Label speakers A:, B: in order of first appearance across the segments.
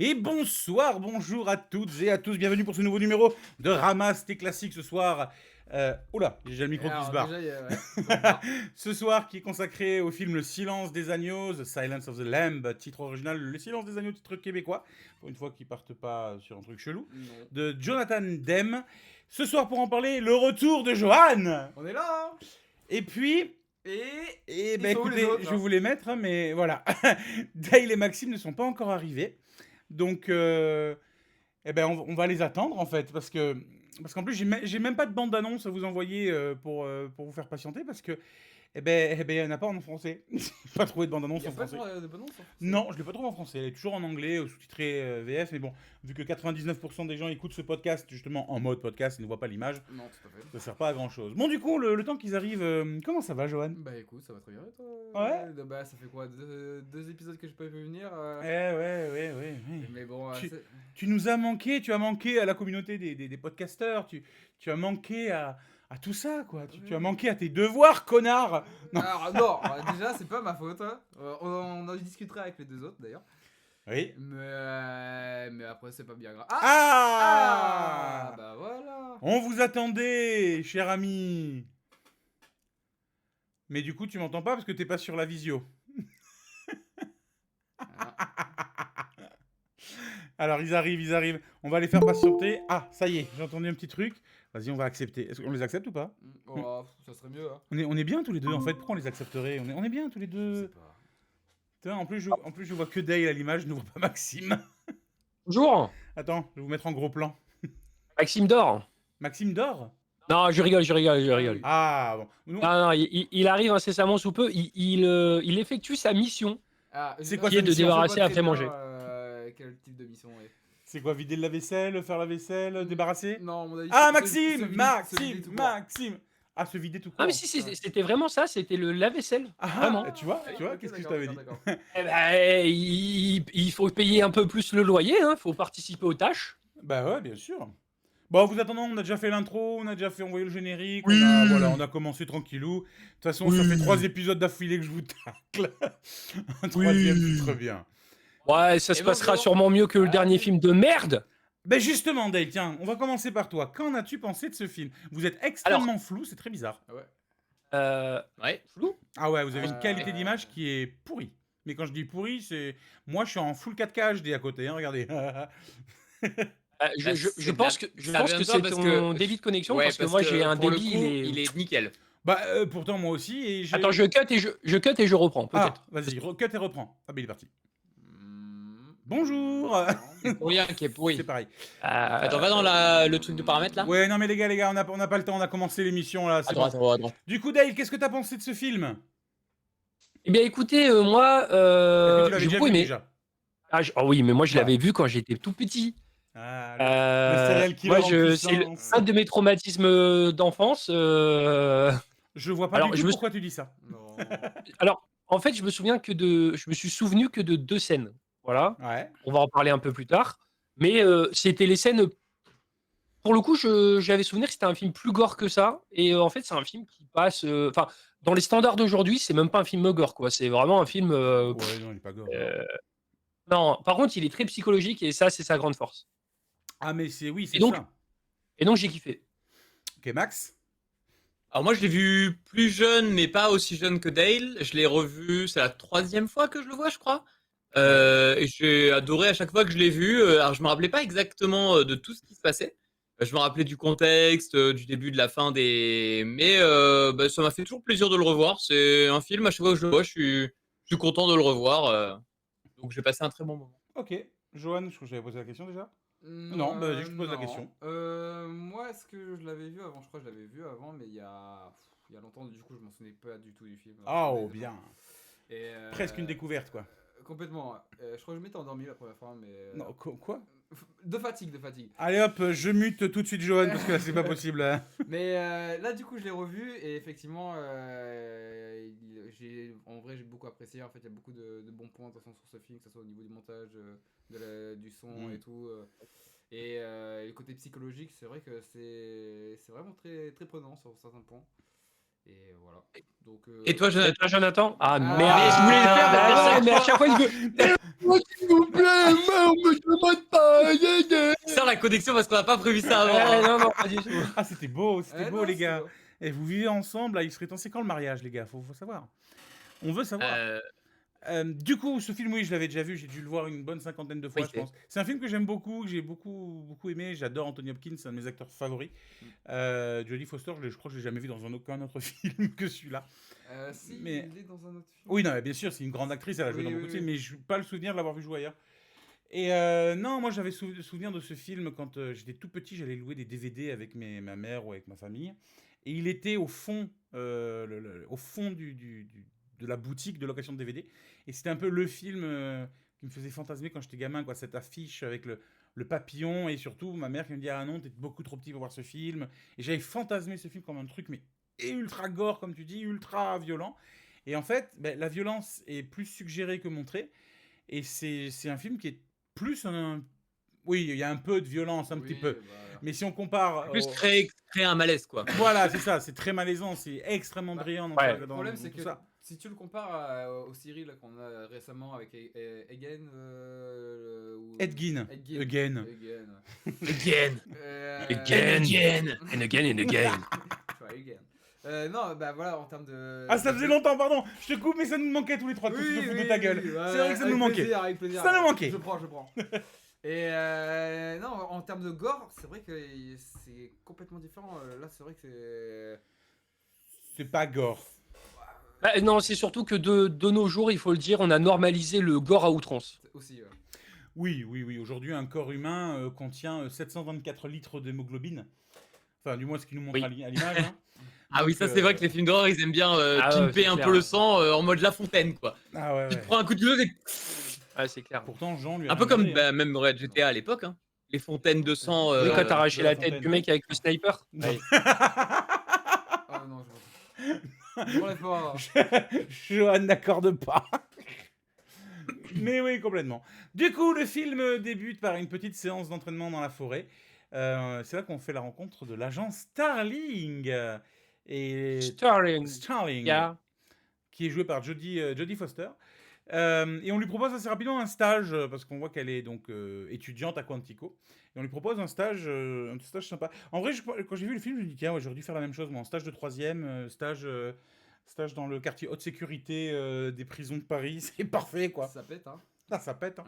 A: Et bonsoir, bonjour à toutes et à tous, bienvenue pour ce nouveau numéro de Ramasse tes classiques ce soir. Oula, j'ai déjà le micro qui se
B: Alors
A: barre.
B: déjà, ouais, ça se barre.
A: Ce soir qui est consacré au film Le Silence des Agneaux, The Silence of the Lamb, titre original Le Silence des Agneaux, titre québécois, pour une fois qu'ils partent pas sur un truc chelou,
B: Non.
A: de Jonathan Demme. Ce soir pour en parler, le retour de Johan.
B: On est là, hein.
A: Et puis,
B: Et
A: et
B: ils
A: ben
B: sont où les
A: écoutez,
B: autres,
A: je vais
B: hein?
A: vous les mettre, mais voilà. Dale et Maxime ne sont pas encore arrivés. Donc, eh ben, on va les attendre en fait, parce qu'en plus j'ai même pas de bande annonce à vous envoyer pour vous faire patienter, parce que il y en a pas en français. J'ai pas trouvé de bande
B: Il
A: annonce
B: y a
A: en
B: pas
A: français.
B: de bande-annonce en français?
A: Non, je l'ai pas trouvé en français. Elle est toujours en anglais, sous-titré VF, mais bon, vu que 99% des gens écoutent ce podcast justement en mode podcast, ils ne voient pas l'image,
B: Non, tout à fait.
A: ça sert pas à grand chose. Bon, du coup, le temps qu'ils arrivent, comment ça va, Johan?
B: Bah écoute, ça va très bien et toi?
A: Ouais.
B: Bah ça fait quoi, deux épisodes que j'ai pas vu venir
A: Ouais.
B: mais bon,
A: Tu, tu nous as manqué, tu as manqué à la communauté des podcasteurs, tu as manqué à tout ça, quoi. Tu as manqué à tes devoirs, connard. Non.
B: Alors non, déjà c'est pas ma faute, hein. On en discutera avec les deux autres d'ailleurs.
A: Oui.
B: Mais après c'est pas bien grave.
A: Ah
B: Bah voilà.
A: On vous attendait, cher ami. Mais du coup, tu m'entends pas parce que t'es pas sur la visio.
B: Ah.
A: Alors, ils arrivent. On va les faire patienter. Ah, ça y est, j'ai entendu un petit truc. Vas-y, on va accepter. Est-ce qu'on les accepte ou pas?
B: Oh, ça serait mieux, hein.
A: On est bien tous les deux, en fait. Pourquoi on les accepterait? On est bien tous les
B: Je sais
A: deux.
B: pas.
A: Putain, en plus, je vois que Dale à l'image, je ne vois pas Maxime.
C: Bonjour,
A: Attends, je vais vous mettre en gros plan.
C: Maxime dort.
A: Maxime dort?
C: Non, je rigole.
B: Ah
C: rigole.
B: oui.
A: Ah, bon.
C: Non, il arrive incessamment sous peu. Il effectue sa mission,
A: C'est quoi
C: qui
A: sa
C: est de
A: mission?
C: débarrasser après manger.
B: Quel type de mission est.
A: C'est quoi, vider la vaisselle, faire la vaisselle, débarrasser?
B: Non, mon avis.
A: Ah,
B: se
A: Maxime!
B: vider- se vider tout court.
A: Maxime! Ah, se vider tout
C: Ah,
A: court.
C: mais si, c'était vraiment ça. C'était le lave-vaisselle. Vraiment.
A: Tu vois,
B: Ah oui, ok,
A: qu'est-ce que je
B: d'accord,
A: t'avais dit?
B: d'accord.
C: Eh ben, il faut payer un peu plus le loyer. Hein. Faut participer aux tâches.
A: Bah ouais, bien sûr. Bon, vous attendant, on a déjà fait l'intro, on a déjà fait envoyer le générique,
C: Oui.
A: on a commencé tranquillou. De toute façon, ça fait 3 épisodes d'affilée que je vous tacle. Un troisième, c'est très bien.
C: Ouais, ça se
B: Et bon,
C: passera
B: bon.
C: sûrement mieux que le
B: Ah,
C: dernier
B: oui.
C: film de merde.
A: Ben justement, Dale, tiens, on va commencer par toi. Qu'en as-tu pensé de ce film? Vous êtes extrêmement flou, c'est très bizarre.
B: Ouais.
C: Ouais, flou.
A: Ah ouais, vous avez une
B: Euh,
A: qualité d'image qui est pourrie. Mais quand je dis pourrie, c'est... Moi, je suis en full 4K HD à côté, hein, regardez.
C: Je pense que c'est ton débit de connexion
D: Ouais,
C: parce que moi j'ai un
D: pour le
C: débit.
D: coup, il est nickel.
A: Bah, pourtant, moi aussi, et j'ai...
C: Attends, je cut et je reprends peut-être.
A: Vas-y, cut et reprends. Ah ben, il est parti.
B: Hmm.
A: Bonjour.
B: Non.
D: Pour rien qui est pourri.
A: C'est pareil.
D: Attends, va dans le truc de paramètres là.
A: Ouais, non mais les gars, on n'a pas le temps, on a commencé l'émission là.
D: À
A: C'est
D: droite,
A: bon.
D: à droite.
A: Du coup, Dale, qu'est-ce que t'as pensé de ce film?
C: Eh bien, écoutez, moi,
A: Est-ce que tu l'avais
C: j'ai
A: déjà
C: beaucoup
A: vu
C: aimé.
A: déjà?
C: Ah oui, mais moi, je
A: Voilà.
C: l'avais vu quand j'étais tout petit.
A: Ah, le serial killer
C: Moi,
A: en
C: c'est
A: puissance.
C: un de mes traumatismes d'enfance.
A: Je vois pas
C: Alors,
A: du tout pourquoi tu dis ça.
B: Non.
C: alors, en fait, je me suis souvenu que de deux scènes. Voilà.
A: Ouais.
C: On va en parler un peu plus tard. Mais c'était les scènes. Pour le coup, j'avais souvenir que c'était un film plus gore que ça. Et en fait, c'est un film qui passe. Enfin, dans les standards d'aujourd'hui, c'est même pas un film gore, quoi. C'est vraiment un film.
A: Ouais, non, il est pas gore.
C: Euh, non, par contre, il est très psychologique et ça, c'est sa grande force.
A: Ah, mais c'est oui, c'est
C: Et donc,
A: ça.
C: j'ai kiffé.
A: Ok, Max.
D: Alors moi, je l'ai vu plus jeune, mais pas aussi jeune que Dale. Je l'ai revu, c'est la 3e fois que je le vois, je crois. Et j'ai adoré à chaque fois que je l'ai vu. Alors je me rappelais pas exactement de tout ce qui se passait. Je me rappelais du contexte, du début, de la fin des. Mais ça m'a fait toujours plaisir de le revoir. C'est un film, à chaque fois que je le vois, je suis content de le revoir. Donc j'ai passé un très bon moment.
A: Ok. Johan, je crois que j'avais posé la question déjà. Non, bah vas-y, je te pose la question.
B: Moi, est-ce que je l'avais vu avant? Je crois que je l'avais vu avant, mais il y a longtemps, du coup, je m'en souvenais pas du tout du film.
A: Oh, bien.
B: Et,
A: Presque une découverte, quoi.
B: Complètement. Je crois que je m'étais endormi la première fois, mais.
A: Non, quoi?
B: De fatigue.
A: Allez hop, je mute tout de suite Johan parce que là c'est pas possible. Hein.
B: Mais là, du coup, je l'ai revu et effectivement, en vrai, j'ai beaucoup apprécié. En fait, il y a beaucoup de bons points de toute façon, sur ce film, que ce soit au niveau du montage, du son et tout. Et le côté psychologique, c'est vrai que c'est vraiment très, très prenant sur certains points. Et voilà. Donc,
D: Et toi,
C: Et
D: Jonathan?
C: toi, Jonathan? Ah
B: Ah,
C: merde!
B: mais je voulais le faire, mais
C: Ah,
B: personne.
C: mais à chaque fois, il veut. Moi, s'il vous plaît, moi, on me demande pas.
D: Sors la connexion parce qu'on n'a pas prévu ça avant.
C: Eh,
D: hein.
C: non, non, pas du tout.
A: Ah, c'était beau,
B: non,
A: les
B: c'est
A: gars.
B: beau.
A: Et vous vivez ensemble, là, il serait temps. C'est quand le mariage, les gars? Faut savoir. On veut savoir.
D: Euh,
A: Du coup, ce film, oui, je l'avais déjà vu. J'ai dû le voir une bonne cinquantaine de fois,
D: Oui,
A: je pense. C'est un film que j'aime beaucoup, que j'ai beaucoup aimé. J'adore Anthony Hopkins, c'est un de mes acteurs favoris. Jodie Foster, je crois que je l'ai jamais vu dans aucun autre film que celui-là.
B: Si,
A: Mais-
B: il est dans un autre film.
A: Oui, non, mais bien sûr, c'est une grande actrice, elle a joué
B: Oui,
A: dans
B: oui,
A: beaucoup de films,
B: oui.
A: mais je n'ai pas le souvenir de l'avoir vu jouer ailleurs. Et non, moi j'avais souvenir de ce film quand j'étais tout petit, j'allais louer des DVD avec ma mère ou avec ma famille. Et il était au fond, au fond de la boutique de location de DVD. Et c'était un peu le film qui me faisait fantasmer quand j'étais gamin, quoi, cette affiche avec le papillon et surtout ma mère qui me dit ah non, t'es beaucoup trop petit pour voir ce film. Et j'avais fantasmé ce film comme un truc mais ultra gore comme tu dis, ultra violent. Et en fait, ben, la violence est plus suggérée que montrée. Et c'est un film qui est plus un... Oui, il y a un peu de violence, un petit peu.
B: Bah,
A: Mais si on compare...
D: Juste créer un malaise, quoi.
A: Voilà, c'est ça, c'est très malaisant, c'est extrêmement
B: Bah,
A: brillant dans,
C: ouais.
B: le problème, c'est
A: tout
B: que
A: ça.
B: si tu le compares aux séries là, qu'on a récemment avec Egan.
A: Edgin.
B: Again.
A: Again.
C: Again.
B: Again.
C: And again and again.
B: Try again. Non, bah voilà, en termes de.
A: Ah, ça faisait longtemps, pardon, je te coupe, mais ça nous manquait tous les trois de se foutre de ta gueule. C'est vrai que ça nous manquait.
B: Avec plaisir.
A: Ça nous manquait.
B: Je prends. Et non, en termes de gore, c'est vrai que c'est complètement différent. Là, c'est vrai que c'est.
A: C'est pas gore.
C: Bah, non, c'est surtout que de nos jours, il faut le dire, on a normalisé le gore à outrance.
B: Aussi.
A: Oui. Aujourd'hui, un corps humain contient 724 litres d'hémoglobine. Enfin, du moins, ce qu'ils nous montrent
D: Oui.
A: à l'image. Hein.
D: Ah oui,
A: Donc,
D: ça c'est vrai que les films d'horreur, ils aiment bien
C: Ah ouais,
D: pimper
C: c'est
D: un
C: clair.
D: peu le sang en mode La Fontaine, quoi.
A: Ah ouais,
D: Tu te
A: ouais.
D: prends un coup de couteau et...
C: Ah, c'est clair.
A: Pourtant, Jean lui a
D: Un peu
A: rien
D: comme
A: demandé, hein.
D: même Red GTA à l'époque, hein. Les fontaines de sang.
C: Oui, quand t'as
A: de
C: arraché
A: la
C: la tête
A: fontaine.
C: du mec avec le sniper. Ouais.
B: Ah non, je m'enlève pas.
A: Johan n'accorde pas. Mais oui, complètement. Du coup, le film débute par une petite séance d'entraînement dans la forêt. C'est là qu'on fait la rencontre de l'agent Starling. Et
C: Starling.
A: Starling,
C: Yeah.
A: qui est joué par Jodie Foster. Et on lui propose assez rapidement un stage, parce qu'on voit qu'elle est donc étudiante à Quantico. Et on lui propose un stage sympa. En vrai, quand j'ai vu le film, je me dis, tiens, ouais, j'aurais dû faire la même chose, moi, en stage de troisième, stage dans le quartier haute sécurité des prisons de Paris, c'est parfait, quoi.
B: Ça pète, hein.
A: Ah, ça pète, hein.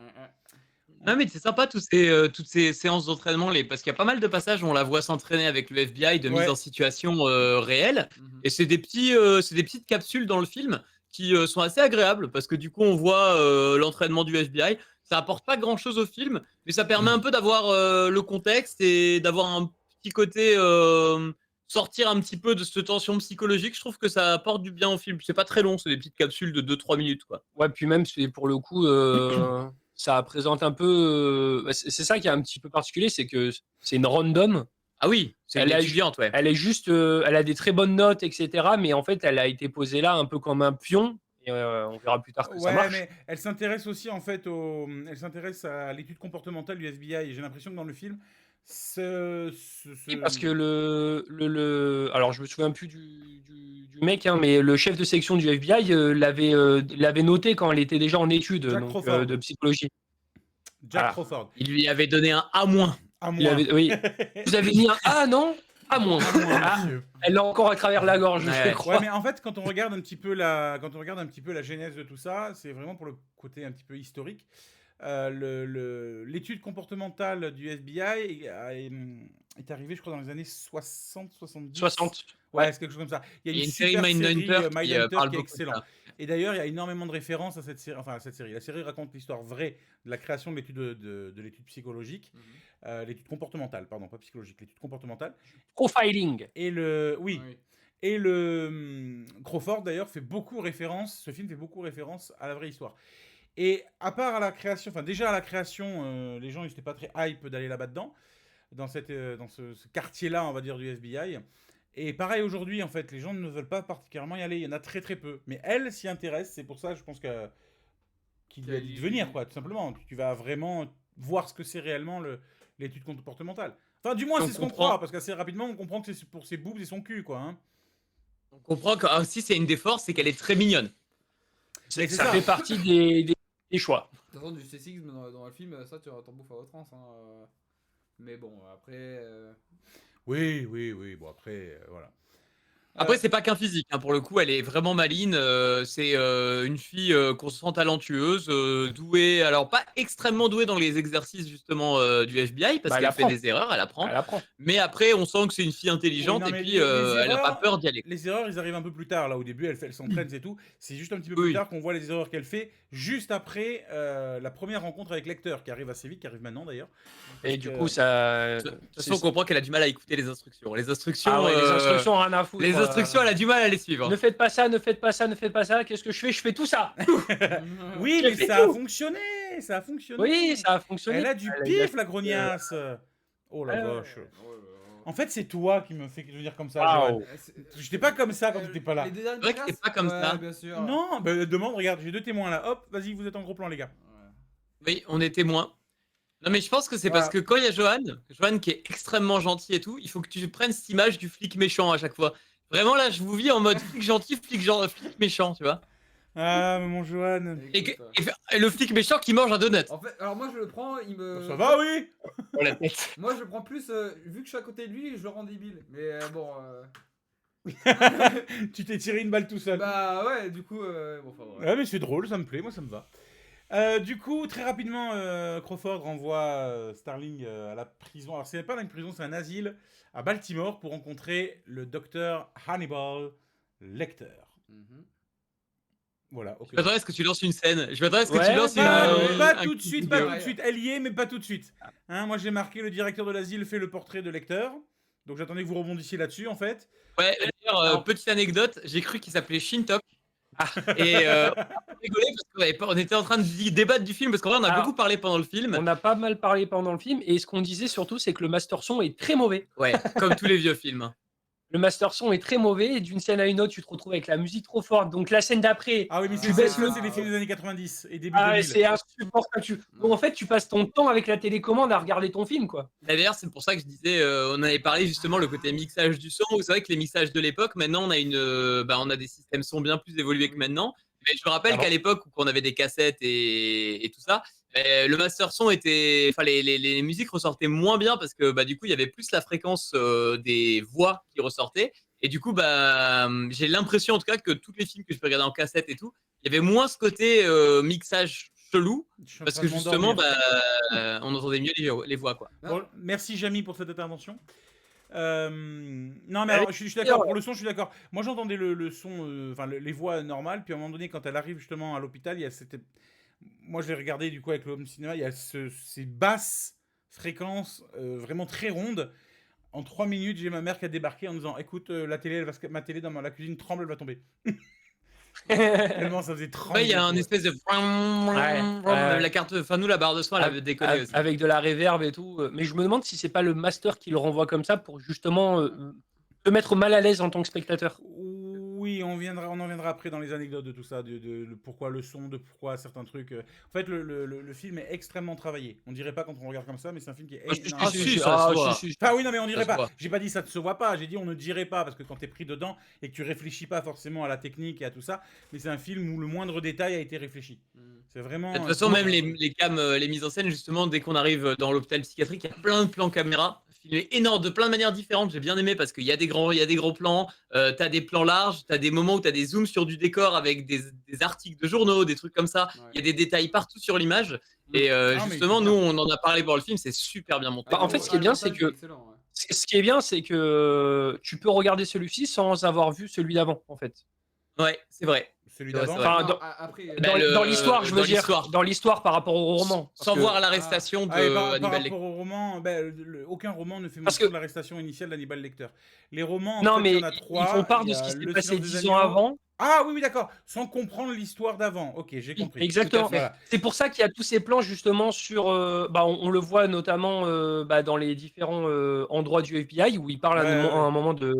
D: Non mais c'est sympa toutes ces séances d'entraînement parce qu'il y a pas mal de passages où on la voit s'entraîner avec le FBI de mise
A: Ouais.
D: en situation réelle
B: Mhm.
D: et c'est des petites capsules dans le film qui sont assez agréables parce que du coup on voit l'entraînement du FBI. Ça apporte pas grand chose au film mais ça permet un peu d'avoir le contexte et d'avoir un petit côté sortir un petit peu de cette tension psychologique. Je trouve que ça apporte du bien au film. C'est pas très long, c'est des petites capsules de 2-3 minutes quoi.
C: Ouais, puis même, pour le coup, ça présente un peu. C'est ça qui est un petit peu particulier, c'est que c'est une random.
D: Ah oui, c'est
C: Elle
D: une
C: a-
D: étudiante ouais.
C: Elle est juste, elle a des très bonnes notes, etc. Mais en fait, elle a été posée là un peu comme un pion. Et on verra plus tard que ça
A: Ouais,
C: marche.
A: mais elle s'intéresse aussi en fait elle s'intéresse à l'étude comportementale du FBI. Et j'ai l'impression que dans le film,
C: Oui, parce que alors je me souviens plus du mec, hein, mais le chef de section du FBI l'avait noté quand elle était déjà en études
A: Jack
C: donc,
A: Crawford.
C: de psychologie.
A: Jack
C: Voilà.
A: Crawford.
D: Il lui avait donné un A-.
A: À
C: Il
A: moi.
C: oui. Vous avez mis un A, non A moins. Ah,
A: Monsieur.
C: elle l'a encore à travers la gorge,
D: Ouais.
C: je
A: Ouais,
C: crois.
A: mais en fait, quand on regarde un petit peu la genèse de tout ça, c'est vraiment pour le côté un petit peu historique. L'étude comportementale du FBI est arrivée, je crois, dans les années 60-70.
C: 60.
A: Ouais, c'est quelque chose comme ça. Il y a
D: Il y a
A: une
D: une série
A: super
D: Mindhunter qui
A: Mindhunter
D: parle
A: qui est
D: beaucoup de
A: excellente.
D: ça.
A: Et d'ailleurs, il y a énormément de références à cette série. Enfin, à cette série. La série raconte l'histoire vraie de la création de l'étude de l'étude psychologique, l'étude comportementale, pardon, pas psychologique, l'étude comportementale.
C: Profiling.
A: Et
B: Oui.
A: et le Crawford d'ailleurs fait beaucoup référence. Ce film fait beaucoup référence à la vraie histoire. Et à part à la création, enfin déjà à la création, les gens n'étaient pas très hype d'aller là-bas dedans, dans ce quartier-là, on va dire, du FBI. Et pareil aujourd'hui, en fait, les gens ne veulent pas particulièrement y aller. Il y en a très très peu. Mais elle s'y intéresse. C'est pour ça, je pense qu'il lui a dit de venir, quoi, tout simplement. Tu vas vraiment voir ce que c'est réellement l'étude comportementale. Enfin, du moins,
D: On
A: c'est ce qu'on
D: comprend.
A: croit, parce qu'assez rapidement, on comprend que c'est pour ses boobs et son cul, quoi. Hein.
D: On comprend que aussi c'est une des forces, c'est qu'elle est très mignonne.
A: Mais c'est
C: Ça
A: ça.
C: fait partie des choix.
B: De toute façon, du sexisme dans le film, ça, tu t'en bouffes à outrance. Hein. Mais bon, après.
A: Oui, bon après, voilà.
D: Après, c'est pas qu'un physique, hein, pour le coup, elle est vraiment maline. C'est une fille qu'on se sent talentueuse, douée. Alors, pas extrêmement douée dans les exercices, justement, du FBI, parce
C: Bah, elle
D: qu'elle fait
C: apprend.
D: des erreurs, elle apprend.
C: Elle apprend.
D: Mais après, on sent que c'est une fille
A: Oui,
D: intelligente
A: non,
D: et
A: mais
D: puis
A: les
D: elle a pas
A: erreurs,
D: peur d'y aller.
A: les erreurs, ils arrivent un peu plus tard. Là, au début, elle s'entraîne, c'est tout. C'est juste un petit peu plus
D: Oui.
A: tard qu'on voit les erreurs qu'elle fait, juste après la première rencontre avec Lecter, qui arrive assez vite, qui arrive maintenant d'ailleurs.
C: Et
A: Parce
C: du
A: que-
C: coup, ça.
D: De toute façon, on comprend qu'elle a du mal à écouter les instructions. Les instructions,
C: Ah ouais, les instructions, rien à foutre.
D: les instructions, elle a du mal à les suivre.
C: Ne faites pas ça, ne faites pas ça, ne faites pas ça. Qu'est-ce que je fais? Je fais tout ça.
A: Oui,
C: J'ai
A: mais
C: fait
A: ça a
C: tout.
A: fonctionné, ça a fonctionné.
C: Oui, ça a fonctionné.
A: Elle a du
C: Elle a
A: pif,
C: fait-
A: la grognasse. Oh la
C: Ouais,
A: vache. En fait, c'est toi qui me fais devenir comme ça,
C: Waouh.
A: Johan. J'étais pas comme ça quand tu étais pas là.
B: Les deux dernières
D: C'est vrai que t'es
B: classes
D: pas comme
B: ouais,
D: ça.
B: bien sûr.
A: Non, bah, demande, regarde, j'ai 2 témoins là. Hop, vas-y, vous êtes en gros plan, les gars.
B: Ouais.
D: Oui, on est témoins. Non, mais je pense que c'est
A: Voilà.
D: parce que quand il y a Johan qui est extrêmement gentil et tout, il faut que tu prennes cette image du flic méchant à chaque fois. Vraiment, là, je vous vis en mode flic gentil, flic méchant, tu vois.
A: Ah, mais mon Johan.
B: Écoute,
D: Et le flic méchant qui mange un donut.
B: En fait, alors moi je le prends, il me.
A: Ça va, oui.
C: Dans la tête.
B: Moi je le prends plus, vu que je suis à côté de lui, je le rends débile. Mais bon.
A: Tu t'es tiré une balle tout seul.
B: Bah ouais, du coup. Bon, enfin, ouais.
A: Ouais, mais c'est drôle, ça me plaît, moi ça me va. Du coup, très rapidement, Crawford renvoie Starling à la prison. Alors, c'est pas une prison, c'est un asile à Baltimore pour rencontrer le docteur Hannibal Lecter.
B: Mhm.
A: Voilà, ok.
D: Je m'attendais à ce que tu lances une scène. Je m'attendais à ce que
C: Ouais,
D: tu lances
C: bah,
A: Pas
D: un
A: tout de
D: clip
A: suite,
D: vidéo.
A: pas tout de suite. Elle y est, mais pas tout de suite. Hein, moi, j'ai marqué le directeur de l'asile fait le portrait de Lecter. Donc, j'attendais que vous rebondissiez là-dessus, en fait.
D: Ouais, d'ailleurs,
C: Alors-
D: petite anecdote, j'ai cru qu'il s'appelait Shintok. Et on a rigolé parce qu'on était en train de débattre du film parce qu'en vrai on a
C: Alors,
D: beaucoup parlé pendant le film.
C: On a pas mal parlé pendant le film et ce qu'on disait surtout, c'est que le master son est très mauvais.
D: Ouais, comme tous les vieux films.
C: Le master son est très mauvais et d'une scène à une autre, tu te retrouves avec la musique trop forte. Donc la scène d'après,
A: Ah oui, mais
C: Tu
A: c'est
C: baisses le-
A: ça, c'est les films des années 90 et début
C: ah,
A: 2000.
C: c'est insupportable. Donc en fait, tu passes ton temps avec la télécommande à regarder ton film, quoi.
D: D'ailleurs, c'est pour ça que je disais, on avait parlé justement le côté mixage du son. Où c'est vrai que les mixages de l'époque, maintenant on a on a des systèmes son bien plus évolués que maintenant. Mais je me rappelle
C: Alors.
D: qu'à l'époque où on avait des cassettes et tout ça, le master son était, enfin les musiques ressortaient moins bien parce que du coup il y avait plus la fréquence des voix qui ressortaient. Et du coup, j'ai l'impression en tout cas que tous les films que je peux regarder en cassette et tout, il y avait moins ce côté mixage chelou
A: Je suis en
D: parce
A: train
D: que
A: de
D: justement,
A: m'endormir.
D: on entendait mieux les voix, quoi.
A: Bon, merci Jamy pour cette intervention. Non mais
C: Allez,
A: alors, je suis d'accord, pour le son je suis d'accord. Moi j'entendais le son, enfin les voix normales, puis à un moment donné quand elle arrive justement à l'hôpital, il y a cette... Moi je l'ai regardé du coup avec le home cinéma, il y a ces basses fréquences vraiment très rondes. En 3 minutes j'ai ma mère qui a débarqué en disant écoute la télé, ma télé dans la cuisine tremble, elle va tomber. Tellement ça faisait trembler.
D: Ouais, il y a un espèce de la carte, enfin nous la barre de son elle avait déconné aussi.
C: Avec de la réverb et tout. Mais je me demande si c'est pas le master qui le renvoie comme ça pour justement te mettre mal à l'aise en tant que spectateur.
A: Oui, on en viendra après dans les anecdotes de tout ça, de pourquoi le son, de pourquoi certains trucs. En fait, le film est extrêmement travaillé. On dirait pas quand on regarde comme ça, mais c'est un film qui est.
D: Ah, si, ça se voit.
A: Ah oui, non, mais on dirait
D: se
A: pas.
D: voit.
A: J'ai pas dit ça ne se voit pas. J'ai dit on ne dirait pas parce que quand t'es pris dedans et que tu réfléchis pas forcément à la technique et à tout ça, mais c'est un film où le moindre détail a été réfléchi. C'est vraiment.
D: De toute façon, même les cams, les mises en scène, justement, dès qu'on arrive dans l'hôpital psychiatrique, il y a plein de plans caméra, filmés énormes, de plein de manières différentes. J'ai bien aimé parce qu'il y a des gros plans, t'as des plans larges, t'as des moments où t'as des zooms sur du décor avec des articles de journaux, des trucs comme ça. Il y a des détails partout sur l'image. Et justement, nous, on en a parlé pour le film, c'est super bien monté.
C: En fait, ce qui est bien, c'est que ce qui est bien, c'est que tu peux regarder celui-ci sans avoir vu celui d'avant, en fait.
D: Ouais, c'est vrai.
A: Celui
D: Ouais,
A: d'avant.
D: c'est vrai.
C: Enfin, dans l'histoire, je veux dire, dans l'histoire par rapport au roman.
D: Sans voir l'arrestation de
A: par
D: Hannibal Lecter.
A: rapport au roman, aucun roman ne fait
C: Parce
A: mention
C: que-
A: de l'arrestation initiale d'Hannibal Lecter. Les romans,
C: Non,
A: en fait,
C: mais
A: il y en a
C: ils
A: 3.
C: font part
A: Il y
C: de ce
A: a
C: qui s'est
A: Le
C: passé
A: Silence des
C: 10 ans
A: Agneaux.
C: avant.
A: Ah oui, d'accord. Sans comprendre l'histoire d'avant. Ok, j'ai compris.
C: Exactement.
A: Tout à fait. Voilà.
C: C'est pour ça qu'il y a tous ces plans justement sur. On le voit notamment dans les différents endroits du FBI où il parle à un moment de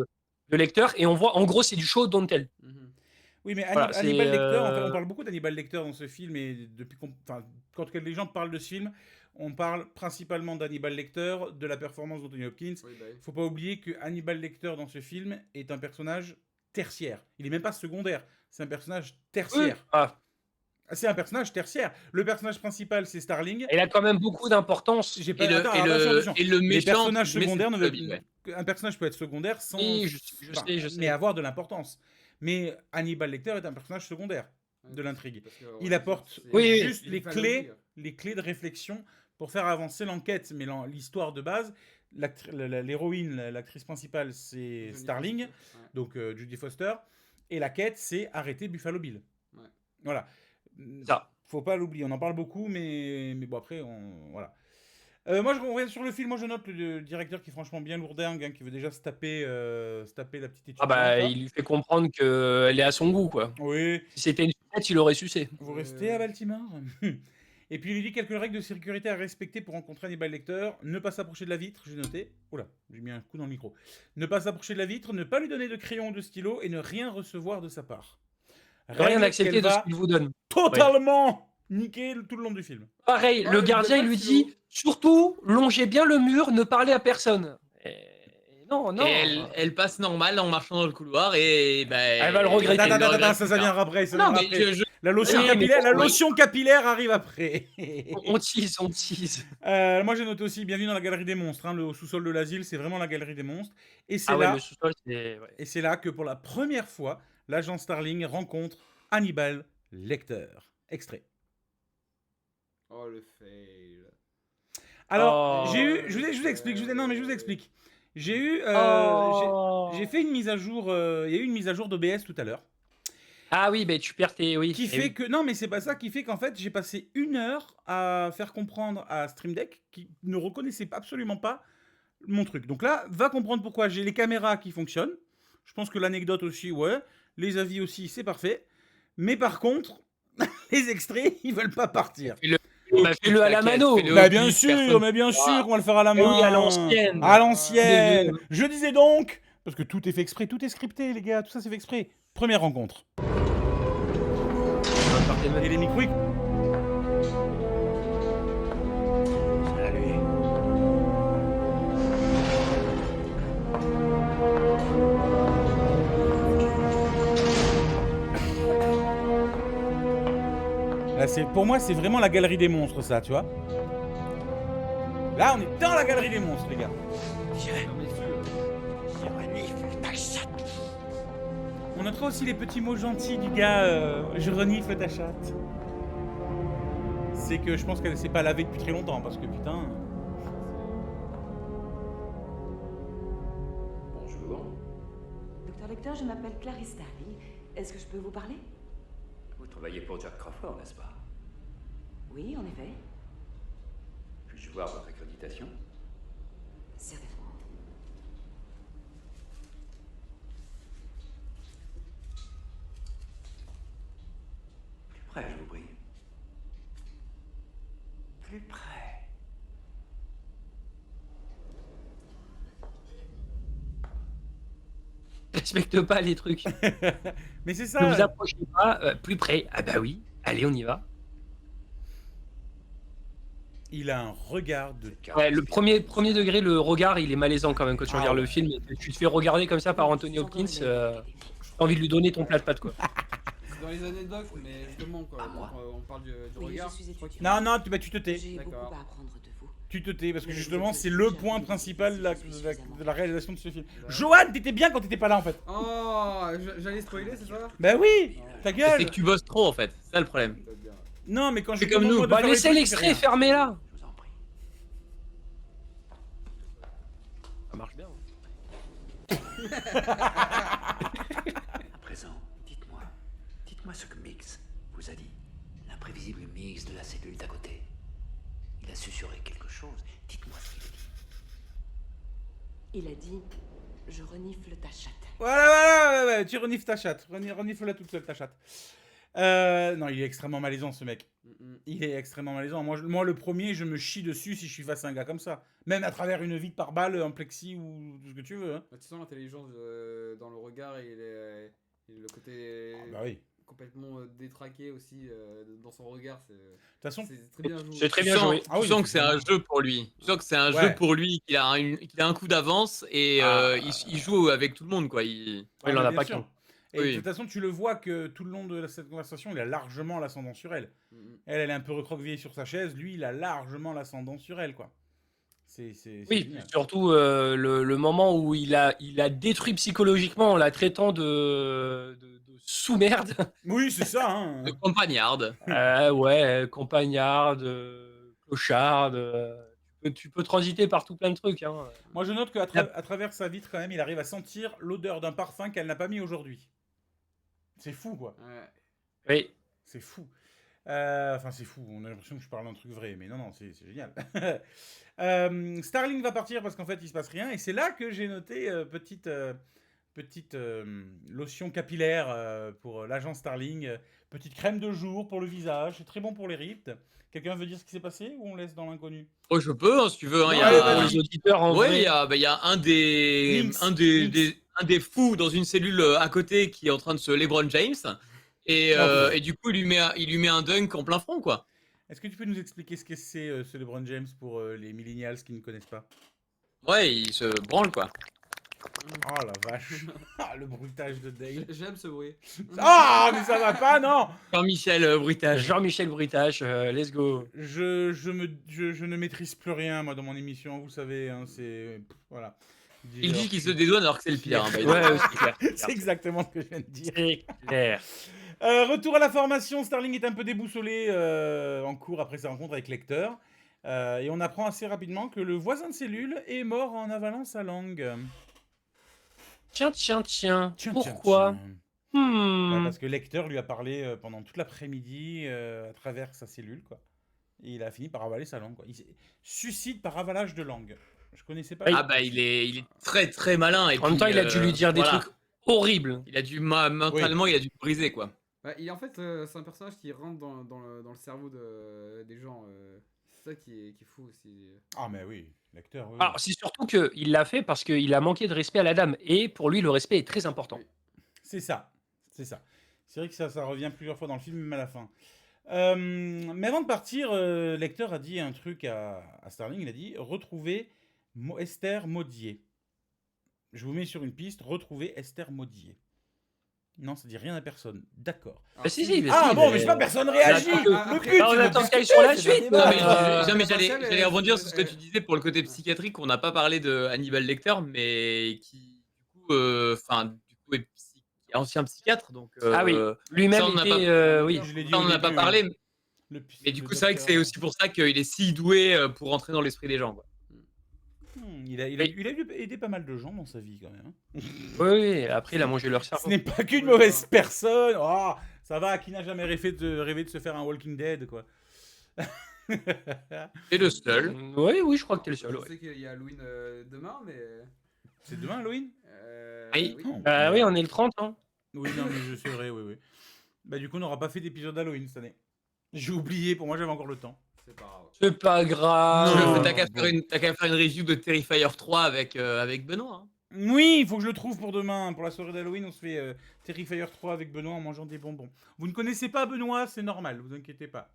C: Lecter et on voit en gros c'est du show don't tell.
A: Oui, mais
C: Voilà,
A: Hannibal
C: c'est,
A: Lecter, en fait, on parle beaucoup d'Hannibal Lecter dans ce film, et depuis quand les gens parlent de ce film, on parle principalement d'Hannibal Lecter, de la performance d'Anthony Hopkins. Il ne faut pas oublier que Hannibal Lecter dans ce film est un personnage tertiaire. Il est même pas secondaire. C'est un personnage
C: Oui.
A: tertiaire.
C: Ah,
A: C'est un personnage tertiaire. Le personnage principal, c'est Starling.
C: il a quand même beaucoup d'importance.
A: J'ai pas...
D: Et le,
A: Attends,
D: et
A: attention.
D: le
A: Les
D: méchant,
A: personnages
D: entre guillemets,
A: secondaires
D: c'est
A: ne
D: Bobby, ouais.
A: Un personnage peut être secondaire sans...
C: Oui, je
A: enfin,
C: sais, je
A: mais
C: sais.
A: avoir de l'importance. Mais Hannibal Lecter est un personnage secondaire de l'intrigue.
B: Parce que,
A: Il
B: ouais,
A: apporte
B: c'est-
C: Oui,
A: juste
B: il
A: les
B: fallait
A: clés,
B: le dire.
A: les clés de réflexion pour faire avancer l'enquête. Mais l'histoire de base, l'héroïne, l'actrice principale, c'est
B: Jodie
A: Starling,
B: Foster, ouais.
A: donc Judy Foster. Et la quête, c'est arrêter Buffalo Bill.
B: Ouais.
A: Voilà.
C: Ça.
A: Faut pas l'oublier. On en parle beaucoup, mais bon, après, voilà. Moi, je reviens sur le film. Moi, je note le directeur qui est franchement bien lourdingue, hein, qui veut déjà se taper la petite étudiante.
C: Ah bah,
A: là.
C: il lui fait comprendre qu'elle est à son goût, quoi.
A: Oui.
C: Si c'était une sucette, il aurait sucé.
A: Vous restez à Baltimore. Et puis il lui dit quelques règles de sécurité à respecter pour rencontrer Hannibal Lecter. Ne pas s'approcher de la vitre, j'ai noté. Oula, j'ai mis un coup dans le micro. Ne pas s'approcher de la vitre, ne pas lui donner de crayon ou de stylo et ne rien recevoir de sa part.
C: Rien
A: Règle
C: accepter
A: qu'elle
C: de ce
A: va
C: qu'il vous donne.
A: totalement niquer tout le long du film.
C: Pareil,
B: Ouais,
C: le
B: il
C: gardien,
B: donne
C: il lui
B: pas de stylo.
C: dit surtout, longez bien le mur, ne parlez à personne. Et non, non.
D: Et elle passe normal en marchant dans le couloir et
C: Elle va le regretter.
A: Attends, ça vient après. Ça
D: Non,
A: viendra
D: mais
A: après. La lotion,
C: Oui, mais
A: capillaire, la
C: oui.
A: lotion capillaire arrive après.
C: On tease, on tease.
A: Moi j'ai noté aussi Bienvenue dans la galerie des monstres. Hein, le sous-sol de l'asile, c'est vraiment la galerie des monstres. Et c'est
C: Ah ouais,
A: là.
C: le sous-sol, c'est... ouais.
A: Et c'est là que pour la première fois, l'agent Starling rencontre Hannibal Lecter. Extrait.
B: Oh, le fail.
A: Alors,
C: Oh.
A: j'ai eu... Je vous explique. Je vous explique. J'ai eu...
C: Oh.
A: j'ai fait une mise à jour... Il y a eu une mise à jour d'OBS tout à l'heure.
C: Ah oui, mais tu perds tes... Oui.
A: Qui
C: eh
A: fait
C: oui.
A: que... Non, mais c'est pas ça. Qui fait qu'en fait, j'ai passé 1 heure à faire comprendre à Stream Deck qui ne reconnaissait absolument pas mon truc. Donc là, va comprendre pourquoi j'ai les caméras qui fonctionnent. Je pense que l'anecdote aussi, ouais. Les avis aussi, c'est parfait. Mais par contre, les extraits, ils veulent pas partir.
C: Bah, fais-le à la mano.
D: Fais-le.
A: Bah bien sûr, mais bien sûr, on va le faire à la
C: Mais
A: main.
C: oui, à l'ancienne.
A: À l'ancienne.
C: Des vieux.
A: Je disais donc, parce que tout est fait exprès, tout est scripté, les gars, tout ça c'est fait exprès. Première rencontre. Et les micros. Là, pour moi, c'est vraiment la galerie des monstres, ça, tu vois. Là, on est dans la galerie des monstres, les gars. On notera aussi les petits mots gentils du gars je renifle ta chatte. C'est que je pense qu'elle s'est pas lavée depuis très longtemps, parce que putain...
E: Bonjour.
F: Docteur Lecter, je m'appelle Clarice Starling. Est-ce que je peux vous parler?
E: Vous travaillez pour Jack Crawford, n'est-ce pas?
F: Oui, en effet.
E: Puis-je voir votre accréditation?
F: Certainement.
E: Plus près, je vous prie. Plus près.
C: Respecte pas les trucs.
A: Mais c'est
C: Ne
A: ça.
C: vous approchez pas. Plus près. Ah bah oui. Allez, on y va.
A: Il a un regard de...
E: Cette carte
C: Ouais, le
E: spéciale.
C: premier degré, le regard, il est malaisant quand même quand tu
A: Ah
C: regardes
A: ouais.
C: le film. Tu te fais regarder comme ça par Anthony Hopkins. T'as envie de lui donner ton plat de pâtes, quoi.
B: C'est dans les anecdotes, mais justement, quoi.
E: À moi.
B: Donc, on parle du
F: Oui,
B: regard.
F: je suis étudiante.
A: Non, tu te tais.
F: J'ai
B: D'accord.
F: beaucoup à apprendre de vous.
A: Tu te tais, parce que
F: Mais
A: justement,
F: je
A: c'est
F: suis
A: le
F: jamais
A: point
F: dit
A: principal de la,
F: que je suis
A: de la-
F: suffisamment
A: de la réalisation de ce film.
B: Bah.
A: Johan, t'étais bien quand t'étais pas là, en fait.
B: Oh, j'allais spoiler, c'est ça?
A: Bah oui, ta
D: C'est
A: gueule.
D: que tu bosses trop en fait, c'est ça le problème.
B: Peut-être bien.
A: Non, mais quand je
D: C'est comme
A: demande,
D: nous.
A: moi, de
C: Bah
A: faire les
C: laissez
A: trucs,
C: l'extrait,
A: tu fais rien.
C: fermez-la.
E: Je vous en prie.
C: Ça marche bien.
E: À présent, dites-moi ce que Mix vous a dit. L'imprévisible Mix de la cellule d'à côté. Il a susurré quelque chose. Dites-moi ce qu'il a dit.
F: Il a dit je renifle ta chatte.
A: Voilà, ouais, tu renifles ta chatte. Renifle-la toute seule, ta chatte. Non, il est extrêmement malaisant, ce mec. Il est extrêmement malaisant. Moi, le premier, je me chie dessus si je suis face à un gars comme ça. Même à travers une vitre par balle, en plexi ou tout ce que tu veux. Hein.
B: Bah, tu sens l'intelligence dans le regard et le côté
A: Bah oui. De
B: complètement détraqué aussi dans son regard.
A: toute façon,
B: C'est très bien joué.
C: C'est très
D: Tu
C: bien
D: sens,
C: joué.
A: Ah oui,
D: tu sens que c'est un
A: effectivement.
D: jeu pour lui. Tu sens que c'est un
A: Ouais.
D: jeu pour lui, qu'il a un coup d'avance et
C: Ah.
D: il joue avec tout le monde quoi.
C: Il en
A: mais
C: a
A: bien
C: pas
A: sûr.
C: qu'un.
A: Et de
D: Oui.
A: toute façon, tu le vois que tout le long de cette conversation, il a largement l'ascendant sur elle.
B: Mhm.
A: Elle est un peu recroquevillée sur sa chaise. Lui, il a largement l'ascendant sur elle, quoi. C'est
C: Oui,
A: génial.
C: surtout le moment où il a détruit psychologiquement en la traitant de sous-merde.
A: Oui, c'est ça, hein.
D: De campagnarde.
C: Ouais, compagnarde, clocharde. Tu peux transiter par tout plein de trucs. Hein.
A: Moi, je note qu'à
C: La-
A: à travers sa vitre, quand même, il arrive à sentir l'odeur d'un parfum qu'elle n'a pas mis aujourd'hui. C'est fou, quoi.
B: Ouais.
C: Oui.
A: C'est fou. Enfin, c'est fou. On a l'impression que je parle d'un truc vrai, mais non, non, c'est génial. Starling va partir parce qu'en fait, il se passe rien. Et c'est là que j'ai noté petite lotion capillaire pour l'agent Starling. Petite crème de jour pour le visage. C'est très bon pour les rides. Quelqu'un veut dire ce qui s'est passé ou on laisse dans l'inconnu?
D: Oh, je peux, hein, si tu veux. Hein,
A: Non,
D: il y
A: allez,
D: a...
C: Pour
A: vas-y.
C: les auditeurs, en
D: Ouais,
C: vrai.
D: il y a un des,
A: Lynx,
D: un des,
A: Lynx.
D: un des fous dans une cellule à côté qui est en train de se LeBron James. Et,
A: Oh,
D: et du coup, il lui met un dunk en plein front, quoi.
A: Est-ce que tu peux nous expliquer ce que c'est ce LeBron James pour les millennials qui ne connaissent pas?
D: Ouais, il se branle, quoi.
A: Oh la vache. Ah, le bruitage de Dale.
B: J'aime ce bruit.
A: Ah, mais ça va pas, non.
D: Jean-Michel Bruitage.
C: Jean-Michel Bruitage, let's go.
A: Je ne maîtrise plus rien, moi, dans mon émission, vous savez, hein, voilà.
D: Il dit qu'il se dédouane alors que c'est le pire. Hein, by the way.
C: Ouais, c'est clair.
A: C'est exactement ce que je viens de dire.
C: C'est clair.
A: Retour à la formation, Starling est un peu déboussolé en cours après sa rencontre avec Lecter. Et on apprend assez rapidement que le voisin de cellule est mort en avalant sa langue.
C: Tiens.
A: Tiens,
C: Pourquoi
A: tiens.
C: Hmm.
A: Parce que Lecter lui a parlé pendant toute l'après-midi à travers sa cellule, quoi. Et il a fini par avaler sa langue, quoi. Il suicide par avalage de langue. Je connaissais pas.
D: Ah bah il est très très malin. Et
C: En même
D: puis,
C: temps, il a dû lui dire des
D: voilà.
C: trucs horribles.
D: Il a dû mentalement, il a dû le briser, quoi.
B: Ouais, et en fait, c'est un personnage qui rentre dans le cerveau des gens. C'est ça qui est fou aussi.
A: Ah mais oui, Lecter, oui.
C: Alors, c'est surtout qu'il l'a fait parce qu'il a manqué de respect à la dame. Et pour lui, le respect est très important.
B: Oui.
A: C'est ça, c'est ça. C'est vrai que ça revient plusieurs fois dans le film, même à la fin. Mais avant de partir, Lecter a dit un truc à Starling. Il a dit « Retrouvez Esther Maudier ». Je vous mets sur une piste, « Retrouvez Esther Maudier ». Non, ça dit rien à personne. D'accord.
C: Bah, si,
A: Ah bon, mais je sais pas, personne réagit.
C: attend
A: Le
C: que-
A: but,
C: on
A: c'est de
C: attend
A: discuter,
C: qu'elle sur la
A: c'est
C: suite.
A: de
D: Non,
A: débattre.
D: mais j'allais
B: Marcel,
D: rebondir sur ce que tu disais pour le côté psychiatrique. On n'a pas parlé de Hannibal Lecter, mais qui du coup est ancien psychiatre. Donc,
C: Ah oui, lui-même
D: ça, on n'a
C: était... oui.
A: Je l'ai dit
D: ça, on
A: au
D: n'en a pas
A: début,
D: parlé. Mais du
A: le
D: coup, c'est vrai que c'est
A: docteur.
D: aussi pour ça qu'il est si doué pour entrer dans l'esprit des gens, quoi.
A: Il a dû aider pas mal de gens dans sa vie, quand même. Hein.
C: Oui, après, il a mangé leur
A: Ce
C: cerveau.
A: n'est pas qu'une mauvaise personne. Oh, ça va, qui n'a jamais rêvé de se faire un Walking Dead, quoi.
D: Et le seul.
C: Oui, je crois que t'es le seul.
B: Je
C: Ouais.
B: sais qu'il y a Halloween demain, mais.
A: C'est demain, Halloween?
D: Oui.
A: Oh.
C: Oui, on est le 30. Hein.
A: Oui, non, mais je sais vrai, oui. Bah, du coup, on n'aura pas fait d'épisode d'Halloween cette année. J'ai oublié, pour moi, j'avais encore le temps.
B: C'est pas grave.
C: C'est pas grave.
D: T'as qu'à faire une review de Terrifier 3 avec Benoît. Hein.
A: Oui, il faut que je le trouve pour demain. Pour la soirée d'Halloween, on se fait Terrifier 3 avec Benoît en mangeant des bonbons. Vous ne connaissez pas Benoît, c'est normal, vous inquiétez pas.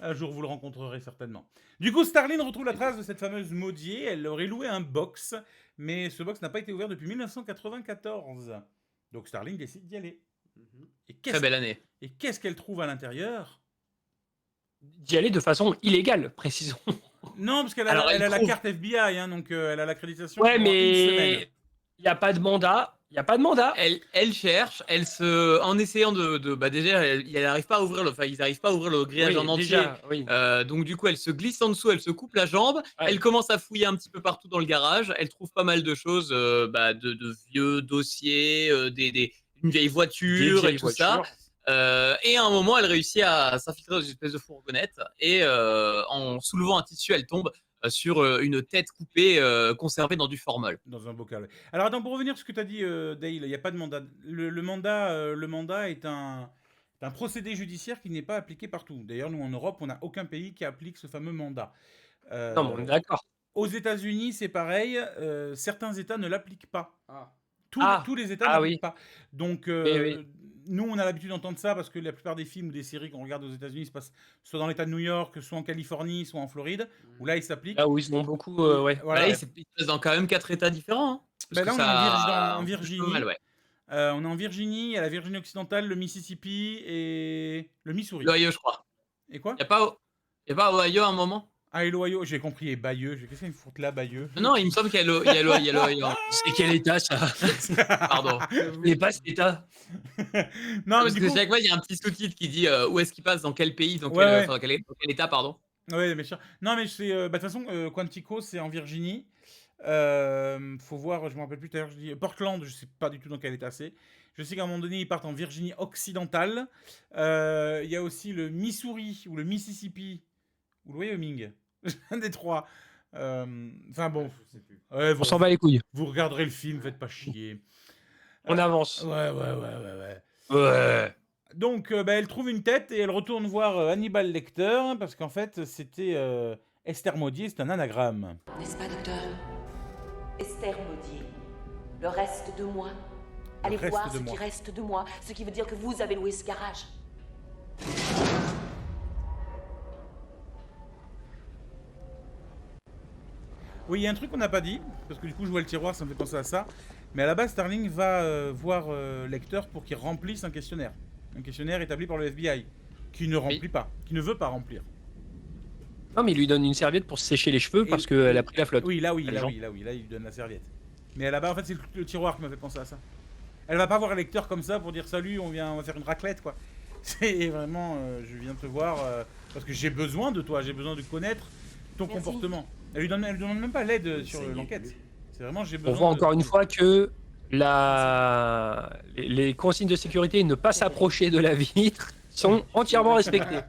A: Un jour, vous le rencontrerez certainement. Du coup, Starling retrouve la trace de cette fameuse Maudier. Elle aurait loué un box, mais ce box n'a pas été ouvert depuis 1994. Donc Starling décide d'y aller. Et
D: Très belle année.
A: Et qu'est-ce qu'elle trouve à l'intérieur?
C: D'y aller de façon illégale, précisons.
A: Non, parce qu'elle
D: Alors,
A: a,
D: elle
A: la
D: trouve-
A: carte FBI, hein, donc elle a l'accréditation.
C: Ouais,
A: pendant une
C: mais
A: semaine.
C: il n'y a pas de mandat.
D: Elle cherche, en essayant déjà, elle n'arrive pas à ouvrir ils n'arrivent pas à ouvrir le grillage
C: Oui,
D: en entier.
C: déjà, oui.
D: Donc du coup, elle se glisse en dessous, elle se coupe la jambe,
C: Ouais.
D: elle commence à fouiller un petit peu partout dans le garage, elle trouve pas mal de choses, de vieux dossiers, une vieille voiture
C: Des vieilles
D: et tout ça.
C: voitures.
D: Et à un moment, elle réussit à s'infiltrer dans une espèce de fourgonnette et en soulevant un tissu, elle tombe sur une tête coupée conservée dans du formol.
A: Dans un bocal. Alors attends, pour revenir à ce que tu as dit, Dale, il n'y a pas de mandat. Le mandat est un procédé judiciaire qui n'est pas appliqué partout. D'ailleurs, nous en Europe, on n'a aucun pays qui applique ce fameux mandat.
C: Non, mais on est d'accord.
A: Aux États-Unis, c'est pareil. Certains États ne l'appliquent pas.
B: Ah.
A: Tous les États
C: Ah
A: n'appliquent pas. Donc,
C: oui.
A: nous, on a l'habitude d'entendre ça parce que la plupart des films ou des séries qu'on regarde aux États-Unis se passent soit dans l'État de New York, soit en Californie, soit en Floride, où là, ils s'appliquent.
C: Là où ils ont beaucoup... ouais.
A: Voilà.
D: Là, il se passe dans quand même 4 états différents. Hein,
A: Ben
D: parce
A: là,
D: que
A: on est en
D: ça-
A: Virginie.
D: Pas mal, ouais.
A: On est en Virginie, il y a la Virginie occidentale, le Mississippi et le Missouri.
D: L'Ohio, je crois.
A: Et quoi?
D: Y a pas Ohio à un moment?
A: Ah, et l'Ohio, j'ai compris, et Bayeux. Qu'est-ce qu'il fout là, Bayeux?
D: Non, il me semble qu'il y a l'Ohio.
C: C'est quel état ça?
D: Pardon.
C: Il est pas cet état.
A: Non, mais
D: Parce
A: du
D: que
A: coup.
D: chaque fois, il y a un petit sous-titre qui dit où est-ce qu'il passe, dans quel pays, dans
A: Ouais,
D: quel,
A: ouais.
D: enfin, dans quel état, pardon.
A: Ouais, bien sûr. Non, mais c'est. De toute façon, Quantico, c'est en Virginie. Faut voir, je me rappelle plus tout à l'heure, je dis Portland, je sais pas du tout dans quel état c'est. Je sais qu'à un moment donné, ils partent en Virginie occidentale. Il y a aussi le Missouri ou le Mississippi ou le Wyoming. Un des trois. Enfin bon.
B: Je sais plus.
A: Ouais,
C: On s'en bat les couilles.
A: vous regarderez le film, faites pas chier.
C: On avance.
A: Ouais.
C: Ouais.
A: Donc, elle trouve une tête et elle retourne voir Hannibal Lecter parce qu'en fait, c'était Esther Maudier, c'est un anagramme.
F: N'est-ce pas, docteur? Esther Maudier. Le reste de moi. Allez
A: reste
F: voir
A: de
F: ce
A: moi.
F: qui reste de moi, ce qui veut dire que vous avez loué ce garage.
A: Oui, il y a un truc qu'on n'a pas dit, parce que du coup, je vois le tiroir, ça me fait penser à ça. Mais à la base, Starling va voir Lecter pour qu'il remplisse un questionnaire. Un questionnaire établi par le FBI, qui ne remplit pas, qui ne veut pas remplir.
C: Non, mais il lui donne une serviette pour se sécher les cheveux parce qu'elle a pris la flotte.
A: Oui, là,
C: Les gens.
A: là, il lui donne la serviette. Mais là-bas, en fait, c'est le tiroir qui m'a fait penser à ça. Elle va pas voir Lecter comme ça pour dire salut, on va faire une raclette, quoi. C'est vraiment, je viens te voir parce que j'ai besoin de toi, j'ai besoin de connaître ton
F: Merci.
A: comportement. Elle lui demande même pas l'aide sur l'enquête. C'est vraiment, j'ai besoin.
C: On voit
A: de-
C: encore une fois que les consignes de sécurité ne pas s'approcher de la vitre sont entièrement respectées.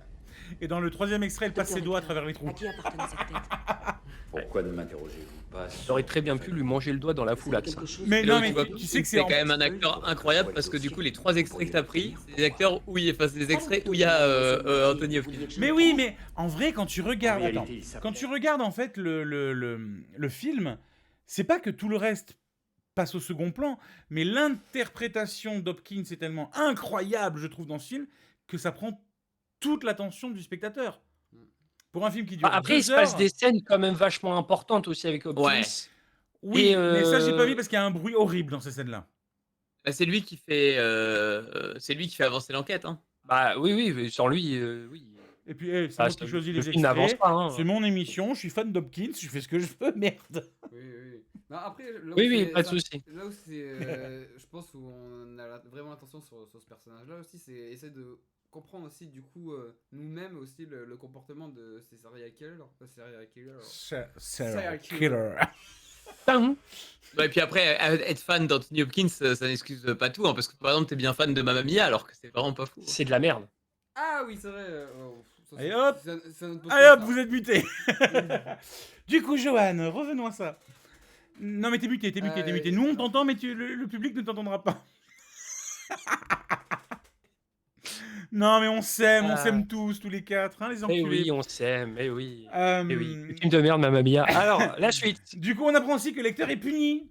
A: Et dans le troisième extrait, elle passe ses doigts à travers les trous.
F: À qui appartenait cette tête?
E: Pourquoi ne m'interrogez-vous pas?
C: J'aurais très bien pu lui manger le doigt dans la foulax.
F: Quelque chose
A: Mais
D: Et
A: non,
D: là où
A: mais
D: tu vois
A: tu sais que
D: c'est
A: c'est
D: quand même un acteur incroyable parce que du coup, les 3 extraits que t'as pris, c'est des acteurs où il y a, enfin, c'est des extraits où il y a Anthony Hopkins.
A: Mais oui, mais en vrai, quand tu regardes,
E: En
A: attends,
E: réalité, il s'appelle-
A: quand tu regardes en fait le film, c'est pas que tout le reste passe au second plan, mais l'interprétation d'Hopkins est tellement incroyable, je trouve, dans ce film, que ça prend toute l'attention du spectateur. Pour un film qui dure
C: Après,
A: 2
C: il se passe
A: heures,
C: des scènes quand même vachement importantes aussi avec Hopkins.
D: Ouais.
A: oui,
C: et,
A: mais ça j'ai pas vu parce qu'il y a un bruit horrible dans ces scènes-là.
D: Bah, c'est lui qui fait avancer l'enquête. Hein.
C: Bah oui, mais sans lui, oui.
A: Et puis, c'est
C: Ah,
A: moi qui choisis
C: le
A: les
C: film n'avance
A: extraits.
C: pas. Hein.
A: C'est mon émission, je suis fan d'Hopkins, je fais ce que je veux, merde.
B: Oui. Non, après, là où
C: Oui,
B: c'est-
C: pas de
B: ça-
C: souci.
B: Là où c'est, je pense, où on a vraiment l'attention sur ce personnage-là aussi, c'est essayer de comprendre aussi, du coup, nous-mêmes aussi, le comportement de ces serial killers.
A: Serial killer.
C: Putain.
D: Ouais, et puis après, être fan d'Anthony Hopkins, ça n'excuse pas tout. Hein, parce que par exemple, t'es bien fan de Mamma Mia alors que c'est vraiment pas fou.
C: C'est de la merde.
B: Ah oui, c'est vrai. Ça,
A: Allez,
B: c'est-
A: hop.
B: c'est un autre
A: Allez hop,
B: podcast,
A: vous êtes muté. Du coup, Johan, revenons à ça. Non, mais t'es muté. Nous, on t'entend, mais le public ne t'entendra pas. Non, mais on s'aime tous les quatre, hein, les
C: Mais
A: enculés.
C: oui, on s'aime, mais oui.
A: Euh,
C: Mais oui, le film de merde, Mamma Mia. Alors, la suite.
A: Du coup, on apprend aussi que Lecter est puni.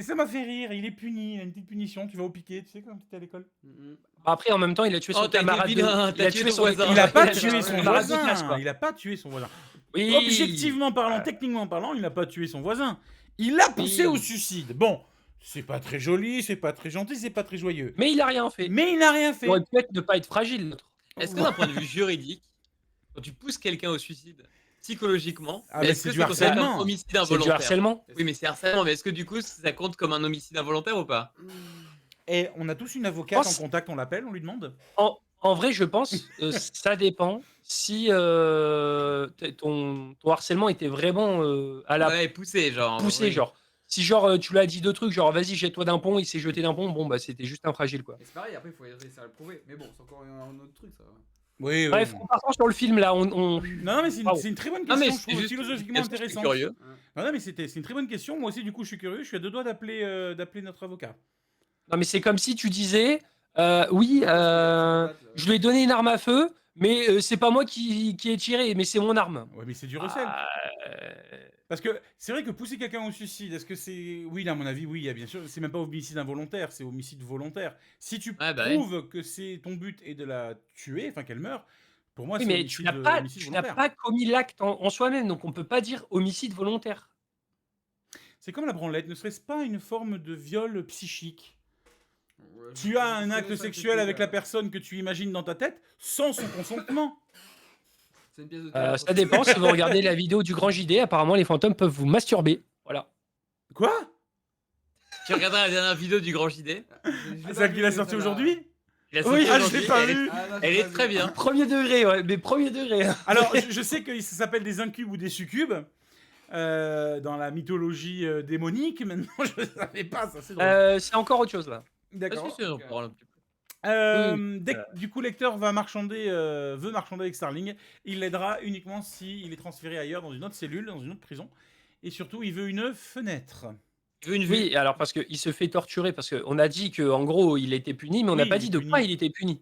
A: Ça m'a fait rire, il est puni, il a une petite punition, tu vas au piquet, tu sais, quand t'étais à l'école.
B: Mhm.
C: Après, en même temps, il a tué son
D: Oh, t'as été
C: camarade.
D: vilain,
C: il
D: t'as
C: a
D: tué
C: tué
D: ton
C: son
D: voisin.
A: Il a pas
C: a
A: tué son
C: camarade de classe,
A: voisin.
C: quoi.
A: Il a pas tué son voisin.
C: Oui.
A: Objectivement parlant, techniquement parlant, il n'a pas tué son voisin. Il l'a poussé
C: Oui.
A: au suicide. Bon, c'est pas très joli, c'est pas très gentil, c'est pas très joyeux.
C: Mais il a rien fait.
A: Mais il n'a rien fait.
C: Il aurait pu être ne pas être fragile, l'autre.
D: Est-ce que d'un point de vue juridique, quand tu pousses quelqu'un au suicide, psychologiquement,
A: Ah, mais
D: est-ce
A: c'est
D: que
A: du
D: c'est considéré
A: harcèlement.
D: comme homicide
C: C'est du
D: involontaire?
C: harcèlement.
D: Oui, mais c'est harcèlement. Mais est-ce que du coup, ça compte comme un homicide involontaire ou pas?
A: Et on a tous une avocate
C: Pense-
A: en contact, on l'appelle, on lui demande.
C: En vrai, je pense, ça dépend. Si ton harcèlement était vraiment à la
D: Ouais, poussé, genre.
C: poussée,
D: oui.
C: genre. Si genre tu lui as dit 2 trucs, genre vas-y jette-toi d'un pont, il s'est jeté d'un pont, bon bah c'était juste un fragile quoi.
B: Et c'est pareil, après, il faut réussir à le prouver. Mais bon, c'est encore un autre truc, ça.
A: Oui,
C: Bref, en partant sur le film là, on...
A: Non, mais c'est
C: Bravo.
A: une très bonne
D: Non, mais
A: question, je
D: c'est
A: trouve,
D: juste
A: philosophiquement
D: est-ce que je suis
A: intéressante.
D: curieux.
A: Non, mais c'est une très bonne question. Moi aussi, du coup, je suis curieux. Je suis à 2 doigts d'appeler notre avocat.
C: Non mais c'est comme si tu disais oui, je lui ai donné une arme à feu, mais c'est pas moi qui ai tiré, mais c'est mon arme.
A: Ouais, mais c'est du recel. Parce que c'est vrai que pousser quelqu'un au suicide, est-ce que c'est... Oui, à mon avis, oui, bien sûr. C'est même pas homicide involontaire, c'est homicide volontaire. Si tu
D: Ouais, bah ouais.
A: prouves que c'est ton but est de la tuer, enfin qu'elle meure, pour moi,
C: Oui,
A: c'est
C: mais
A: homicide,
C: tu n'as pas,
A: homicide
C: tu n'as
A: volontaire.
C: pas commis l'acte en soi-même, donc on peut pas dire homicide volontaire.
A: C'est comme la branlette. Ne serait-ce pas une forme de viol psychique?
B: Ouais,
A: Tu as un
B: je
A: acte
B: connais ça,
A: sexuel avec la
B: c'était,
A: personne que tu imagines dans ta tête sans son consentement.
B: C'est une pièce de théâtre.
C: Ça dépend. Si vous regardez la vidéo du Grand JD, apparemment, les fantômes peuvent vous masturber. Voilà.
A: Quoi?
D: Tu regarderas la dernière vidéo du Grand JD.
A: Celle qu'il a sorti aujourd'hui?
D: Il a
C: Oui,
D: sorti
A: Ah, je
D: aujourd'hui,
A: l'ai pas
D: elle est-
A: vu.
D: Elle est très bien.
C: Premier degré, ouais. Mais premier degré.
A: Alors, je sais que ça s'appelle des incubes ou des succubes dans la mythologie démonique. Maintenant, je ne savais pas, ça c'est drôle.
C: C'est encore autre chose, là.
A: D'accord.
D: Parce que c'est- on parle un petit peu.
A: Dès que du coup Lecter veut marchander avec Starling, il l'aidera uniquement s'il est transféré ailleurs dans une autre cellule, dans une autre prison. Et surtout, il veut une fenêtre.
D: Tu veux une vue?
C: Oui, alors parce qu'il se fait torturer, parce qu'on a dit qu'en gros, il était puni, mais on n'a
A: Oui,
C: pas
A: il
C: dit
A: est
C: de
A: puni.
C: quoi il était puni.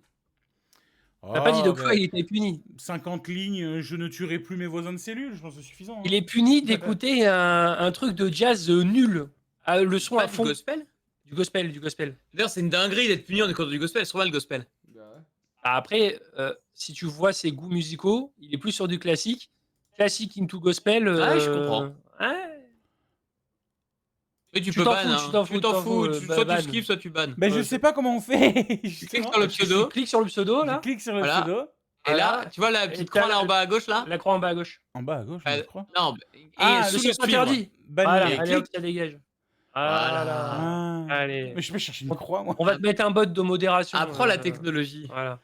C: On n'a pas dit de quoi il était puni.
A: 50 lignes, je ne tuerai plus mes voisins de cellule, je pense que c'est suffisant.
C: Il est puni d'écouter un truc de jazz nul. Le son
D: Pas
C: à
D: du
C: fond.
D: gospel?
C: Du gospel.
D: D'ailleurs, c'est une dinguerie d'être puni en écoutant du gospel. C'est trop mal le gospel.
B: Bah ouais.
C: Après, si tu vois ses goûts musicaux, il est plus sur du classique. Classique into gospel.
D: Ah, je comprends.
C: Ouais.
D: Et tu
C: Tu
D: peux
C: t'en
D: ban,
C: fous,
D: hein.
C: tu t'en fous,
D: Tu t'en
C: t'en
D: fous.
C: fous,
D: Soit
C: ban.
D: tu skips, soit tu bannes.
A: Ben, je sais pas comment on fait.
D: Tu cliques sur le pseudo.
C: Tu cliques sur le pseudo,
A: Je
C: là.
A: clique sur le
D: Voilà.
A: pseudo.
D: Et là,
C: Voilà.
D: tu vois la
C: Et
D: petite
C: t'as
D: croix là en bas à gauche là?
C: La croix en bas à gauche.
A: En bas à gauche,
D: Euh,
A: je crois.
D: Non, et
A: Ah,
D: sous
C: le
D: le
C: sens
D: suivre.
C: interdit.
A: Banni.
C: Voilà,
D: Et
C: allez hop,
D: clique.
C: ça dégage.
D: Voilà.
C: Voilà.
A: Ah.
C: Allez.
A: Mais je vais chercher une croix, moi.
C: On va te mettre un bot de modération.
D: Apprends la technologie.
C: Voilà.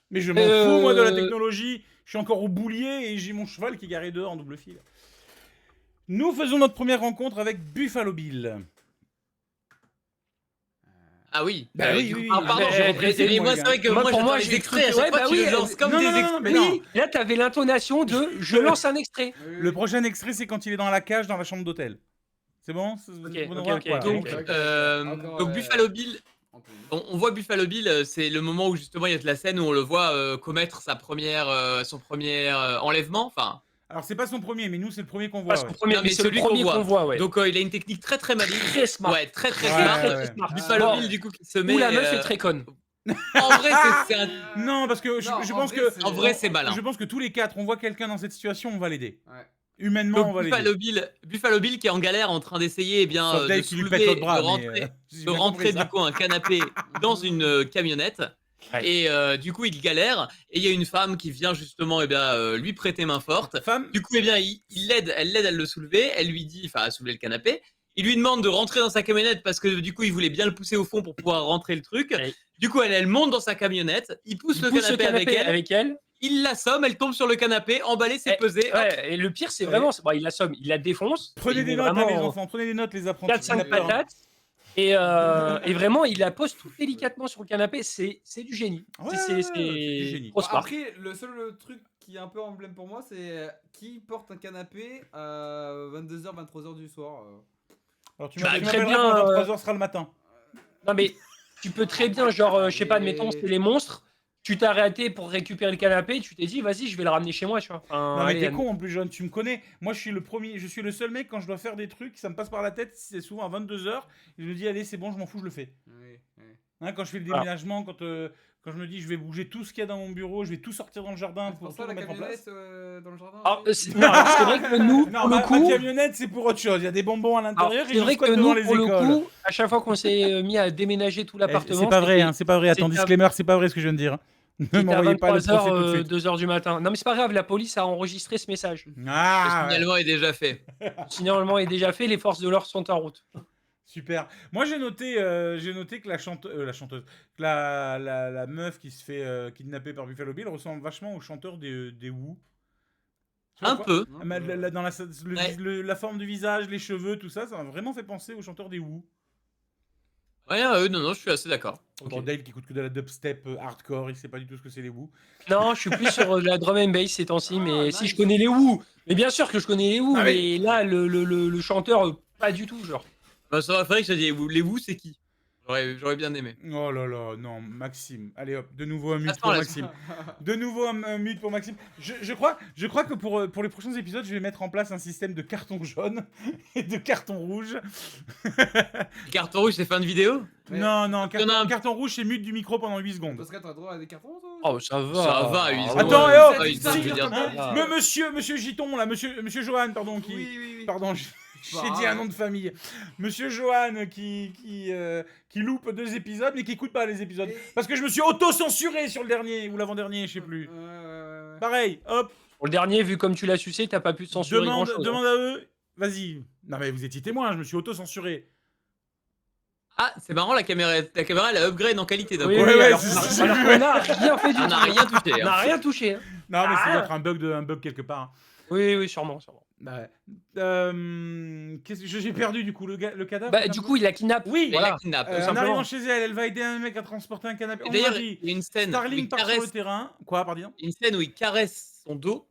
A: Mais je m'en fous, moi, de la technologie. Je suis encore au boulier et j'ai mon cheval qui est garé dehors en double fil. Nous faisons notre première rencontre avec Buffalo Bill.
D: Ah oui.
A: Bah oui,
D: du coup,
A: oui,
D: ah,
A: oui.
D: pardon,
A: Mais-
D: je représente. Mais moi, c'est vrai que
C: Moi,
D: moi,
C: pour
D: j'attends
C: moi,
D: les
C: j'ai
D: extraits. À
C: cru-
D: chaque
C: ouais,
D: fois,
C: bah
D: tu
C: oui,
D: les lances comme
A: non,
D: des
A: non, non,
D: extraits.
A: mais non.
C: Oui, là, t'avais l'intonation de je lance un extrait.
A: Le prochain extrait, c'est quand il est dans la cage dans la chambre d'hôtel. C'est bon?
C: Ok,
A: Bon
C: ok,
A: endroit?
C: ok.
A: Voilà.
D: Donc,
B: Ok. Encore,
D: donc Buffalo Bill,
B: Anthony.
D: on voit Buffalo Bill, c'est le moment où justement il y a de la scène où on le voit commettre son premier enlèvement. Enfin,
A: Alors, c'est pas son premier, mais nous, c'est le premier qu'on
C: Pas
A: voit.
C: son
A: Ouais.
C: premier,
D: Non, mais
C: mais c'est le
D: celui
C: premier
D: qu'on
C: qu'on voit, ouais.
D: donc il a une technique très très maligne.
C: Très smart.
D: Ouais, très très
A: Ouais,
D: smart.
A: ouais,
C: Très
A: ouais.
C: smart.
D: Buffalo
C: Bon.
D: Bill du coup qui se met.
C: Ou la meuf est très conne.
D: En vrai, c'est un.
A: Non, parce que je
B: Non,
A: pense
B: vrai,
A: que.
B: c'est-
D: En vrai, c'est malin.
A: Je pense que tous les quatre, on voit quelqu'un dans cette situation, on va l'aider.
B: Ouais.
A: Humainement, on
D: Donc
A: va l'aider.
D: Buffalo Bill qui est en galère en train d'essayer bien
A: Sauf
D: de
A: Dave qui lui
D: soulever,
A: pète l'autre bras.
D: de rentrer,
A: mais, j'ai
D: de
A: bien
D: rentrer
A: compris ça.
D: du coup un canapé dans une camionnette.
C: Ouais.
D: Et du coup il galère et il y a une femme qui vient justement lui prêter main forte.
A: Femme,
D: Du coup elle l'aide à le soulever, elle lui dit, enfin à soulever le canapé. Il lui demande de rentrer dans sa camionnette parce que du coup il voulait bien le pousser au fond pour pouvoir rentrer le truc.
C: Ouais.
D: Du coup elle monte dans sa camionnette, il pousse le canapé avec elle, il l'assomme, elle tombe sur le canapé, emballée, c'est
C: Eh,
D: pesé. hop.
C: Ouais, et le pire, c'est vraiment, bon, il l'assomme, il la défonce.
A: prenez
C: il
A: des
C: met
A: notes, hein,
C: vraiment
A: les enfants. Prenez des notes, les apprentis.
C: 4-5
A: D'accord.
C: patates. Et vraiment, il la pose tout délicatement sur le canapé. C'est du génie.
A: Ouais,
C: C'est
A: ouais, c'est du génie.
C: trop
B: Bon,
C: smart.
B: après, le seul truc qui est un peu emblème pour moi, c'est qui porte un canapé à 22h, 23h du soir.
A: Alors, tu
C: Bah,
A: m'appelles
C: très
A: quand
C: bien,
A: 23h sera le matin.
C: Non, mais tu peux très bien, genre, je sais pas, admettons, c'est les monstres. Tu t'es arrêté pour récupérer le canapé. Tu t'es dit, vas-y, je vais le ramener chez moi, tu vois. Enfin,
A: Non, mais
C: allez,
A: t'es con en plus jeune, tu me connais. Moi, je suis le seul mec quand je dois faire des trucs, ça me passe par la tête, c'est souvent à 22h. Je me dis, allez, c'est bon, je m'en fous, je le fais.
B: Oui, oui.
A: Hein, quand je fais le
C: Voilà.
A: déménagement, quand je me dis, je vais bouger tout ce qu'il y a dans mon bureau, je vais tout sortir dans le jardin
B: C'est
A: pour
B: pour
A: tout
B: ça la
A: remettre en place.
B: camionnette dans le jardin
C: Ah,
B: aussi
C: non, c'est vrai que nous,
A: Non,
C: pour
A: ma
C: le coup,
A: camionnette, c'est pour autre chose. Il y a des bonbons à
C: alors,
A: l'intérieur et
C: c'est
A: je
C: vrai
A: squatte
C: que
A: devant
C: nous,
A: les
C: pour le
A: écoles.
C: coup, à chaque fois qu'on s'est mis à déménager tout l'appartement,
A: C'est pas vrai,
C: c'était-
A: hein, c'est pas vrai. Attends,
C: c'était à-
A: disclaimer, c'est pas vrai ce que je viens de dire. Ne
C: c'était à
A: m'envoyez pas le
C: 23h,
A: procès tout de suite.
C: 2h du matin. Non, mais c'est pas grave, la police a enregistré ce message.
A: Ah,
D: Le
A: ouais.
D: signalement est déjà fait.
C: Le signalement est déjà fait, les forces de l'ordre sont en route.
A: Super. Moi, j'ai noté que la chanteuse, que la meuf qui se fait kidnapper par Buffalo Bill ressemble vachement au chanteur des Who. Tu vois
D: Un
A: quoi
D: peu.
B: Non,
A: Mais dans
D: Ouais.
A: la forme du visage, les cheveux, tout ça, ça m'a vraiment fait penser au chanteur des Who.
D: Ouais, non, je suis assez d'accord.
A: Bon, Dale qui écoute que de la dubstep hardcore, il sait pas du tout ce que c'est les Who.
C: Non, je suis plus sur la drum and bass ces temps-ci, mais si
B: nice.
C: je connais les Who. Mais bien sûr que je connais les Who,
A: Ah,
C: mais là, le chanteur, pas du tout, genre.
D: Bah, ça faudrait que je te dise, les Who, c'est qui? J'aurais bien aimé.
A: Oh là là, non, Maxime. Allez hop, de nouveau un mute
D: Attends,
A: pour
D: là,
A: Maxime. De nouveau un mute pour Maxime. Je crois que pour les prochains épisodes, je vais mettre en place un système de carton jaune et de carton rouge.
D: Carton rouge, c'est fin de vidéo?
B: Mais-
A: Non, non,
D: Il y en a un-
A: carton rouge, c'est mute du micro pendant 8 secondes.
B: Parce que t'as droit à des cartons, toi
C: Oh, ça va.
D: Ça va, ils ont-
A: Attends,
B: ouais,
A: eh oh,
B: ça,
D: ils
B: ça,
D: ont-
B: ça,
D: je veux dire-
B: ça,
C: Ah.
A: Monsieur Giton, là, monsieur Johan, pardon, qui...
B: Oui, oui, oui.
A: Pardon, J'ai dit un nom de famille. Monsieur Johan qui loupe 2 épisodes mais qui écoute pas les épisodes. Parce que je me suis auto-censuré sur le dernier ou l'avant-dernier, je sais plus.
B: Ouais.
A: Pareil, hop,
C: Pour le dernier, vu comme tu l'as sucé, t'as pas pu te censurer grand-chose.
A: demande à eux. Vas-y. Non mais vous étiez témoin, je me suis auto-censuré.
D: Ah, c'est marrant, la caméra elle a upgrade en qualité d'un
C: Oui,
D: coup.
A: Ouais,
C: oui,
A: ouais,
C: alors,
A: c'est-
C: alors qu'on n'a rien fait du tout.
D: On n'a rien touché.
C: On
D: hein.
C: n'a rien touché. Hein.
A: Non mais c'est
C: Ah.
A: peut-être un bug quelque part. Hein.
C: Oui, sûrement.
A: Bah ouais. Qu'est-ce que j'ai perdu du coup le cadavre
C: Bah, du coup, il la knappe.
A: Oui,
D: Et la
C: voilà.
D: kidnappe.
A: en
C: simplement.
A: arrivant chez elle, elle va aider un mec à transporter un canapé.
D: Et
A: On
D: d'ailleurs,
A: m'a dit,
D: il y a une scène où
A: Starling
D: il
A: part sur le
D: caresse,
A: terrain. Quoi, pardon
D: une scène où il caresse son dos.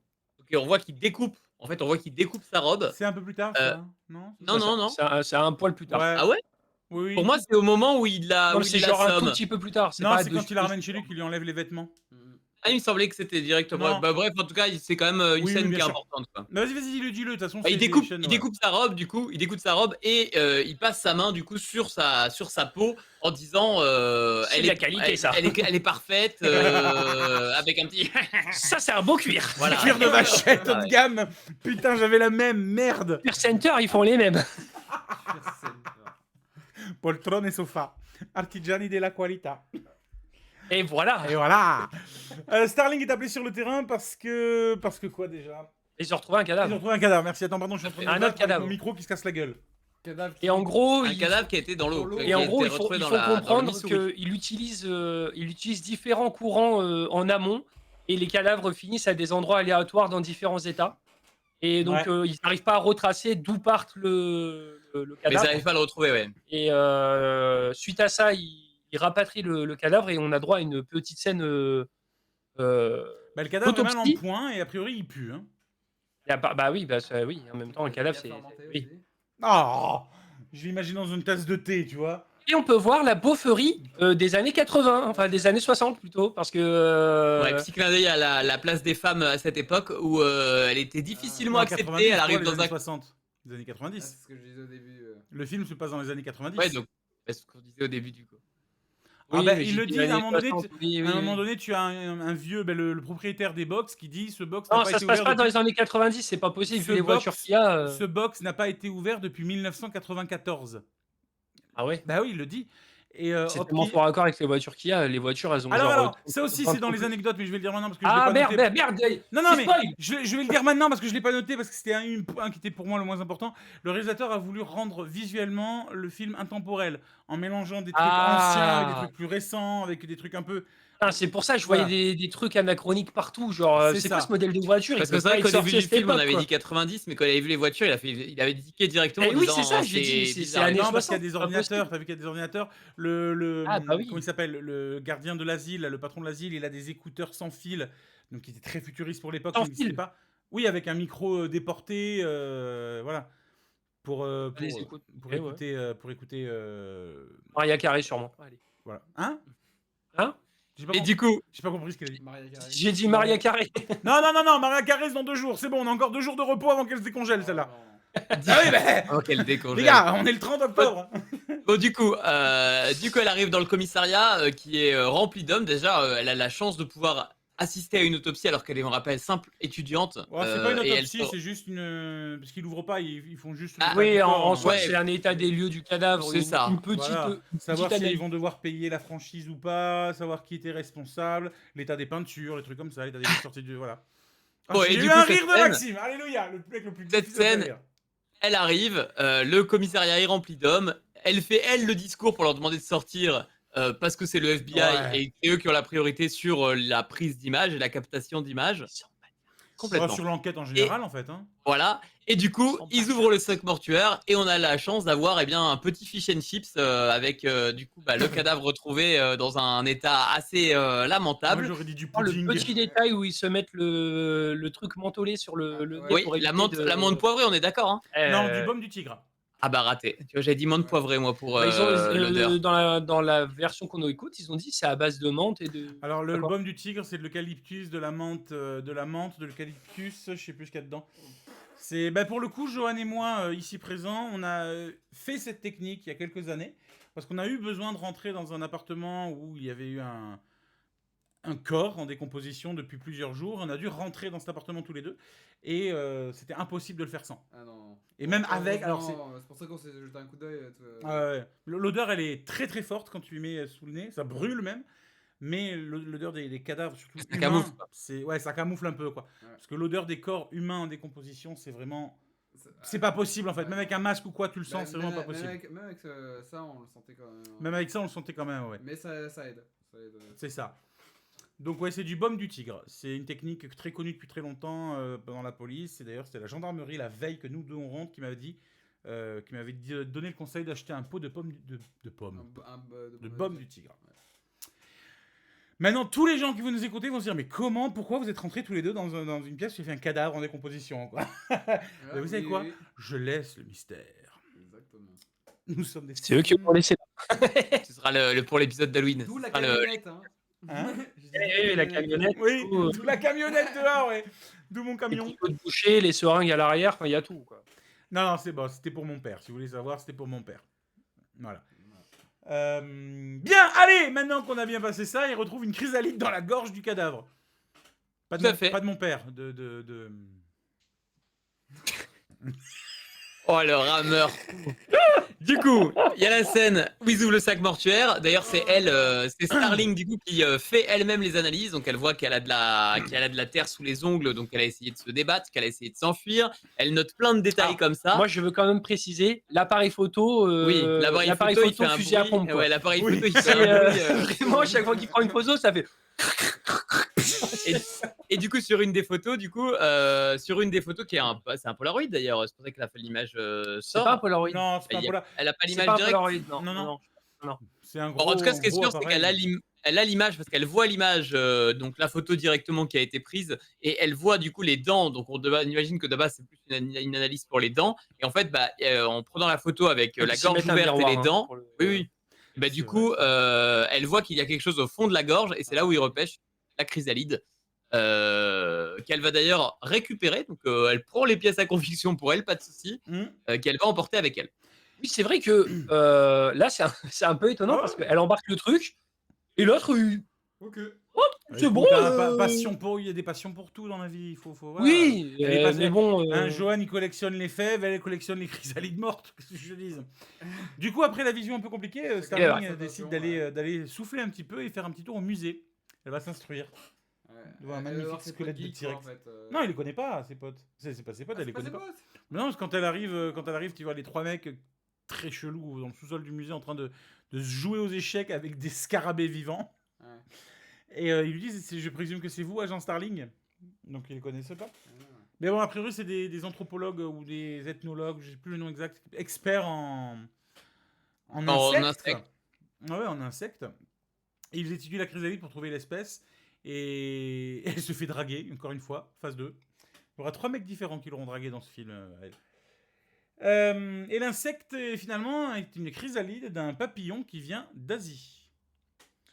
D: Et on voit qu'il découpe. En fait, on voit qu'il découpe sa robe.
A: C'est un peu plus tard, ça Non
D: Non, non, non.
C: C'est un poil plus tard.
A: Ouais.
D: Ah ouais?
A: Oui, oui.
D: Pour moi, c'est au moment où il la,
C: Non,
D: où
C: mais c'est
D: il
C: genre un tout
D: l'assomme.
C: petit peu plus tard.
A: Non,
C: pas
A: c'est
C: de
A: quand il la ramène
C: suite.
A: chez lui qu'il lui enlève les vêtements.
D: Ah, il me semblait que c'était directement.
A: Non.
D: Bah, bref, en tout cas, c'est quand même une
A: Oui,
D: scène
A: oui, bien
D: qui est
A: sûr.
D: importante. Quoi.
A: Mais vas-y, dis-le, de toute façon.
D: Bah, il
A: c'est
D: découpe,
A: des chaînes,
D: il
A: ouais.
D: découpe sa robe, du coup, il découpe sa robe et il passe sa main, du coup, sur sa peau en disant
C: C'est de la qualité, ça.
D: Elle est parfaite, avec un petit.
C: Ça, c'est un beau cuir.
D: Voilà.
A: Cuir de vachette haut
D: Ah
A: de
D: ouais.
A: gamme. Putain, j'avais la même, merde.
C: Cuir Center, ils font les mêmes.
A: Poltrone et sofa. Artigiani della qualità.
C: Et voilà.
A: Et voilà. Starling est appelé sur le terrain parce que quoi déjà
C: Ils ont retrouvé un
A: Ils ont
C: cadavre.
A: trouvé un cadavre. Merci, attends, pardon, je suis en train de
C: Un
A: me
C: autre
A: battre avec
C: cadavre.
A: mon micro qui se casse la gueule.
C: Et en gros,
D: Un
C: ils-
D: cadavre qui a été dans l'eau.
B: Et
C: Et en gros,
D: il
C: il faut comprendre qu'il utilise différents courants en amont et les cadavres finissent à des endroits aléatoires dans différents états. Et donc,
A: Ouais.
C: ils n'arrivent pas à retracer d'où part le
D: Mais ils
C: cadavre.
D: n'arrivent pas à le retrouver, ouais.
C: Et suite à ça, il rapatrie le cadavre et on a droit à une petite scène.
A: Bah, le cadavre est mal en
C: Autopsie.
A: point et a priori il pue. Hein.
C: Bah oui, oui, en même temps, un cadavre, c'est. Oui.
A: Oh, je l'imagine dans une tasse de thé, tu vois.
C: Et on peut voir la beauferie des années 80, enfin des années 60 plutôt, parce que.
D: Ouais, petit clin d'œil à la place des femmes à cette époque où elle était difficilement
A: Non,
D: acceptée.
A: 90,
D: Elle arrive
A: les
D: dans
A: années
D: un.
A: 60. Les années
B: Ah,
A: 90.
B: c'est ce que je disais au début.
A: Le film se passe dans les années 90.
D: Ouais, donc c'est ce qu'on disait au début du coup.
A: Ah
C: Oui,
A: bah,
C: mais
A: il
C: j'ai
A: le
C: dit
A: dit à un
C: années
A: moment donné.
C: 60, oui,
A: À
C: oui,
A: un moment
C: oui.
A: donné, tu as un vieux, le propriétaire des box qui dit ce box n'a
C: Non,
A: pas
C: ça
A: été
C: se passe
A: ouvert
C: pas dans
A: depuis-
C: les années 90, c'est pas possible,
A: Ce
C: vu les
A: box-
C: voitures qu'il y a.
A: Ce box n'a pas été ouvert depuis 1994.
C: Ah ouais.
A: Bah oui, il le dit. Et
C: C'est
A: Hopkins-
C: tellement fort accord avec les voitures qu'il y a. Les voitures, elles ont
A: Alors,
C: genre.
A: alors, ça aussi c'est dans les anecdotes, mais je vais le dire maintenant parce que je l'ai
C: Ah
A: pas
C: merde,
A: noté.
C: merde.
A: Non, non,
C: tu
A: mais
C: spoil.
A: je vais le dire maintenant parce que je l'ai pas noté parce que c'était un qui était pour moi le moins important. Le réalisateur a voulu rendre visuellement le film intemporel en mélangeant des trucs
C: Ah.
A: anciens avec des trucs plus récents, avec des trucs un peu.
C: Ah, c'est pour ça que je
A: Voilà.
C: voyais des trucs anachroniques partout. Genre,
A: C'est
C: c'est quoi
A: ça.
C: ce modèle de voiture?
D: Parce
C: Il
D: que
C: peut
D: c'est
C: pas
D: vrai
C: être
D: qu'au début
C: sorti à
D: du
C: cette
D: film, on
C: époque,
D: avait
C: quoi.
D: dit 90, mais quand il avait vu les voitures, il avait indiqué directement.
C: Eh
D: en
C: oui,
D: disant,
C: c'est ça, j'ai dit, c'est
D: bizarre.
C: années
A: Non, parce qu'il y a
C: 60,
A: des
C: c'est pas
A: ordinateurs.
C: possible.
A: T'as vu qu'il y a des ordinateurs.
C: Ah, bah oui.
A: Comment il s'appelle? Le gardien de l'asile, le patron de l'asile, il a des écouteurs sans fil, donc qui étaient très futuristes pour l'époque.
C: Sans
A: qui n'existaient
C: fil.
A: pas. Oui, avec un micro déporté, voilà. Pour
C: Les écoutes.
A: pour
C: Ok, ouais.
A: écouter,
C: Maria Carré, sûrement. Allez.
A: voilà. Hein?
C: Hein?
D: Et du coup,
A: J'ai pas compris ce qu'elle a dit.
B: Maria Carey.
C: J'ai dit Maria Carré.
A: Non, Maria Carré, c'est dans 2 jours. C'est bon, on a encore 2 jours de repos avant qu'elle se décongèle, celle-là.
B: Oh,
A: Ah oui, bah,
D: oh, quel décongèle.
A: les gars, on est le 30 octobre.
D: Bon, du coup, elle arrive dans le commissariat qui est rempli d'hommes. Déjà, elle a la chance de pouvoir assister à une autopsie alors qu'elle est, on rappelle, simple étudiante.
A: Ouais, c'est pas une
D: et elle
A: autopsie,
D: sort-
A: c'est juste une. Parce qu'ils l'ouvrent pas, ils font juste.
D: Ah,
A: le
C: Oui,
A: corps,
C: en
A: hein.
C: soi,
D: Ouais.
C: c'est un état des lieux du cadavre.
D: C'est ça.
C: Une petite.
A: Voilà.
C: une
A: Savoir
C: petite
A: s'ils
C: analyse.
A: vont devoir payer la franchise ou pas, savoir qui était responsable, l'état des peintures, les trucs comme ça, l'état des sorties de. Voilà. Ah,
D: Bon, et
A: j'ai
D: du
A: eu
D: coup,
A: un
D: cette
A: rire de
D: scène-
A: Maxime, alléluia, le mec le plus
D: Cette
A: difficile à
D: scène-
A: faire.
D: Elle arrive, le commissariat est rempli d'hommes. Elle fait, le discours pour leur demander de sortir parce que c'est le FBI
A: Ouais.
D: et c'est eux qui ont la priorité sur la prise d'image et la captation d'images. Complètement.
A: Oh, sur l'enquête en général, en fait. Hein.
D: Voilà. Et du coup, ils ouvrent le sac mortuaire et on a la chance d'avoir un petit fish and chips avec du coup le cadavre retrouvé dans un état assez
A: Moi,
D: lamentable.
A: j'aurais dit du
C: Oh, le
A: pudding.
C: petit détail où ils se mettent le truc mentholé sur le nez
D: Oui,
C: pour
D: la
C: éviter
D: menthe,
C: de-
D: la menthe poivrée, on est d'accord. Hein.
A: Non,
C: Euh,
A: du baume du tigre.
D: Ah bah raté. Tu vois, j'avais dit menthe poivrée moi pour
C: bah, ils ont,
D: l'odeur.
C: dans la version qu'on écoute, ils ont dit c'est à base de menthe et de.
A: Alors, le
C: D'accord.
A: baume du tigre, c'est de l'eucalyptus, de la menthe, de l'eucalyptus, je sais plus ce qu'il y a dedans. C'est, pour le coup, Johan et moi, ici présents, on a fait cette technique il y a quelques années, parce qu'on a eu besoin de rentrer dans un appartement où il y avait eu un corps en décomposition depuis plusieurs jours. On a dû rentrer dans cet appartement tous les deux. Et c'était impossible de le faire sans.
B: Ah non.
A: Et même avec... Alors
B: c'est pour ça qu'on s'est jeté un coup d'œil.
A: l'odeur, elle est très très forte quand tu lui mets sous le nez. Ça brûle même. Mais l'odeur des cadavres, surtout
D: Ça
A: humains,
D: camoufle, quoi.
A: ça camoufle un peu, quoi.
B: Ouais.
A: Parce que l'odeur des corps humains en décomposition, c'est vraiment...
B: C'est-
A: C'est pas possible, en fait.
B: Ouais.
A: Même avec un masque ou quoi, tu le
B: Bah,
A: sens, c'est vraiment pas
B: même
A: possible.
B: même avec ça, on le sentait quand même. hein.
A: Même avec ça, on le sentait quand même, ouais.
B: Mais ça aide. Ça aide.
A: C'est ça. Donc ouais, c'est du baume du tigre. C'est une technique très connue depuis très longtemps dans la police. Et d'ailleurs, c'était la gendarmerie, la veille que nous deux on rentre, qui m'avait donné le conseil d'acheter un pot de pommes, de pommes, de baume du tigre.
B: Ouais.
A: Maintenant, tous les gens qui vont nous écouter vont se dire, mais comment, pourquoi vous êtes rentrés tous les deux dans une pièce où il y avait un cadavre en décomposition, quoi. Mais vous savez quoi
B: Oui,
A: Je laisse le mystère.
B: exactement.
A: Nous sommes des...
C: C'est eux qui ont laissé.
D: Ce sera pour l'épisode d'Halloween.
B: D'où
D: Ce
B: la
D: sera
B: camionnette, hein.
A: Hein
B: Je dis
C: la camionnette.
A: Oui,
C: Tout,
A: d'où la camionnette dehors, ouais. D'où mon
C: Les
A: camion.
C: couteaux de boucher, les seringues à l'arrière, enfin, il y a tout, quoi.
A: Non, c'est bon, c'était pour mon père. Si vous voulez savoir, c'était pour mon père. Voilà. Bien, allez, maintenant qu'on a bien passé ça, il retrouve une chrysalide dans la gorge du cadavre. Pas de,
D: Tout à
A: mon,
D: fait.
A: pas de mon père,
D: Oh, le rameur. Du coup, il y a la scène où ils ouvrent le sac mortuaire. D'ailleurs, c'est elle, c'est Starling du coup qui fait elle-même les analyses. Donc, elle voit qu'elle a de la terre sous les ongles, donc elle a essayé de se débattre, qu'elle a essayé de s'enfuir. Elle note plein de détails
C: Ah,
D: comme ça.
C: Moi, je veux quand même préciser l'appareil photo.
D: Oui, l'appareil photo, il fait un
C: fusil à
D: bruit.
C: pompe, quoi.
D: Ouais, l'appareil
A: Oui.
D: photo, il fait
C: C'est,
D: un bruit.
C: Vraiment, chaque fois qu'il prend une photo, ça fait.
D: Et du coup, sur une des photos, qui est c'est un Polaroid d'ailleurs. C'est pour ça qu'elle a fait l'image
C: C'est pas un
D: sort.
C: Polaroid.
A: Non, c'est pas pour la...
D: Elle a pas
C: C'est
D: l'image
C: pas un
D: directe.
C: Polaroid, non.
A: Non.
C: Non.
A: C'est un
D: Bon,
A: gros...
D: en tout cas, ce qui est
A: gros
D: sûr, c'est
A: appareil.
D: qu'elle a l'image parce qu'elle voit l'image, donc la photo directement qui a été prise, et elle voit du coup les dents. Donc on imagine que de base c'est plus une analyse pour les dents. Et en fait, en prenant la photo avec la
C: Ils
D: gorge
C: mettent un
D: ouverte et
C: miroir,
D: les
C: hein,
D: dents,
C: pour le-
D: oui.
A: C'est
D: Du
A: vrai.
D: coup, elle voit qu'il y a quelque chose au fond de la gorge, et c'est là où il repêche la chrysalide, qu'elle va d'ailleurs récupérer. Donc elle prend les pièces à conviction pour elle, pas de souci, qu'elle va emporter avec elle.
C: Oui, c'est vrai que là, c'est un peu étonnant parce qu'elle embarque le truc et l'autre,
B: Ok.
C: c'est
A: Écoute,
C: bon.
A: passion pour... Il y a des passions pour tout dans la vie. Il faut voilà.
C: Oui,
A: Elle est passée-
C: mais bon.
A: Johan, il collectionne les fèves, elle collectionne les chrysalides mortes. Qu'est-ce que je te dise. Du coup, après la vision un peu compliquée, Starling
B: ouais.
A: décide
B: Ouais.
A: d'aller souffler un petit peu et faire un petit tour au musée. Elle va s'instruire.
B: Ouais.
A: Elle voit un
B: Elle va
A: magnifique
B: voir ses
A: squelette
B: potes
A: de
B: geeks, quoi,
A: T-Rex.
B: en fait,
A: Non, il les connaît pas, ses potes. C'est pas ses potes, elle les
B: c'est pas
A: connaît
B: ses
A: pas.
B: potes.
A: Mais non, parce que quand elle arrive, tu vois les trois mecs très chelous dans le sous-sol du musée en train de se jouer aux échecs avec des scarabées vivants.
B: Ouais.
A: Et ils lui disent, je présume que c'est vous, agent Starling. Donc ils les connaissaient pas. Mais bon, a priori, c'est des anthropologues ou des ethnologues, je sais plus le nom exact, experts en insectes. Ah ouais, en insectes. Et ils étudient la chrysalide pour trouver l'espèce. Et elle se fait draguer, encore une fois, phase 2. Il y aura 3 mecs différents qui l'auront dragué dans ce film. Et l'insecte, finalement, est une chrysalide d'un papillon qui vient d'Asie.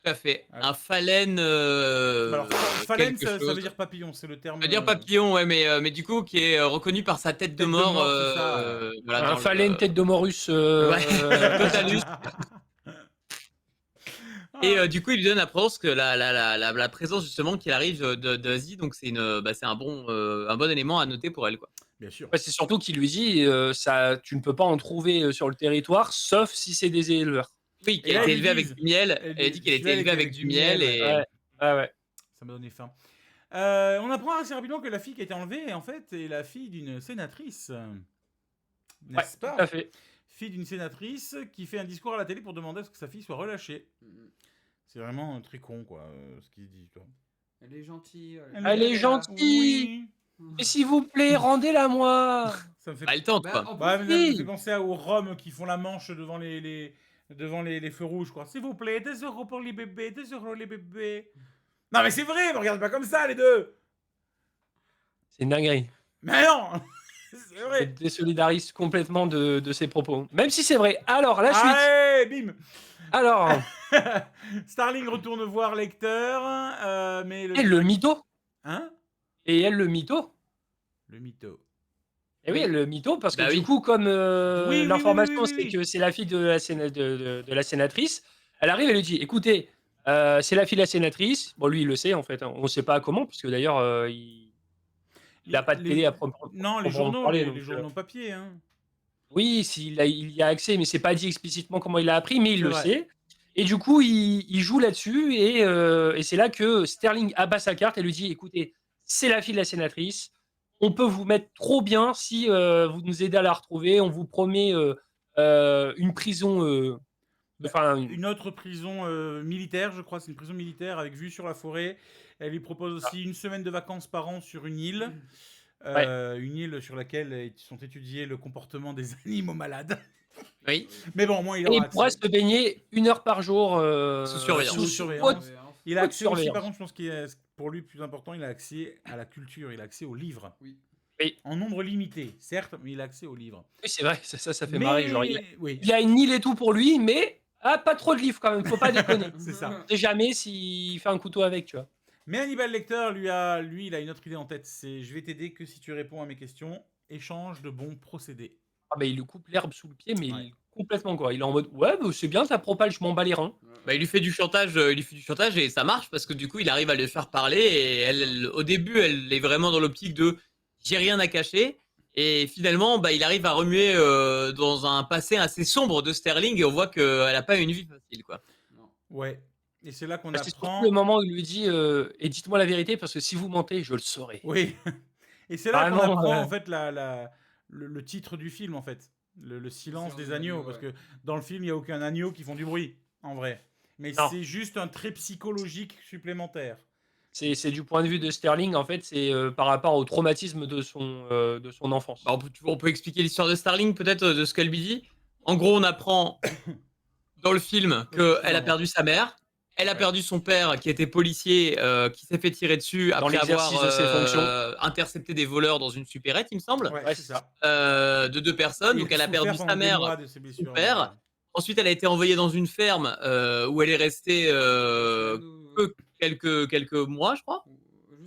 D: Tout à fait.
A: Ouais.
D: Un phalène.
A: Alors, phalène,
D: quelque
A: ça
D: chose.
A: veut dire papillon, c'est le terme.
D: Ça veut dire papillon, ouais, mais du coup, qui est reconnu par sa tête de
A: Tête de
D: mort.
A: mort, c'est ça,
D: voilà,
C: Un phalène tête de Morus.
D: Totalus. Et du coup, il lui donne l'apprendre que la présence justement qu'il arrive d'Asie, donc c'est un bon élément à noter pour elle, quoi.
A: Bien sûr.
C: C'est surtout qu'il lui dit tu ne peux pas en trouver sur le territoire, sauf si c'est des éleveurs.
D: Oui,
A: Et
D: qu'elle a
A: là,
D: été
A: ils
D: élevée
A: disent-
D: avec du miel.
A: elle
D: Elle a
A: dit,
D: dit qu'elle
A: celui-là,
D: était élevée avec du miel.
A: ouais.
D: Et
C: Ouais.
A: Ça m'a donné faim. On apprend assez rapidement que la fille qui a été enlevée, en fait, est la fille d'une sénatrice. N'est-ce pas
C: Tout à fait.
A: Fille d'une sénatrice qui fait un discours à la télé pour demander à ce que sa fille soit relâchée. C'est vraiment très con, quoi, ce qu'il dit. Toi.
B: Elle est gentille.
C: Elle est gentille.
A: Oui.
C: Et s'il vous plaît, rendez-la moi.
A: Ça me fait...
D: elle tente,
B: Bah,
D: quoi.
B: en
A: Ouais,
B: plus,
A: mais ça me
C: oui.
A: fait penser aux Roms qui font la manche devant les feux rouges, quoi. S'il vous plaît, 2 euros pour les bébés, 2 euros les bébés. Non, mais c'est vrai, me regarde pas comme ça, les deux.
C: C'est une dinguerie.
A: Mais non. C'est
C: Je
A: vrai.
C: désolidarise complètement de ses propos. Même si c'est vrai. Alors, la suite.
A: Allez, bim.
C: Alors,
A: Starling retourne voir Lecter, mais
C: elle le mytho.
A: Hein?
C: Et elle le mytho.
A: Le mytho.
C: Et oui, elle le mytho, parce que
D: Bah
C: du
D: oui.
C: coup, comme
A: Oui, oui,
C: l'information,
A: oui, oui, oui,
C: c'est
A: oui.
C: que c'est la fille de la sénatrice, elle arrive et lui dit, écoutez, C'est la fille de la sénatrice. Bon, lui, il le sait, en fait. Hein. On ne sait pas comment, parce que d'ailleurs, il a pas de télé à
A: Non, les
C: proprement
A: journaux,
C: parler.
A: les
C: Donc,
A: journaux papier, hein.
C: oui, il y a accès, mais c'est pas dit explicitement comment il a appris, mais il
A: C'est
C: le
A: vrai.
C: sait. Et du coup, il joue là-dessus, et c'est là que Sterling abat sa carte et lui dit, écoutez, c'est la fille de la sénatrice, on peut vous mettre trop bien si vous nous aidez à la retrouver, on vous promet une prison,
A: Bah,
C: enfin,
A: une autre prison militaire, je crois, c'est une prison militaire avec vue sur la forêt. Elle lui propose aussi une semaine de vacances par an sur une île.
C: Ouais.
A: Une île sur laquelle sont étudiés le comportement des animaux malades.
D: Oui.
A: Mais bon, moi, il
C: et
A: aura
C: il pourra
A: accès.
C: se baigner 1 heure par jour
D: Sous surveillance.
A: Sous surveillance. Il a
C: haute
A: accès aussi,
C: surveillance.
A: par contre, je pense qu'il est, pour lui, le plus important, il a accès à la culture, il a accès aux livres.
B: Oui.
C: Oui.
A: En nombre limité, certes, mais il a accès aux livres.
C: Oui, c'est vrai, ça fait
A: Mais
C: marrer. Genre,
A: oui,
C: il a une île et tout pour lui, mais pas trop de livres quand même, faut pas déconner.
A: c'est ça.
C: On sait jamais s'il fait un couteau avec, tu vois.
A: Mais Hannibal Lecter, lui, il a une autre idée en tête. C'est je vais t'aider que si tu réponds à mes questions. Échange de bons procédés.
C: Ah bah, il lui coupe l'herbe sous le pied, mais
A: Ouais.
C: complètement quoi. Il est en mode ouais, bah, c'est bien, ça propale, je m'en bats les reins.
D: Bah, il lui fait du chantage, et ça marche parce que du coup, il arrive à le faire parler et au début, elle est vraiment dans l'optique de j'ai rien à cacher. Et finalement, bah, il arrive à remuer dans un passé assez sombre de Sterling et on voit qu'elle a pas une vie facile, quoi.
B: Non.
A: Ouais. Et c'est là qu'on
C: Bah, c'est surtout
A: apprend.
C: le moment où il lui dit et dites-moi la vérité parce que si vous mentez, je le saurai.
A: Oui. Et c'est là qu'on
C: Vraiment,
A: apprend en fait le titre du film en fait. Le silence des agneaux. Parce que dans le film, il n'y a aucun agneau qui font du bruit, en vrai. Mais
C: Non.
A: c'est juste un trait psychologique supplémentaire.
C: C'est du point de vue de Sterling, en fait, c'est par rapport au traumatisme de son enfance.
D: Bah, on peut expliquer l'histoire de Starling, peut-être, de ce qu'elle lui dit. En gros, on apprend dans le film qu'elle a perdu sa mère. Elle a perdu son père, qui était policier, qui s'est fait tirer dessus
C: Dans
D: après avoir
C: l'exercice de ses fonctions.
D: intercepté des voleurs dans une supérette, il me semble,
A: Ouais,
C: Ouais,
A: c'est ça.
D: de 2 personnes.
A: Et
D: Donc, elle a
A: souffert
D: perdu
A: pendant
D: sa
A: des
D: mère,
A: mois de ses blessures,
D: son père. Ensuite, elle a été envoyée dans une ferme où elle est restée que quelques mois, je crois.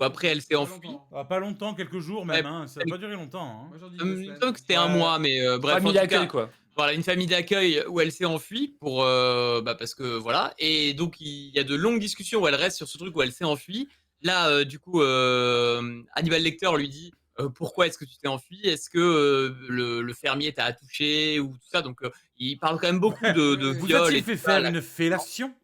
D: Après, elle s'est enfuie.
A: Pas longtemps, quelques jours même.
D: Ouais,
A: hein. Ça n'a pas duré longtemps. Hein.
B: Moi j'en dis
D: Il
B: 2
D: me
B: semaines.
D: semble que c'était un
A: Ouais.
D: mois, mais bref, en
C: Famille
D: tout
C: d'accueil,
D: cas,
C: quoi.
D: voilà, une famille d'accueil où elle s'est enfuie pour parce que voilà, et donc il y a de longues discussions où elle reste sur ce truc où elle s'est enfuie. Là, du coup, Hannibal Lecter lui dit pourquoi est-ce que tu t'es enfui? Est-ce que le fermier t'a touché ou tout ça? Donc il parle quand même beaucoup de
B: Vous
A: Vous
D: viol
A: a-t-il
D: et
A: fait
D: tout ça,
A: faire une fellation?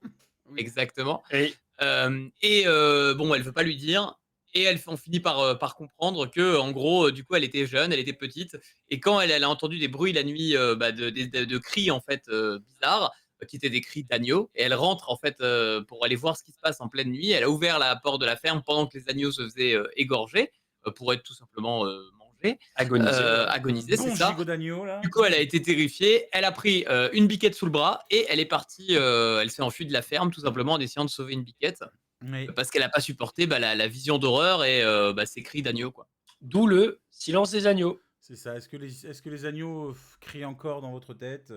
B: Oui.
D: exactement.
C: Et
D: Bon, elle veut pas lui dire. Et on finit par comprendre que, en gros, du coup, elle était jeune, elle était petite, et quand elle a entendu des bruits la nuit, de cris en fait bizarres, qui étaient des cris d'agneaux, et elle rentre en fait pour aller voir ce qui se passe en pleine nuit. Elle a ouvert la porte de la ferme pendant que les agneaux se faisaient égorger pour être tout simplement mangés, agonisés, c'est
A: Bon
D: ça.
A: gigot d'agneau là.
D: Du coup, elle a été terrifiée. Elle a pris une biquette sous le bras et elle est partie. Elle s'est enfuie de la ferme tout simplement en essayant de sauver une biquette
A: Oui.
D: parce qu'elle n'a pas supporté la vision d'horreur et ces cris d'agneau, quoi.
C: d'où le silence des agneaux.
A: C'est ça. Est-ce que les agneaux crient encore dans votre tête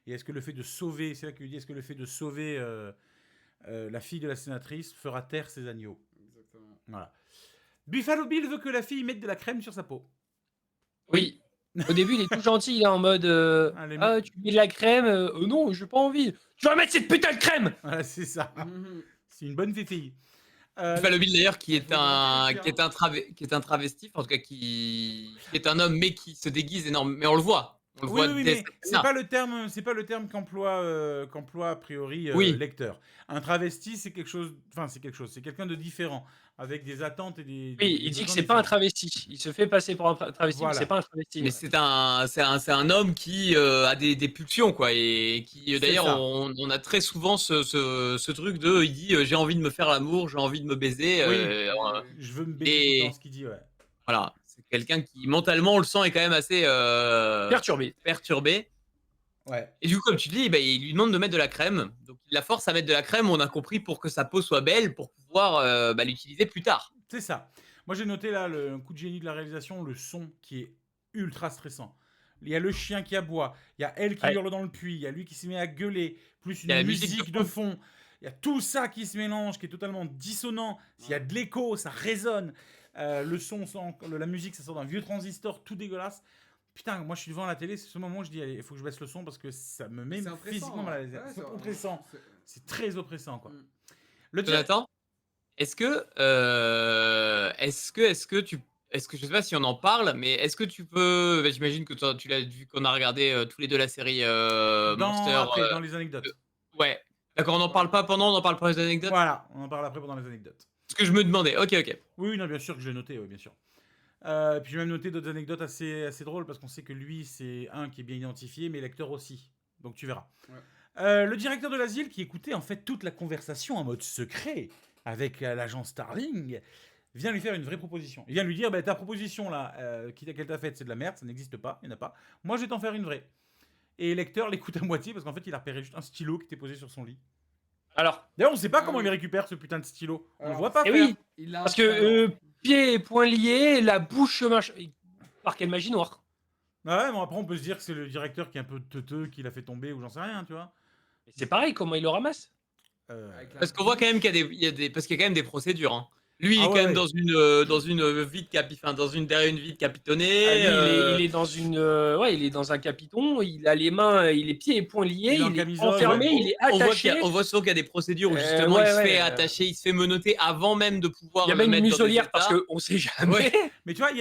A: et est-ce que le fait de sauver, c'est là qu'il dit, est-ce que le fait de sauver la fille de la sénatrice fera taire ces agneaux?
B: Exactement.
A: Voilà. Buffalo Bill veut que la fille mette de la crème sur sa peau.
C: Oui. Au début, il est tout gentil, il est en mode
A: Allez,
C: tu mets de la crème non, j'ai pas envie. Tu vas mettre cette putain de crème.
A: Voilà, c'est ça.
B: Mhm.
A: C'est une bonne fille.
D: Buffalo Bill d'ailleurs qui est
A: je
D: un
A: vous
D: qui est un travesti, en tout cas qui est un homme mais qui se déguise énorme, mais on le voit. On le voit
A: Oui,
D: dès
A: mais
D: cette
A: c'est
D: scène.
A: pas le terme qu'emploie a priori
D: Oui.
A: Lecter. Un travesti, c'est quelque chose, c'est quelqu'un de différent, avec des attentes et des.
C: Oui,
A: des
C: il dit que
A: besoins
C: c'est pas un
A: différents.
C: travesti. Il se fait passer pour un travesti,
A: Voilà.
C: mais c'est pas un travesti.
D: Mais c'est un homme qui a des pulsions, quoi, et qui
A: C'est
D: d'ailleurs
A: ça.
D: on a très souvent ce truc de il dit j'ai envie de me faire l'amour, j'ai envie de me baiser.
A: Oui. Je veux me baiser tout le temps, ce qu'il dit, ouais.
D: Voilà, c'est quelqu'un qui mentalement on le sent est quand même assez perturbé.
A: Ouais.
D: Et du coup, comme tu dis, il lui demande de mettre de la crème. Donc il la force à mettre de la crème. On a compris pour que sa peau soit belle, pour pouvoir l'utiliser plus tard.
A: C'est ça. Moi, j'ai noté là le coup de génie de la réalisation, le son qui est ultra stressant. Il y a le chien qui aboie, il y a elle qui
C: Ouais.
A: hurle dans le puits, il y a lui qui se met à gueuler, plus
D: Il y a
A: une
D: la musique
A: musique
D: de
A: de fond. Il y a tout ça qui se mélange, qui est totalement dissonant. S'il y a de l'écho, ça résonne. Le son, la musique, ça sort d'un vieux transistor tout dégueulasse. Putain, moi je suis devant la télé, c'est ce moment où je dis, allez, il faut que je baisse le son parce que ça me met
B: C'est oppressant,
A: physiquement mal à l'aise.
B: ouais,
A: C'est oppressant. C'est très oppressant, quoi.
B: Mm.
A: Le dir-
D: Jonathan, est-ce que, je sais pas si on en parle, mais est-ce que tu peux, bah, j'imagine que toi, tu l'as vu qu'on a regardé tous les deux la série Monster.
A: Après, dans les
D: Euh,
A: anecdotes.
D: ouais. D'accord, on n'en parle pas pendant, on en parle pour les anecdotes.
A: Voilà, on en parle après pendant les anecdotes.
D: Ce que je me demandais. Ok.
A: Oui, non, bien sûr que je l'ai noté, oui, bien sûr. Puis j'ai même noté d'autres anecdotes assez drôles parce qu'on sait que lui, c'est un qui est bien identifié, mais lecteur aussi. Donc tu verras.
B: Ouais.
A: Le directeur de l'asile, qui écoutait en fait toute la conversation en mode secret avec l'agent Starling, vient lui faire une vraie proposition. Il vient lui dire, bah, ta proposition là, qu'elle t'a faite, c'est de la merde, ça n'existe pas, il n'y en a pas. Moi, je vais t'en faire une vraie. Et Lecter l'écoute à moitié parce qu'en fait, il a repéré juste un stylo qui était posé sur son lit.
C: Alors,
A: D'ailleurs, on sait pas
B: Ah
A: comment
B: oui.
A: il récupère ce putain de stylo. On le
B: Alors,
A: voit pas
C: eh
A: faire.
C: oui,
B: Il a un
C: parce que
B: talent.
C: pieds et poings liés, la bouche machin. Par quelle magie noire?
A: Ah ouais, bon, après, on peut se dire que c'est le directeur qui est un peu teuteux, qui l'a fait tomber ou j'en sais rien, tu vois.
C: Mais c'est pareil, comment il le ramasse?
B: Avec la
D: Parce qu'on voit quand même
B: bouche.
D: parce qu'il y a quand même des procédures. Hein. Lui, il
A: Ah
D: est quand
A: ouais,
D: même
A: ouais.
D: derrière une vide capitonnée.
C: Ah, lui, il est dans il est dans un capiton, il a les mains, il est pieds et poings liés,
A: Il est en
C: il est
A: camisole,
C: enfermé,
A: ouais.
C: il est attaché.
D: On voit souvent qu'il y a des procédures où justement
C: ouais,
D: il se
C: ouais,
D: fait attacher, il se fait menotter avant même de pouvoir
C: Il y a
D: le
C: même une
D: mettre dans des
C: muselière parce
D: états.
C: qu'on sait jamais.
D: Ouais.
A: Mais tu vois,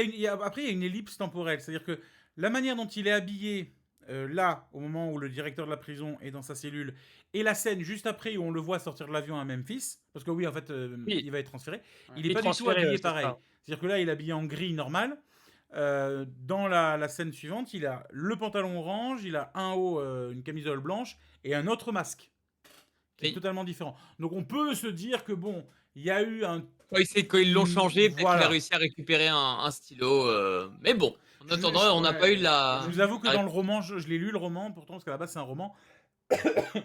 A: après, il y a une ellipse temporelle. C'est-à-dire que la manière dont il est habillé, là, au moment où le directeur de la prison est dans sa cellule, et la scène juste après où on le voit sortir de l'avion à Memphis, parce que oui, en fait,
C: Oui.
A: il va être transféré,
B: Ouais.
A: il
C: Il
A: est
C: est
A: pas du tout
C: transféré,
A: habillé
C: ouais, c'est
A: pareil.
C: ça.
A: C'est-à-dire que là, il est habillé en gris normal. Dans la scène suivante, il a le pantalon orange, il a un haut, une camisole blanche, et un autre masque, qui est
D: Oui.
A: totalement différent. Donc on peut se dire que bon, il y a eu un...
D: Quand ils l'ont changé, peut-être qu'il
A: Voilà.
D: a réussi à récupérer un stylo. Mais bon, en attendant, on n'a
B: ouais,
D: pas eu la.
A: Je vous avoue que
D: la
A: dans le roman, je l'ai lu le roman, pourtant, parce qu'à la base c'est un roman,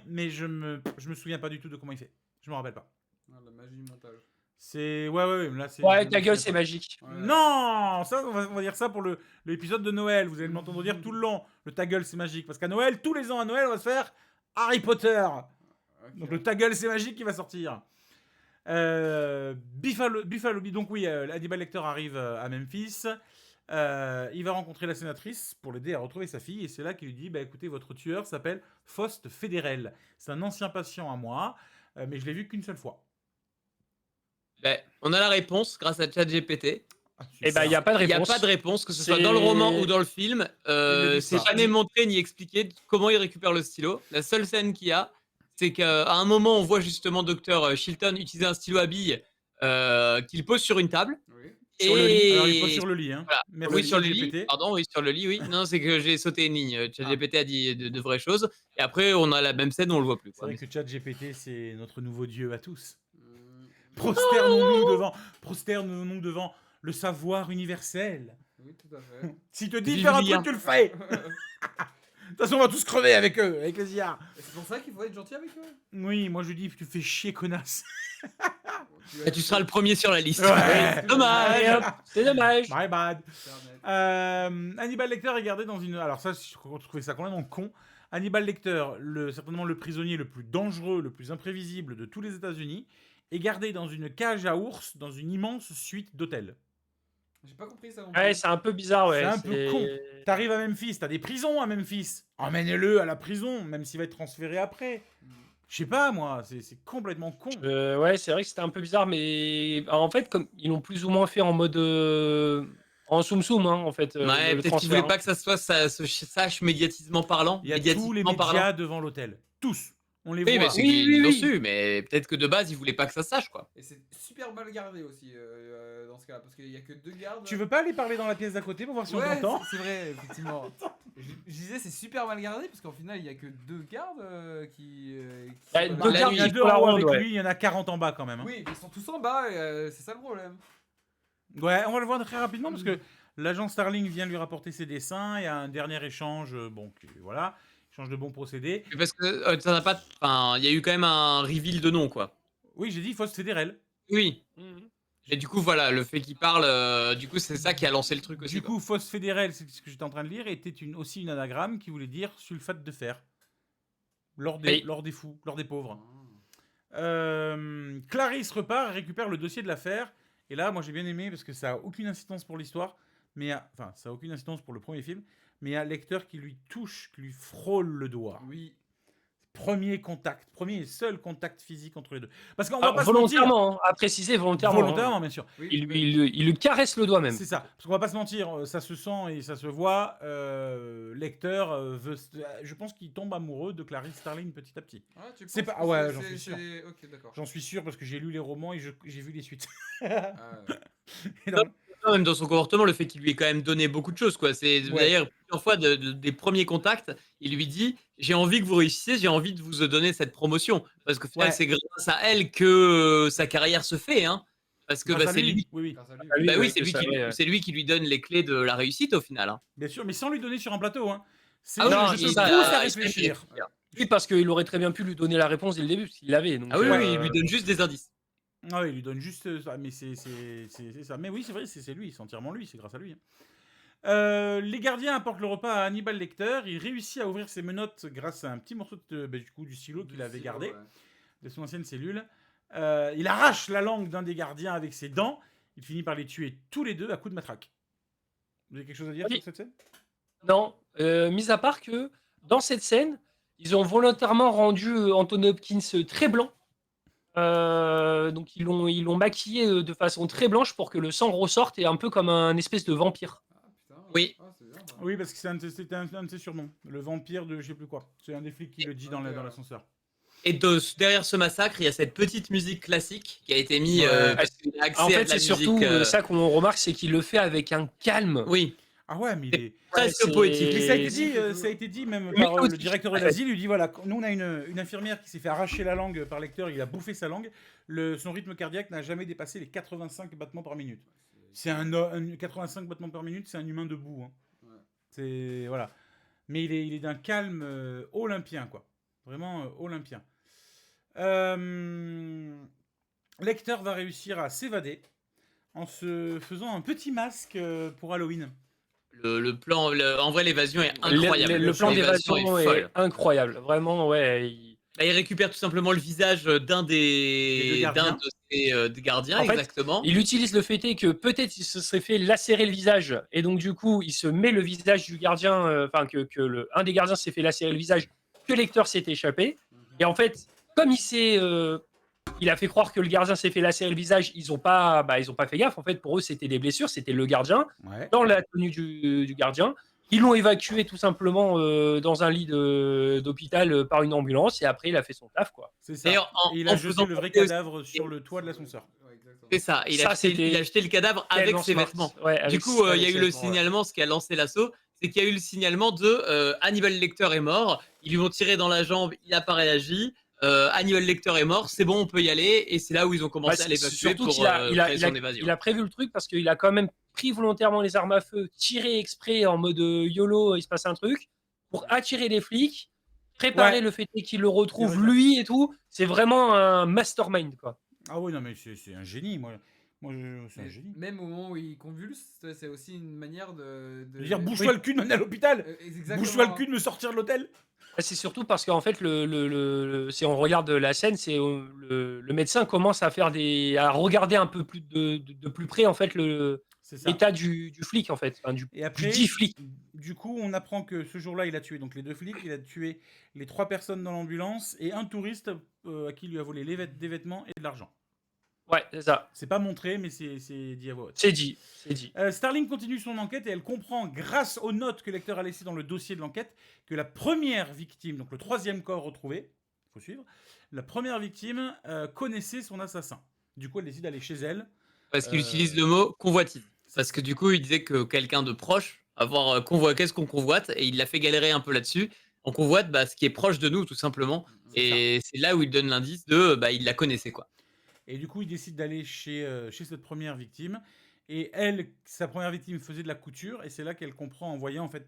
A: mais je me souviens pas du tout de comment il fait. Je me rappelle pas.
B: Ah, la magie du montage.
A: C'est. Ouais, là c'est.
C: Ouais,
A: je
C: ta
A: me
C: gueule,
A: souviens
C: c'est
A: pas.
C: magique.
B: Ouais.
A: Non, ça on va dire ça pour l'épisode de Noël. Vous allez m'entendre dire tout le long. Le ta gueule c'est magique. Parce qu'à Noël, tous les ans à Noël, on va se faire Harry Potter.
B: Ok.
A: Donc le ta gueule c'est magique qui va sortir. Buffalo, donc oui, Hannibal Lecter arrive à Memphis. Il va rencontrer la sénatrice pour l'aider à retrouver sa fille. Et c'est là qu'il lui dit, bah écoutez, votre tueur s'appelle Faust Federel. C'est un ancien patient à moi, mais je l'ai vu qu'une seule fois.
D: Ben, on a la réponse grâce à ChatGPT.
A: Ah,
C: Eh ben, il n'y a
A: super.
C: pas de
D: Il n'y a
C: réponse.
D: pas de réponse, que ce soit
C: C'est-
D: dans le roman ou dans le film.
A: le disent
D: C'est
A: pas.
D: jamais montré ni expliqué comment il récupère le stylo. La seule scène qu'il y a, c'est qu'à un moment, on voit justement Dr. Chilton utiliser un stylo à billes qu'il pose sur une table.
B: Oui.
A: Sur le lit. Alors il pose sur le lit. Hein.
D: Voilà.
A: Merci,
D: Oui, sur le lit.
A: ChatGPT.
D: Pardon, oui, sur le lit, oui. Non, c'est que j'ai sauté une ligne. ChatGPT a dit de vraies choses. Et après, on a la même scène où on le voit plus.
A: C'est
D: quoi.
A: vrai que ChatGPT, c'est notre nouveau dieu à tous.
B: Mm,
A: Prosternons-nous devant le savoir universel.
B: oui, tout à fait.
A: S'il te dit de
D: Vive
A: faire un
D: l'IA.
A: truc, tu le fais. De toute façon, on va tous crever avec eux, avec les IA.
B: Et c'est pour ça qu'il faut être gentil avec eux.
A: Oui, moi je lui dis, tu fais chier, connasse.
D: Et tu seras le premier sur la liste.
A: Ouais.
D: Dommage.
C: Allez, hop, c'est dommage.
A: My bad.
B: Internet.
A: Hannibal Lecter est gardé dans une... Alors ça, je trouvais ça complètement con. Hannibal Lecter, certainement le prisonnier le plus dangereux, le plus imprévisible de tous les États-Unis, est gardé dans une cage à ours, dans une immense suite d'hôtels.
B: J'ai pas compris ça non plus.
C: Ouais, c'est un peu bizarre, ouais.
A: C'est un peu con. T'arrives à Memphis, t'as des prisons à Memphis. Emmène-le à la prison, même s'il va être transféré après. Je sais pas, moi, c'est complètement con.
C: Ouais, c'est vrai que c'était un peu bizarre, mais en fait, comme ils l'ont plus ou moins fait en mode en soum-soum, hein, en fait.
D: Ouais,
C: le
D: peut-être qu'ils voulaient
C: transfert,
D: pas que ça se sache médiatiquement parlant.
A: Il y a tous les
D: médiatiquement parlant.
A: médias devant l'hôtel. Tous. On les
D: Oui,
A: voit.
D: mais c'est
C: Oui,
D: qu'ils
C: oui,
D: l'ont
C: oui.
D: su, mais peut-être que de base, ils voulaient pas que ça se sache, quoi.
B: Et c'est super mal gardé aussi dans ce cas-là, parce qu'il y a que 2 gardes.
A: Tu veux pas aller parler dans la pièce d'à côté pour voir si on
B: Ouais,
A: t'entend?
B: c'est vrai, effectivement. je disais c'est super mal gardé parce qu'en final il y a que 2 gardes qui.
C: Bah,
B: sont
C: deux
B: mal
A: Il y
C: gardes,
A: en
B: gardés.
A: a
C: il
A: deux
C: faut la
A: en haut
C: ronde,
A: avec
C: ouais.
A: lui, il y en a 40 en bas quand même. Hein.
B: Oui, mais ils sont tous en bas et c'est ça le problème.
A: Ouais, on va le voir très rapidement parce que l'agent Starling vient lui rapporter ses dessins. Il y a un dernier échange, voilà, échange de bons procédés.
D: Parce que ça n'a pas. Enfin, il y a eu quand même un reveal de nom, quoi.
A: Oui, j'ai dit Faust Federel.
D: Oui.
C: Mhm.
D: Et du coup, voilà, le fait qu'il parle, du coup, c'est ça qui a lancé le truc aussi.
A: Du
D: quoi.
A: coup, Faust Federel, c'est ce que j'étais en train de lire, était aussi une anagramme qui voulait dire sulfate de fer. Lors des fous, lors des pauvres. Clarisse repart et récupère le dossier de l'affaire. Et là, moi j'ai bien aimé parce que ça a aucune incidence pour l'histoire, enfin, ça a aucune incidence pour le premier film, mais il y a un lecteur qui lui touche, qui lui frôle le doigt.
B: Oui.
A: premier et seul contact physique entre les deux. Parce qu'on va
C: Alors,
A: pas se mentir,
C: volontairement, hein, à préciser volontairement. hein.
A: volontairement bien sûr.
B: Oui,
C: Il lui caresse le doigt même.
A: C'est ça. Parce qu'on va pas se mentir, ça se sent et ça se voit. Lecter je pense qu'il tombe amoureux de Clarice Starling petit à petit.
B: Ah, tu
A: C'est
B: penses
A: pas-
B: que
A: ouais,
B: c'est-
A: j'en suis
B: c'est-
A: sûr.
B: c'est- Ok, d'accord.
A: J'en suis sûr parce que j'ai lu les romans et j'ai vu les suites.
B: Ah, ouais.
A: Et dans-
D: Même dans son comportement, le fait qu'il lui ait quand même donné beaucoup de choses, quoi. C'est
A: Ouais.
D: d'ailleurs plusieurs fois des premiers contacts, il lui dit j'ai envie que vous réussissiez, j'ai envie de vous donner cette promotion parce qu'au final
A: Ouais.
D: c'est grâce à elle que sa carrière se fait, hein. Parce que
A: grâce
D: bah,
A: à
D: c'est lui.
A: Oui, oui.
B: Grâce à lui.
C: Ah, lui,
D: Bah oui,
C: ouais,
D: c'est
C: que
D: lui
C: ça,
D: qui
C: ouais.
D: c'est lui qui lui donne les clés de la réussite au final, hein.
A: Bien sûr, mais sans lui donner sur un plateau. Hein. C'est
D: Ah oui,
C: non,
A: je te
C: il-
A: pousse
C: ça-
A: à
D: il se fait
A: réfléchir.
D: plaisir.
C: Oui, parce qu'il aurait très bien pu lui donner la réponse dès le début, parce qu'il l'avait. donc,
D: Ah oui,
C: euh,
D: il lui donne juste des indices.
A: Ah oui, il lui donne juste ça, mais c'est ça. Mais oui, c'est vrai, c'est lui, c'est entièrement lui, c'est grâce à lui. Hein. Les gardiens apportent le repas à Hannibal Lecter. Il réussit à ouvrir ses menottes grâce à un petit morceau du stylo qu'il avait gardé de son ancienne cellule. Il arrache la langue d'un des gardiens avec ses dents. Il finit par les tuer tous les deux à coups de matraque. Vous avez quelque chose à dire
C: Oui.
A: sur cette scène?
C: Non, mis à part que dans cette scène, ils ont volontairement rendu Anthony Hopkins très blanc. Donc ils l'ont maquillé de façon très blanche pour que le sang ressorte et un peu comme un espèce de vampire.
B: Ah, putain.
D: Oui.
B: Ah, c'est bien, ça.
A: Oui, parce que c'était un de ses surnoms. Le vampire de je sais plus quoi. C'est un des flics qui le dit dans
B: Ok, ouais.
A: l'ascenseur.
D: Et derrière ce massacre, il y a cette petite musique classique qui a été mise
A: Ouais.
D: parce qu'il a accès
C: En
D: à
C: fait,
D: de la
C: c'est
D: musique.
C: surtout ça qu'on remarque, c'est qu'il le fait avec un calme.
D: Oui,
A: Ah ouais, mais il est...
D: presque
C: c'est-
D: poétique.
A: Mais ça a été
C: Et-
A: dit, ça a été dit même
C: Mais
A: par le
C: aussi-
A: directeur de l'asile. Il lui dit voilà, nous on a une infirmière qui s'est fait arracher la langue par Lecter, il a bouffé sa langue. Son rythme cardiaque n'a jamais dépassé les 85 battements par minute. C'est un 85 battements par minute, c'est un humain debout. Hein.
B: Ouais.
A: C'est voilà. Mais il est d'un calme olympien quoi, vraiment olympien. Lecter va réussir à s'évader en se faisant un petit masque pour Halloween.
D: Le plan, en vrai, l'évasion est incroyable.
C: Le plan d'évasion est
D: folle.
C: incroyable. Vraiment, ouais.
D: Là, il récupère tout simplement le visage d'un
A: Des gardiens.
D: de ses des gardiens,
C: En fait,
D: exactement.
C: Il utilise le fait est que peut-être il se serait fait lacérer le visage et donc du coup il se met le visage du gardien, enfin un des gardiens s'est fait lacérer le visage, que Lecter s'est échappé et en fait comme il a fait croire que le gardien s'est fait lacérer le visage, ils ont pas fait gaffe. En fait pour eux c'était des blessures, c'était le gardien
A: Ouais.
C: dans la tenue du gardien. Ils l'ont évacué tout simplement dans un lit d'hôpital par une ambulance et après il a fait son taf quoi.
A: C'est ça.
D: D'ailleurs,
A: Et il a jeté
D: faisant
A: le vrai
D: porter aussi-
A: cadavre sur le toit de l'ascenseur.
B: Ouais, exactement.
D: C'est ça,
C: Ça, c'était
D: il a jeté le cadavre avec
C: Tellement
D: ses
C: smart.
D: vêtements.
C: Ouais,
D: Du
C: avec-
D: coup, il y a
C: avec
D: eu
C: ses
D: le
C: vêtements, ouais.
D: signalement, ce qui a lancé l'assaut, c'est qu'il y a eu le signalement de Hannibal Lecter est mort. Ils lui ont tiré dans la jambe, il n'a pas réagi. Hannibal Lecter est mort, c'est bon, on peut y aller. Et c'est là où ils ont commencé
C: Ouais,
D: à l'évacuer
C: surtout
D: pour
C: qu'il a,
D: créer son évasion.
C: il a prévu le truc parce qu'il a quand même pris volontairement les armes à feu, tiré exprès en mode YOLO, il se passe un truc, pour attirer les flics, préparer
A: Ouais.
C: le fait qu'il le retrouve
A: C'est vrai,
C: lui et tout. C'est vraiment un mastermind quoi.
A: Ah oui, non, mais c'est un génie, moi. C'est un
B: Mais
A: génie.
B: Même au moment où il convulse, c'est aussi une manière de
A: Je veux dire, bouge-toi le cul de m'amener à l'hôpital.
B: Exactement.
A: Bouge-toi le cul de me sortir de l'hôtel.
C: C'est surtout parce qu'en fait, si on regarde la scène, c'est le médecin commence à regarder un peu plus de plus près en fait
A: C'est ça.
C: l'état du flic en fait, enfin, du
A: Et après,
C: dit flic.
A: du coup, on apprend que ce jour-là, il a tué donc les 2 flics, il a tué les 3 personnes dans l'ambulance et un touriste à qui il lui a volé des vêtements et de l'argent.
C: Ouais, c'est ça.
A: C'est pas montré, mais c'est dit à voix haute.
C: C'est dit.
A: Starling continue son enquête et elle comprend, grâce aux notes que Lecter a laissées dans le dossier de l'enquête, que la première victime, donc le 3e corps retrouvé, il faut suivre, la première victime connaissait son assassin. Du coup, elle décide d'aller chez elle.
D: Parce qu'il utilise le mot convoitise. Parce que du coup, il disait que quelqu'un de proche, qu'est-ce qu'on convoite, et il l'a fait galérer un peu là-dessus. On convoite ce qui est proche de nous, tout simplement. Et c'est là où il donne l'indice de il la connaissait, quoi.
A: Et du coup, il décide d'aller chez cette première victime. Et sa première victime faisait de la couture. Et c'est là qu'elle comprend, en voyant en fait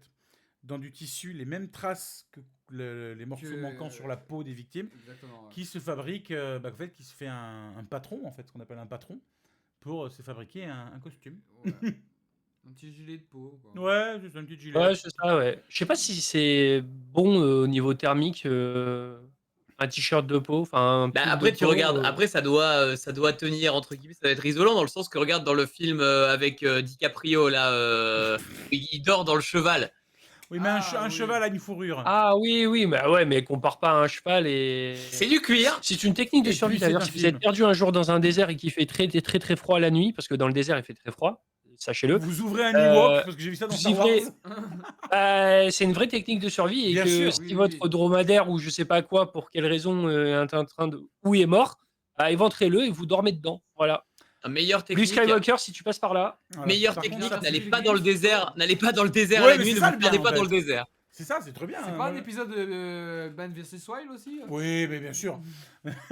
A: dans du tissu les mêmes traces que les morceaux manquants sur la peau des victimes,
B: Exactement. Ouais.
A: qui se fabrique, en fait, qui se fait un patron, en fait, ce qu'on appelle un patron, pour se fabriquer un costume.
B: Ouais. Un petit gilet de peau. Quoi.
A: Ouais, c'est un petit gilet.
C: Ouais, c'est ça, ouais. Je sais pas si c'est bon au niveau thermique, un t-shirt de peau, enfin. un pull
D: Après,
C: de
D: tu
C: peau,
D: regardes, après ça doit tenir, entre guillemets, ça va être isolant dans le sens que regarde dans le film avec DiCaprio, là, il dort dans le cheval.
A: Oui, mais
B: Ah,
A: un
B: oui.
A: cheval a une fourrure.
C: Ah oui, mais ouais, mais compare pas à un cheval et.
D: C'est du cuir.
C: C'est une technique de
A: Et
C: survie.
A: puis, c'est
C: D'ailleurs,
A: un
C: si vous
A: film.
C: êtes perdu un jour dans un désert et qu'il fait très, très, très, très froid la nuit, parce que dans le désert, il fait très froid, sachez-le.
A: Vous ouvrez un
C: Euh,
A: Ewok, parce que j'ai vu ça dans
C: vous
A: Star Wars.
C: ouvrez- c'est une vraie technique de survie et
A: Bien
C: que
A: sûr.
C: si
B: Oui,
C: votre
B: oui.
C: dromadaire ou je sais pas quoi, pour quelle raison, est en train de. ou est mort, éventrez-le et vous dormez dedans. Voilà.
D: Meilleure
C: Luke
D: technique.
C: Skywalker, si tu passes par là.
A: Voilà.
D: Meilleure
A: Par contre,
D: technique,
B: ça,
D: n'allez
B: c'est
D: pas dans le
B: Gris,
D: désert, n'allez pas dans le désert
A: Ouais,
D: la
A: mais
D: nuit,
A: c'est
D: ne
A: ça,
D: vous
A: le bien,
D: perdez pas
A: en
D: dans
A: fait.
D: le désert.
A: c'est ça, c'est très bien.
B: C'est
A: hein,
B: pas un
A: voilà.
B: épisode de Man vs Wild aussi
A: Oui, mais bien sûr.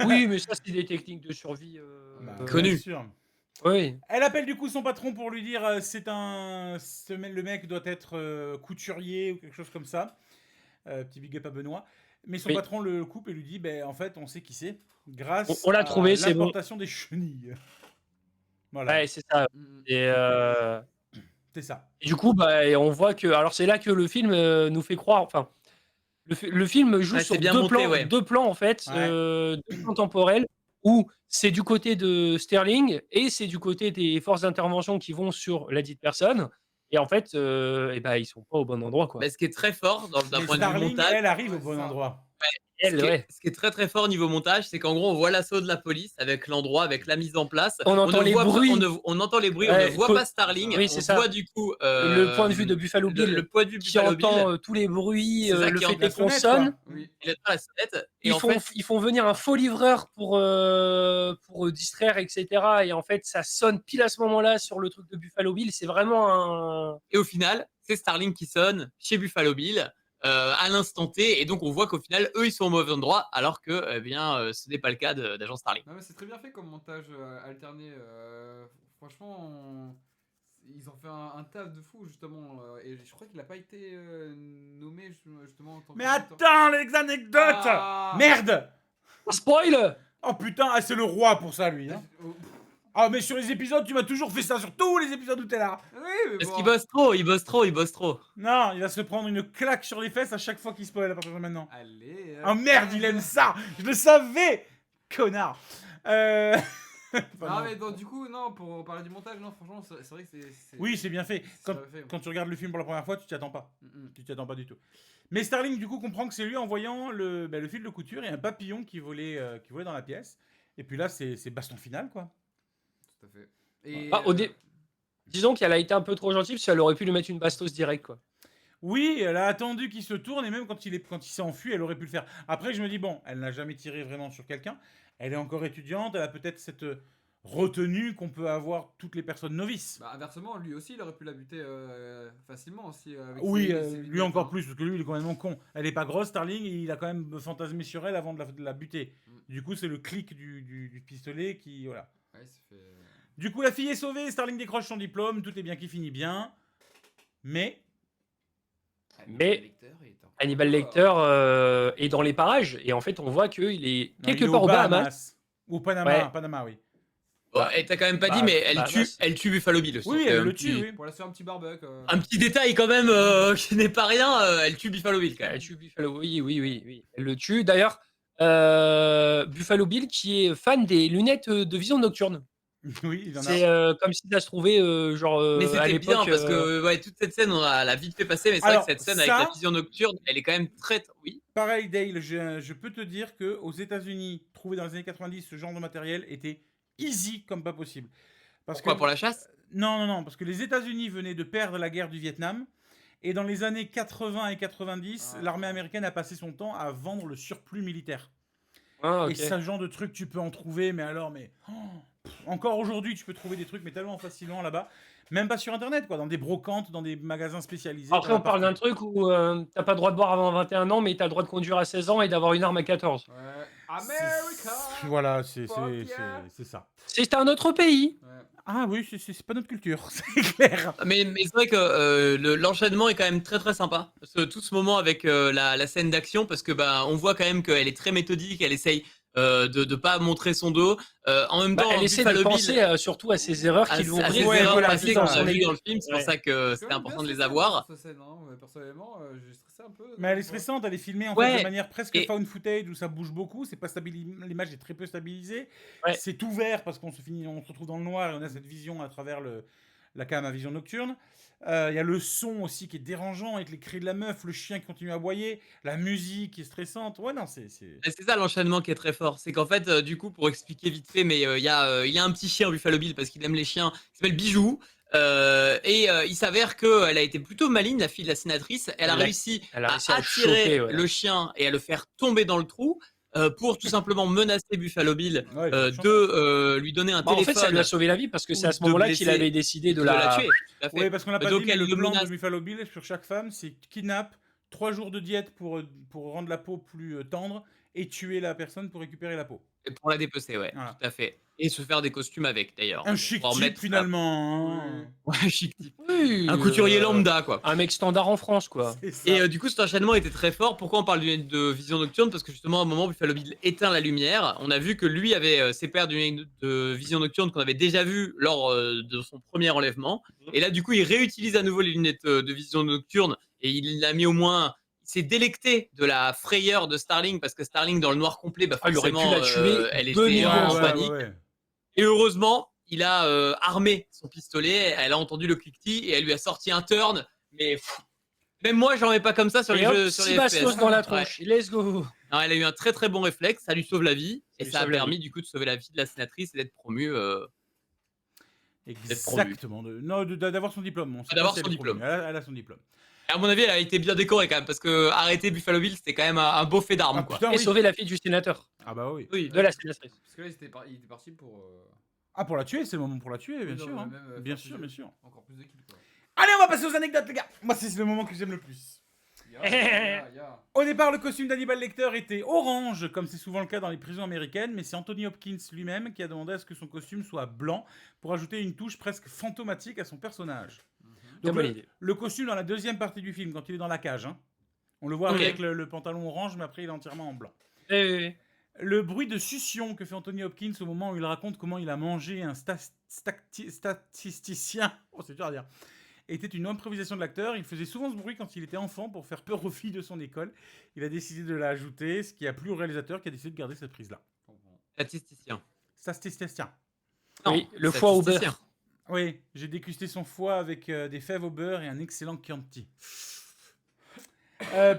C: Oui, mais ça, c'est des techniques de survie.
A: Bah,
D: Connu.
A: bien sûr.
C: Oui.
A: Elle appelle du coup son patron pour lui dire le mec doit être couturier ou quelque chose comme ça. Petit big up à Benoît. Mais son
C: Oui.
A: patron le coupe et lui dit ben en fait on sait qui c'est grâce
C: On l'a
A: à
C: trouvé, c'est bon.
A: l'importation des chenilles. Voilà,
C: Ouais, c'est ça.
B: Mm.
C: Et,
A: c'est ça.
C: et du coup, et on voit que. Alors, c'est là que le film nous fait croire. Enfin, le film joue
D: Ouais,
C: sur
D: c'est bien
C: deux
D: monté,
C: plans,
D: ouais.
C: deux plans en fait,
A: Ouais.
C: deux plans temporels où c'est du côté de Sterling et c'est du côté des forces d'intervention qui vont sur la dite personne. Et en fait, ils sont pas au bon endroit, quoi.
D: Mais ce qui est très fort d'un
A: Mais
D: point de vue
A: Starling,
D: montage,
A: elle arrive
B: Ouais,
A: au bon
B: c'est ça.
A: endroit.
C: Elle, ouais.
D: ce qui est très très fort niveau montage, c'est qu'en gros on voit l'assaut de la police avec l'endroit, avec la mise en place.
C: On entend
D: ne
C: les
D: voit pas-
C: bruits.
D: on entend les bruits, on
C: Ouais,
D: ne voit pas Starling.
C: oui,
D: On
C: c'est ça.
D: voit du coup
C: Le point de vue de Buffalo Bill,
D: le point de vue
C: qui
D: Buffalo Bill.
C: entend tous les bruits,
D: C'est ça,
C: le
D: qui
C: fait
D: entend
A: la
C: qu'on
A: sonnette,
C: sonne.
A: quoi.
B: Oui.
D: Il est dans la sonnette. Et
C: Ils font venir un faux livreur pour distraire, etc. Et en fait, ça sonne pile à ce moment-là sur le truc de Buffalo Bill. C'est vraiment un.
D: Et au final, c'est Starling qui sonne chez Buffalo Bill à l'instant T. Et donc, on voit qu'au final, eux, ils sont au mauvais endroit, alors que ce n'est pas le cas d'agent Starling.
B: Non, mais c'est très bien fait comme montage alterné. Franchement, ils ont fait un taf de fou, justement. Et je crois qu'il n'a pas été nommé, justement, en tant que
A: Mais
B: réalisateur.
A: attends les anecdotes.
B: Ah.
A: Merde.
C: Spoil.
A: Oh putain, c'est le roi pour ça lui. Hein.
B: Oh,
A: Ah mais sur les épisodes tu m'as toujours fait ça sur tous les épisodes où t'es là.
B: oui, mais
D: Parce
B: bon.
D: qu'il bosse trop.
A: Non, il va se prendre une claque sur les fesses à chaque fois qu'il spoil à partir de maintenant.
B: Allez.
A: Oh merde, il aime ça. Je le savais. Connard. Enfin,
B: Non,
A: non.
B: mais donc, du coup, non, pour parler du montage, non, franchement, c'est vrai que c'est.
A: Oui, c'est bien fait.
B: c'est bien fait.
A: Quand tu regardes le film pour la première fois, tu t'y attends pas.
B: Mm, mm.
A: Tu t'y attends pas du tout. Mais Starling, du coup, comprend que c'est lui en voyant le fil de couture et un papillon qui volait dans la pièce. Et puis là, c'est baston final, quoi.
B: Tout à fait. Et,
C: Disons qu'elle a été un peu trop gentille parce qu'elle aurait pu lui mettre une bastos direct, quoi.
A: Oui, elle a attendu qu'il se tourne et même quand il s'est enfui, elle aurait pu le faire. Après, je me dis, bon, elle n'a jamais tiré vraiment sur quelqu'un. Elle est encore étudiante, elle a peut-être cette retenue qu'on peut avoir toutes les personnes novices.
B: Bah, inversement, lui aussi, il aurait pu la buter facilement aussi. Avec
A: Oui,
B: ses
A: lui
B: lunettes,
A: encore
B: hein.
A: plus, parce que lui, il est complètement con. Elle est pas grosse, Starling, et il a quand même fantasmé sur elle avant de la buter. Du coup, c'est le clic du pistolet qui... Voilà.
B: Ouais, ça fait.
A: Du coup, la fille est sauvée, Starling décroche son diplôme, tout est bien qui finit bien. Mais...
C: Hannibal Lecter est dans les parages et en fait, on voit qu'il est
A: non,
C: quelque
A: il est
C: part
A: aux
C: au Bahamas.
A: Bahamas. Ou Panama,
C: Ouais.
A: Panama, oui.
D: Et t'as quand même pas
C: Bah,
D: dit, mais
C: Bahamas.
D: elle tue Buffalo Bill aussi.
A: Oui,
D: C'est
A: elle
D: un
A: le
D: petit-
A: tue, oui.
B: Pour la faire un petit barbecue.
D: Un petit détail quand même qui n'est pas rien, elle tue Buffalo Bill quand même.
C: Elle tue Buffalo, oui. Elle le tue. D'ailleurs, Buffalo Bill qui est fan des lunettes de vision nocturne.
A: Oui, il en
C: C'est
A: a...
C: comme si ça se trouvait
D: Mais
C: à
D: c'était
C: l'époque.
D: bien parce que ouais, toute cette scène on l'a vite fait passer, mais c'est vrai
A: Alors,
D: que cette scène
A: ça-
D: avec la vision nocturne, elle est quand même très. Oui.
A: Pareil, Dale, je peux te dire qu'aux États-Unis, trouver dans les années 90 ce genre de matériel était easy comme pas possible. Parce
D: Pourquoi
A: que...
D: pour la chasse?
A: Non, parce que les États-Unis venaient de perdre la guerre du Vietnam. Et dans les années 80 et 90, l'armée américaine a passé son temps à vendre le surplus militaire.
C: Ah, ok.
A: Et ce genre de trucs, tu peux en trouver, mais alors, encore aujourd'hui, tu peux trouver des trucs, mais tellement facilement là-bas. Même pas sur Internet, quoi, dans des brocantes, dans des magasins spécialisés.
C: Après, on parle d'un truc où t'as pas le droit de boire avant 21 ans, mais t'as le droit de conduire à 16 ans et d'avoir une arme à 14.
B: Ouais. America.
A: Voilà,
B: Fuck yeah.
A: c'est ça.
C: C'est un autre pays.
B: Ouais.
A: Ah oui, c'est pas notre culture, c'est clair.
D: Mais c'est vrai que l'enchaînement est quand même très très sympa. Tout ce moment avec la scène d'action, parce que on voit quand même qu'elle est très méthodique, elle essaye de pas montrer son dos. En même temps,
C: Elle essaie de
D: Buffalo Bill,
C: penser surtout à ses erreurs qui lui ont
D: à
C: brisé
D: ses
A: Ouais,
D: erreurs
A: voilà,
D: passées
A: c'est
D: qu'on
A: ça.
D: a vu dans le film, c'est pour
C: Ouais.
D: ça que
B: C'est
D: c'était
B: quand même
D: important
B: bien
D: de les
B: stressant,
D: avoir.
B: cette scène, hein. Personnellement, j'ai stressé un peu.
A: Mais elle est stressante, elle est filmée en
D: Ouais.
A: fait de manière presque
D: Et-
A: found footage où ça bouge beaucoup, c'est pas l'image est très peu stabilisée.
C: Ouais.
A: C'est tout vert parce qu'on se retrouve dans le noir et on a cette vision à travers la cam à vision nocturne. Il y a le son aussi qui est dérangeant avec les cris de la meuf, le chien qui continue à aboyer, la musique qui est stressante. Ouais, non, c'est.
D: Et c'est ça l'enchaînement qui est très fort. C'est qu'en fait, du coup, pour expliquer vite fait, mais il y a un petit chien, Buffalo Bill, parce qu'il aime les chiens, qui s'appelle Bijou. Il s'avère qu'elle a été plutôt maligne, la fille de la sénatrice. Elle a réussi
C: elle a
D: à
C: réussi à le
D: attirer
C: choper, ouais.
D: le chien et à le faire tomber dans le trou pour tout simplement menacer Buffalo Bill
A: Ouais, il faut
D: de lui donner un
C: Bah, en
D: téléphone.
C: fait, ça lui a sauvé la vie parce que c'est
D: ou
C: à ce
D: de
C: moment-là
D: blesser,
C: qu'il avait décidé de
D: de la tuer. Tout à fait.
A: Oui, parce qu'on n'a pas
D: Donc,
A: dit, mais
D: elle
A: le
D: le
A: plan
D: menace.
A: de Buffalo Bill sur chaque femme, c'est kidnappe, 3 jours de diète pour rendre la peau plus tendre, et tuer la personne pour récupérer la peau.
D: Et pour la dépecer, ouais,
A: Voilà.
D: tout à fait. Et se faire des costumes avec, d'ailleurs.
A: Un chic
D: Pour
A: type,
D: remettre ça.
A: finalement. hein.
D: Ouais, un chic type.
C: Oui,
D: Un couturier lambda, quoi.
C: Un mec standard en France, quoi.
A: C'est ça.
D: Et du coup, cet enchaînement était très fort. Pourquoi on parle de vision nocturne? Parce que justement, à un moment, Buffalo Bill éteint la lumière. On a vu que lui avait ses paires de vision nocturne qu'on avait déjà vu lors de son premier enlèvement. Et là, du coup, il réutilise à nouveau les lunettes de vision nocturne. Et il a mis au moins. Il s'est délecté de la frayeur de Starling parce que Starling, dans le noir complet, bah,
C: Ah, il aurait pu
D: forcément,
C: la tuer
D: elle
C: deux
D: était
C: millions
D: en
C: de fois.
D: panique. Et heureusement, il a armé son pistolet. Elle a entendu le cliquetis et elle lui a sorti un turn. Mais même moi, j'en mets pas comme ça sur
C: Et
D: les
C: hop,
D: jeux, sur
C: 6
D: les
C: bastos
D: FPS.
C: dans la
D: Ouais.
C: tronche. Let's go.
D: Non, elle a eu un très très bon réflexe. Ça lui sauve la vie et
C: lui
D: ça a
C: sauve la
D: permis du coup de sauver la vie de la sénatrice et d'être promue.
A: Exactement. D'avoir son diplôme. On sait
D: D'avoir
A: pas si
D: son
A: elle est promue.
D: diplôme.
A: Elle a son diplôme.
D: Et à mon avis, elle a été bien décorée quand même parce que arrêter Buffalo Bill, c'était quand même un beau fait d'armes,
A: Ah,
D: quoi.
A: putain,
C: Et
A: oui.
C: sauver la fille du sénateur.
A: Ah bah oui.
D: Oui.
C: De la sénatrice.
B: Parce que là, il était parti pour.
A: Ah, pour la tuer, c'est le moment pour la tuer, bien
B: Oui, non,
A: sûr.
B: mais
A: hein.
B: même,
A: Bien
B: faire
A: sûr,
B: plus
A: bien sûr.
B: Encore plus de kills, quoi.
A: Allez, on va passer aux anecdotes, les gars. Moi, c'est le moment que j'aime le plus.
B: Ya.
A: Au départ, le costume d'Hannibal Lecter était orange, comme c'est souvent le cas dans les prisons américaines, mais c'est Anthony Hopkins lui-même qui a demandé à ce que son costume soit blanc pour ajouter une touche presque fantomatique à son personnage.
C: Très
A: Donc,
C: bonne idée.
A: le costume dans la deuxième partie du film, quand il est dans la cage, hein. On le voit
D: Ok.
A: avec le pantalon orange, mais après il est entièrement en blanc.
C: Eh,
A: Le bruit de succion que fait Anthony Hopkins au moment où il raconte comment il a mangé un statisticien, oh, c'est dur à dire, était une improvisation de l'acteur. Il faisait souvent ce bruit quand il était enfant pour faire peur aux filles de son école. Il a décidé de l'ajouter, ce qui a plu au réalisateur qui a décidé de garder cette prise-là.
D: Statisticien.
A: Statisticien.
C: Oui, le foie au
D: statisticien.
C: beurre.
A: Oui, j'ai dégusté son foie avec des fèves au beurre et un excellent Chianti.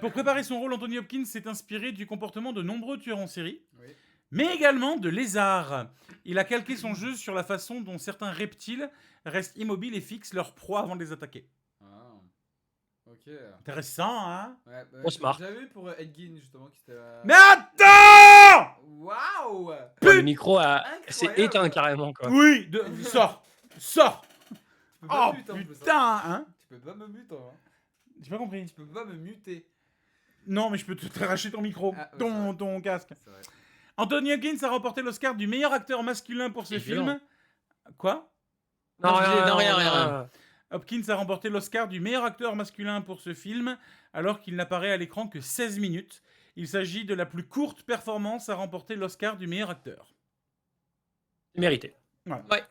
A: Pour préparer son rôle, Anthony Hopkins s'est inspiré du comportement de nombreux tueurs en série,
B: Oui.
A: mais également de lézards. Il a calqué son jeu sur la façon dont certains reptiles restent immobiles et fixent leur proie avant de les attaquer.
B: Ah. Ok.
A: Intéressant, hein?
B: Ouais,
C: On se marre.
B: J'avais vu pour Edgin, justement, qui était.
A: Mais attends!
B: Waouh!
C: Le micro s'est
B: Incroyable.
C: éteint carrément, quoi.
A: Oui, sors! Sors!
B: Tu peux pas
A: Oh
B: me muter, en plus, hein.
A: putain, hein?
B: Tu peux pas me muter, hein.
A: J'ai pas compris.
B: Tu peux pas me muter.
A: Non, mais je peux te arracher ton micro,
B: Ah, ouais, c'est vrai.
A: ton casque.
B: C'est vrai.
A: Anthony Hopkins a remporté l'Oscar du meilleur acteur masculin pour ce
C: C'est
A: film.
C: violent.
A: Quoi?
D: Non, rien.
A: Hopkins a remporté l'Oscar du meilleur acteur masculin pour ce film, alors qu'il n'apparaît à l'écran que 16 minutes. Il s'agit de la plus courte performance à remporter l'Oscar du meilleur acteur.
C: C'est mérité.
A: Voilà.
D: Ouais.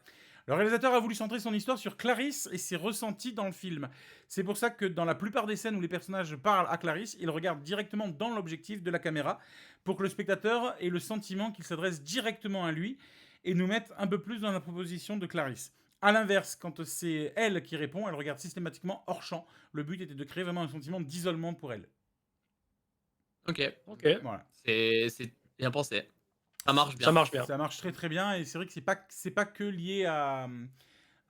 A: Le réalisateur a voulu centrer son histoire sur Clarisse et ses ressentis dans le film. C'est pour ça que dans la plupart des scènes où les personnages parlent à Clarisse, ils regardent directement dans l'objectif de la caméra pour que le spectateur ait le sentiment qu'il s'adresse directement à lui et nous mette un peu plus dans la proposition de Clarisse. A l'inverse, quand c'est elle qui répond, elle regarde systématiquement hors champ. Le but était de créer vraiment un sentiment d'isolement pour elle.
D: Ok.
C: Ok.
A: Voilà.
D: C'est bien pensé. Ça marche bien.
C: Ça marche bien.
A: Ça marche très très bien et c'est vrai que c'est pas que lié à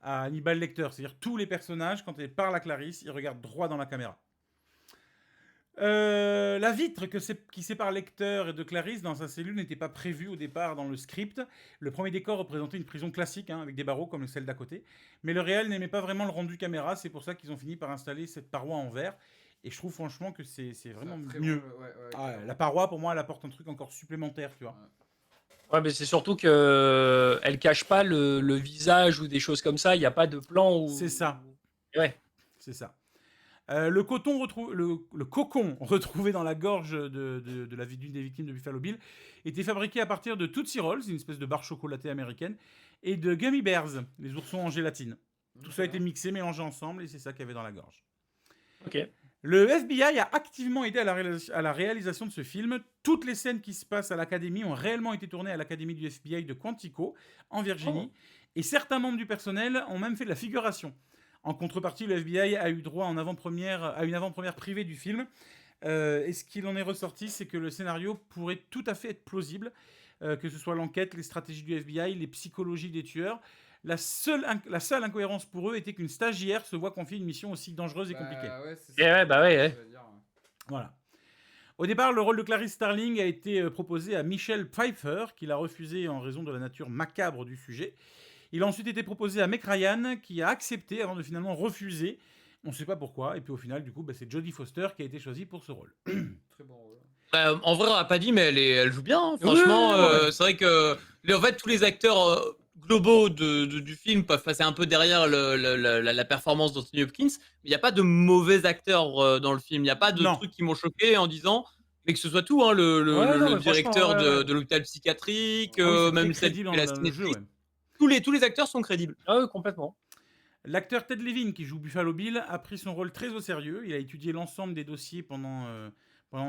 A: Hannibal Lecter. C'est-à-dire tous les personnages, quand ils parlent à Clarisse, ils regardent droit dans la caméra. La vitre qui sépare Lecter et de Clarisse dans sa cellule n'était pas prévue au départ dans le script. Le premier décor représentait une prison classique, hein, avec des barreaux comme celle d'à côté. Mais le réel n'aimait pas vraiment le rendu caméra, c'est pour ça qu'ils ont fini par installer cette paroi en verre. Et je trouve franchement que c'est vraiment
B: C'est un très
A: mieux.
B: bon- ouais,
A: Ah, la paroi, pour moi, elle apporte un truc encore supplémentaire, tu vois.
C: Ouais, mais c'est surtout que elle cache pas le visage ou des choses comme ça. Il n'y a pas de plan où.
A: C'est ça.
C: Ouais.
A: C'est ça. Le cocon retrouvé dans la gorge d'une des victimes de Buffalo Bill était fabriqué à partir de Tootsie Rolls, une espèce de barre chocolatée américaine, et de Gummy Bears, les oursons en gélatine. Tout ça a été mixé, mélangé ensemble, et c'est ça qu'il y avait dans la gorge.
C: Ok.
A: Le FBI a activement aidé à la réalisation de ce film. Toutes les scènes qui se passent à l'académie ont réellement été tournées à l'académie du FBI de Quantico, en Virginie. Et certains membres du personnel ont même fait de la figuration. En contrepartie, le FBI a eu droit à une avant-première privée du film. Et ce qu'il en est ressorti, c'est que le scénario pourrait tout à fait être plausible, que ce soit l'enquête, les stratégies du FBI, les psychologies des tueurs. La seule incohérence pour eux était qu'une stagiaire se voit confier une mission aussi dangereuse et compliquée.
B: Ouais, c'est
C: Eh
B: ça.
C: ouais, bah ouais, ouais.
B: Je veux dire,
A: Voilà. Au départ, le rôle de Clarice Starling a été proposé à Michelle Pfeiffer, qui l'a refusé en raison de la nature macabre du sujet. Il a ensuite été proposé à Meg Ryan, qui a accepté avant de finalement refuser. On ne sait pas pourquoi. Et puis au final, du coup, c'est Jodie Foster qui a été choisie pour ce rôle.
B: Très bon rôle.
D: En vrai, on l'a pas dit, mais elle joue bien. Hein. Franchement,
C: Ouais.
D: c'est vrai que en fait, tous les acteurs globaux du film peuvent passer un peu derrière la performance d'Anthony Hopkins. Mais il n'y a pas de mauvais acteurs dans le film. Il n'y a pas de
A: Non.
D: trucs qui m'ont choqué en disant. Mais que ce soit tout, hein, le
C: Ouais, non, mais
D: directeur
C: franchement, ouais, ouais.
D: de l'hôpital psychiatrique,
A: Ah oui, c'est
D: même
A: très
D: celle
A: crédible
D: qui fait la
A: dans le jeu,
D: cinétrice,
A: ouais.
D: tous les acteurs sont crédibles.
C: Ah ouais, complètement.
A: L'acteur Ted Levine, qui joue Buffalo Bill, a pris son rôle très au sérieux. Il a étudié l'ensemble des dossiers pendant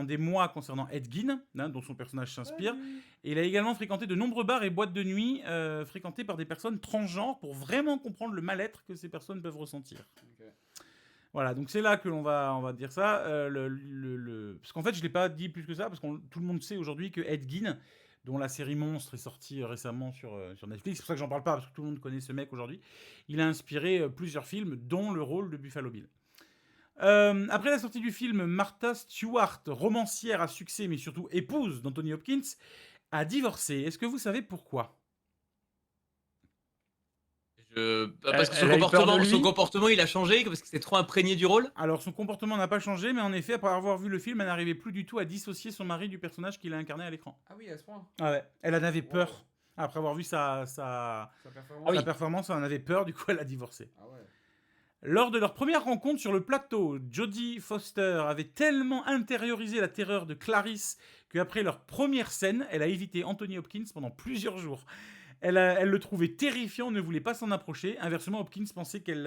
A: des mois concernant Ed Gein, dont son personnage s'inspire. Et il a également fréquenté de nombreux bars et boîtes de nuit fréquentés par des personnes transgenres pour vraiment comprendre le mal-être que ces personnes peuvent ressentir.
B: Ok.
A: Voilà, donc c'est là que l'on va dire ça. Parce qu'en fait, je ne l'ai pas dit plus que ça, parce que tout le monde sait aujourd'hui que Ed Gein, dont la série Monstre est sortie récemment sur Netflix, c'est pour ça que j'en parle pas, parce que tout le monde connaît ce mec aujourd'hui, il a inspiré plusieurs films, dont le rôle de Buffalo Bill. Après la sortie du film, Martha Stewart, romancière à succès, mais surtout épouse d'Anthony Hopkins, a divorcé. Est-ce que vous savez pourquoi ?
D: Parce que
C: Elle a eu peur de lui.
D: son comportement, il a changé, parce que c'est trop imprégné du rôle.
A: Alors, son comportement n'a pas changé, mais en effet, après avoir vu le film, elle n'arrivait plus du tout à dissocier son mari du personnage qu'il a incarné à l'écran.
B: Ah oui, à ce point.
A: Ah ouais, elle en avait
B: Wow.
A: peur. Après avoir vu sa
B: Sa performance.
C: Ah oui.
A: performance, elle en avait peur, du coup, elle a divorcé.
B: Ah ouais.
A: Lors de leur première rencontre sur le plateau, Jodie Foster avait tellement intériorisé la terreur de Clarice qu'après leur première scène, elle a évité Anthony Hopkins pendant plusieurs jours. Elle le trouvait terrifiant, ne voulait pas s'en approcher. Inversement, Hopkins pensait qu'elle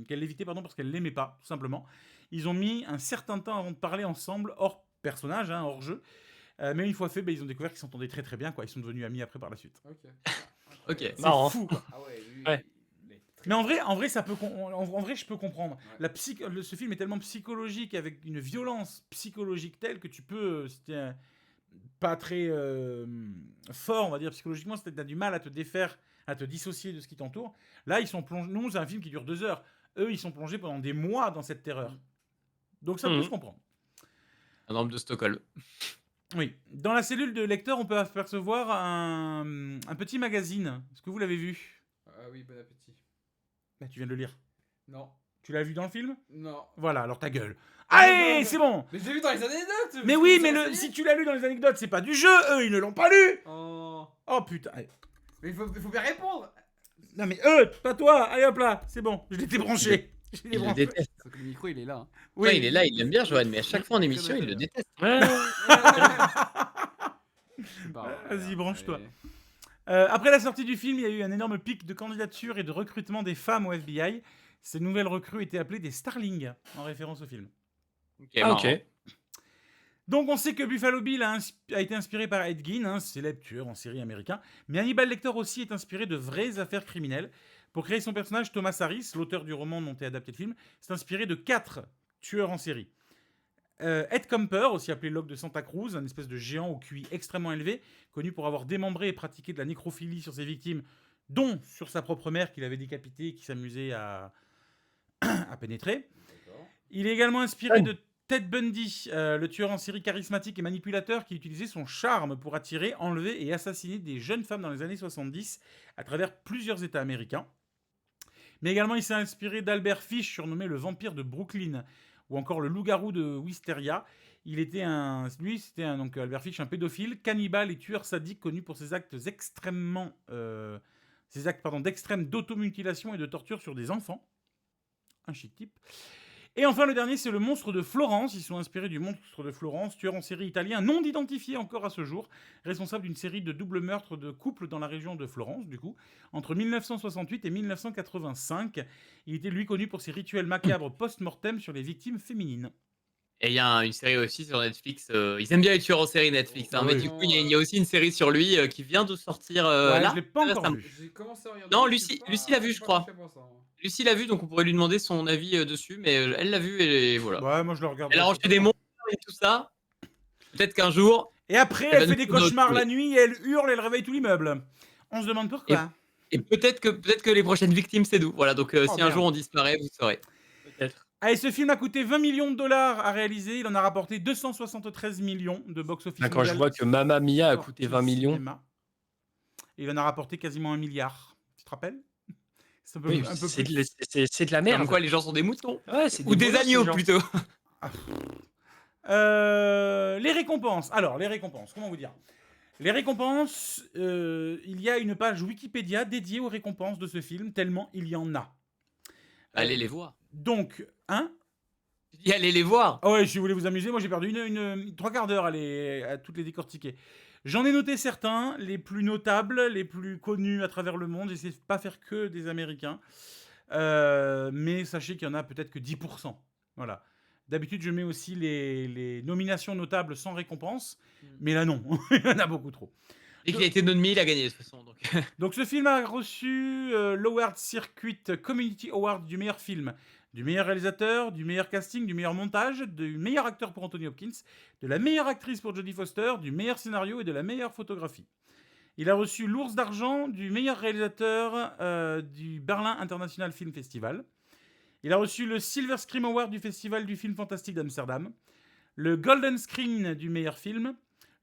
A: l'évitait parce qu'elle l'aimait pas, tout simplement. Ils ont mis un certain temps avant de parler ensemble, hors personnage, hors jeu. Mais une fois fait, ils ont découvert qu'ils s'entendaient très très bien. Ils sont devenus amis après par la suite.
B: Ok.
D: Ok.
A: C'est
C: Marrant.
A: fou, quoi.
B: Ah ouais, lui,
C: Ouais.
B: il est très-
A: Mais en vrai, en vrai, je peux comprendre.
B: Ouais.
A: Ce film est tellement psychologique, avec une violence psychologique telle que tu peux, si t'es pas très fort, on va dire psychologiquement, si t'as du mal à te défaire, à te dissocier de ce qui t'entoure. Là, ils sont plongés. Nous, c'est un film qui dure 2 heures. Eux, ils sont plongés pendant des mois dans cette terreur. Donc ça peut se comprendre.
D: Un homme de Stockholm.
A: Oui. Dans la cellule de lecteur, on peut apercevoir un petit magazine. Est-ce que vous l'avez vu ?
B: Ah oui, bon appétit.
A: Bah, tu viens de le lire.
B: Non.
A: Tu l'as vu dans le film ?
B: Non.
A: Voilà, alors ta gueule.
B: Ah,
A: Allez,
B: non,
A: c'est bon.
B: Mais j'ai vu dans les anecdotes.
A: Mais
B: je
A: oui,
B: me
A: mais
B: suis renseigné.
A: si tu l'as lu dans les anecdotes, c'est pas du jeu. Eux, ils ne l'ont pas lu.
B: Oh.
A: Oh putain. Allez.
B: Mais il faut bien répondre.
A: Non mais eux, pas toi. Allez hop là, c'est bon. Je l'ai débranché. Je l'ai
D: Il le
A: débranché.
D: déteste.
B: Sauf que le micro, il est là. Hein.
A: Oui.
D: Ouais, il est là, il aime bien Johan, mais à chaque fois en émission, il le déteste.
C: Ouais.
A: Vas-y, branche-toi.
B: Allez.
A: Après la sortie du film, il y a eu un énorme pic de candidatures et de recrutement des femmes au FBI. Ces nouvelles recrues étaient appelées des Starlings, en référence au film.
D: Ok,
C: Ah,
D: marrant.
C: ok.
A: Donc on sait que Buffalo Bill a été inspiré par Ed Gein, célèbre tueur en série américain, mais Hannibal Lecter aussi est inspiré de vraies affaires criminelles. Pour créer son personnage, Thomas Harris, l'auteur du roman dont est adapté le film, s'est inspiré de 4 tueurs en série. Ed Kemper, aussi appelé Locke de Santa Cruz, un espèce de géant au QI extrêmement élevé, connu pour avoir démembré et pratiqué de la nécrophilie sur ses victimes, dont sur sa propre mère qu'il avait décapitée et qui s'amusait à pénétrer.
B: D'accord.
A: Il est également inspiré de Ted Bundy, le tueur en série charismatique et manipulateur qui utilisait son charme pour attirer, enlever et assassiner des jeunes femmes dans les années 70 à travers plusieurs États américains. Mais également, il s'est inspiré d'Albert Fish, surnommé le vampire de Brooklyn, ou encore le loup-garou de Wisteria. C'était donc Albert Fish, un pédophile, cannibale et tueur sadique connu pour ses actes d'extrême d'automutilation et de torture sur des enfants. Un chic type. Et enfin, le dernier, c'est Le Monstre de Florence. Ils sont inspirés du Monstre de Florence, tueur en série italien non identifié encore à ce jour, responsable d'une série de doubles meurtres de couples dans la région de Florence, du coup, entre 1968 et 1985. Il était, lui, connu pour ses rituels macabres post-mortem sur les victimes féminines.
D: Et il y a une série aussi sur Netflix. Ils aiment bien les tueurs en série Netflix, hein, mais
A: Oui.
D: du coup, il y a aussi une série sur lui qui vient de sortir
A: Ouais,
D: là.
A: je l'ai pas encore
D: récemment.
A: vu.
B: J'ai commencé à regarder.
D: Non,
B: mais je suis
D: Lucie l'a vu,
B: suis
D: je
B: pas
D: crois.
B: touché par ça, hein.
D: Lucie l'a vu, donc on pourrait lui demander son avis dessus, mais elle l'a vu et voilà.
A: Ouais, moi, je le regarde.
D: Elle a rangé des monstres et tout ça. Peut-être qu'un jour.
A: Et après,
D: Elle
A: elle
D: va
A: fait
D: nous
A: des
D: faire notre
A: cauchemars la
D: tournée.
A: nuit, et elle hurle, elle réveille tout l'immeuble. On se demande pourquoi.
D: Et peut-être que les prochaines victimes, c'est nous. Voilà, donc si un
A: merde.
D: jour on disparaît, vous saurez.
C: Peut-être.
A: Allez, ce film a coûté 20 millions de dollars à réaliser. Il en a rapporté 273 millions de box-office.
C: Là, quand je vois que Mamma Mia a
A: sorti
C: coûté
A: au
C: 20 millions.
A: cinéma. Il en a rapporté quasiment 1 milliard. Tu te rappelles? C'est un peu,
C: Oui,
A: un peu
C: c'est
A: plus.
C: de la merde.
D: Comme quoi, les gens sont des moutons.
C: Ouais, c'est
D: Ou des
C: molosses, ces
D: agneaux
C: gens.
D: plutôt.
A: Les récompenses. Alors, les récompenses, comment vous dire? Les récompenses, il y a une page Wikipédia dédiée aux récompenses de ce film, tellement il y en a.
D: Allez les voir.
A: Donc, hein?
D: Je dis allez les voir.
A: Ah ouais, si vous voulez vous amuser, moi j'ai perdu trois quarts d'heure à toutes les décortiquer. J'en ai noté certains, les plus notables, les plus connus à travers le monde. J'essaie de pas faire que des Américains. Mais sachez qu'il y en a peut-être que 10%. Voilà. D'habitude, je mets aussi les nominations notables sans récompense. Mais là, non. Il y en a beaucoup trop.
D: Dès qu'il a été nommé, il a gagné de toute façon. Donc.
A: Donc ce film a reçu l'Award Circuit Community Award du meilleur film, du meilleur réalisateur, du meilleur casting, du meilleur montage, du meilleur acteur pour Anthony Hopkins, de la meilleure actrice pour Jodie Foster, du meilleur scénario et de la meilleure photographie. Il a reçu l'Ours d'Argent du meilleur réalisateur du Berlin International Film Festival. Il a reçu le Silver Scream Award du Festival du film fantastique d'Amsterdam, le Golden Screen du meilleur film,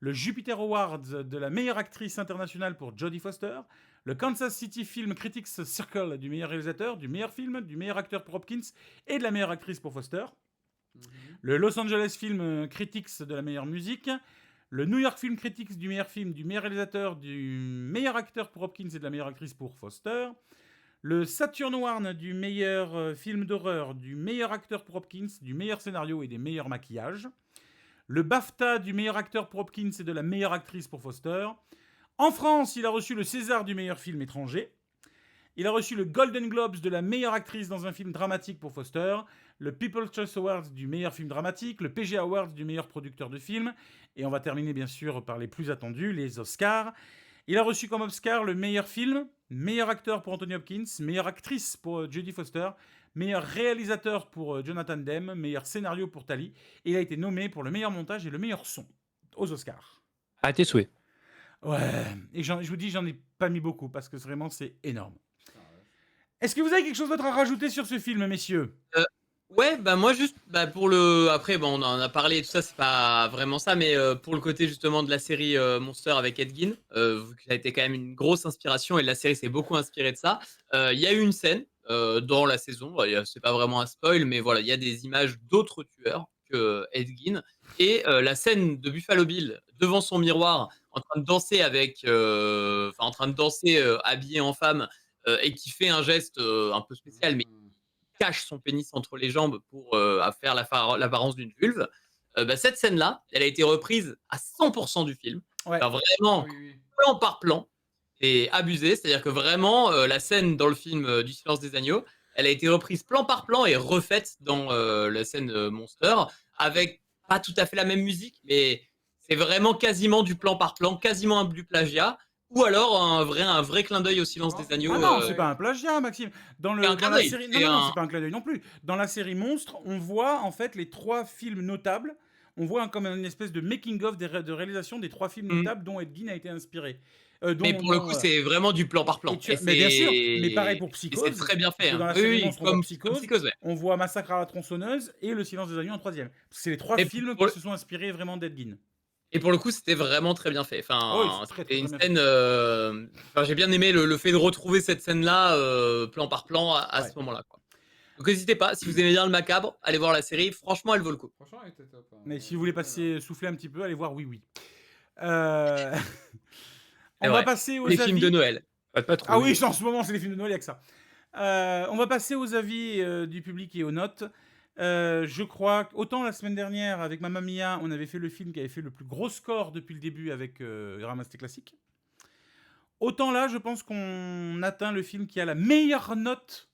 A: le Jupiter Awards de la meilleure actrice internationale pour Jodie Foster, le Kansas City Film Critics Circle du meilleur réalisateur, du meilleur film, du meilleur acteur pour Hopkins et de la meilleure actrice pour Foster, le Los Angeles Film Critics de la meilleure musique, le New York Film Critics du meilleur réalisateur, du meilleur acteur pour Hopkins et de la meilleure actrice pour Foster, le Saturn Award du meilleur film d'horreur, du meilleur acteur pour Hopkins, du meilleur scénario et des meilleurs maquillages, le BAFTA du meilleur acteur pour Hopkins et de la meilleure actrice pour Foster. En France, il a reçu le César du meilleur film étranger. Il a reçu le Golden Globes de la meilleure actrice dans un film dramatique pour Foster, le People's Choice Awards du meilleur film dramatique, le PGA Awards du meilleur producteur de film, et on va terminer bien sûr par les plus attendus, les Oscars. Il a reçu comme Oscar le meilleur film, meilleur acteur pour Anthony Hopkins, meilleure actrice pour Jodie Foster, meilleur réalisateur pour Jonathan Demme, meilleur scénario pour Tali, et il a été nommé pour le meilleur montage et le meilleur son aux Oscars.
C: À tes souhaits.
A: Ouais, et je vous dis, j'en ai pas mis beaucoup parce que vraiment c'est énorme. Est-ce que vous avez quelque chose d'autre à rajouter sur ce film, messieurs?
D: Ouais, bah moi juste pour le après bon on en a parlé et tout ça, c'est pas vraiment ça, mais pour le côté justement de la série Monster avec Ed Gein, vu que ça a été quand même une grosse inspiration et la série s'est beaucoup inspirée de ça. Il y a eu une scène dans la saison, c'est pas vraiment un spoil, mais voilà, il y a des images d'autres tueurs que Ed Gein et la scène de Buffalo Bill devant son miroir en train de danser avec, en train de danser habillé en femme et qui fait un geste un peu spécial, mais cache son pénis entre les jambes pour faire l'apparence d'une vulve. Cette scène-là, elle a été reprise à 100% du film.
A: Ouais.
D: Alors vraiment, plan par plan, et abusé. C'est-à-dire que vraiment, la scène dans le film du Silence des Agneaux, elle a été reprise plan par plan et refaite dans la scène Monster, avec pas tout à fait la même musique, mais c'est vraiment quasiment du plan par plan, quasiment du plagiat. Ou alors un vrai clin d'œil au Silence des Agneaux.
A: Ah non, c'est pas un plagiat, Maxime. Dans la série, non, c'est pas un clin d'œil non plus. Dans la série Monstre, on voit en fait les 3 films notables. On voit comme une espèce de making-of de réalisation des 3 films notables dont Ed Gein a été inspiré.
D: Mais pour le coup, c'est vraiment du plan par plan.
A: Mais bien sûr, mais pareil pour Psychose.
D: C'est très bien fait.
A: Dans la série Monstre, on voit
D: Psychose, ouais.
A: on voit Massacre à la tronçonneuse et Le Silence des Agneaux en 3e. C'est les 3 films qui se sont inspirés vraiment d'Ed Gein.
D: Et pour le coup, c'était vraiment très bien fait. Enfin,
A: c'était
D: une scène. J'ai bien aimé le fait de retrouver cette scène-là, plan par plan, à ce moment-là. Quoi. Donc n'hésitez pas, si vous aimez bien le macabre, allez voir la série. Franchement, elle vaut le coup.
B: Franchement, elle était top. Hein.
A: Mais si vous voulez passer, souffler un petit peu, allez voir Oui Oui. On
D: vrai.
A: va passer aux
D: les
A: avis.
D: films de Noël.
C: Pas trop.
A: Ah oui, en ce moment, c'est les films de Noël, il y a que ça. On va passer aux avis du public et aux notes. Je crois qu'autant la semaine dernière, avec Mamma Mia, on avait fait le film qui avait fait le plus gros score depuis le début avec Ramassé Classique. Autant là, je pense qu'on atteint le film qui a la meilleure note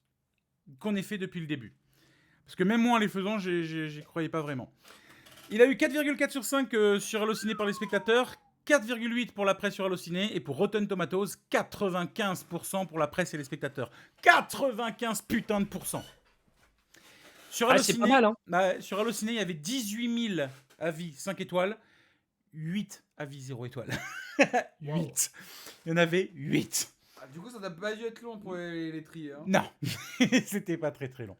A: qu'on ait fait depuis le début. Parce que même moi, en les faisant, j'y croyais pas vraiment. Il a eu 4,4 sur 5 sur Allociné par les spectateurs, 4,8 pour la presse sur Allociné, et pour Rotten Tomatoes, 95% pour la presse et les spectateurs. 95 putains de pourcents. Sur
C: Ah, c'est pas mal, hein.
A: sur Allociné, il y avait 18 000 avis 5 étoiles, 8 avis 0 étoiles. 8. Il y en avait 8.
B: Ah, du coup, ça n'a pas dû être long pour les trier. Hein.
A: Non, c'était pas très très long.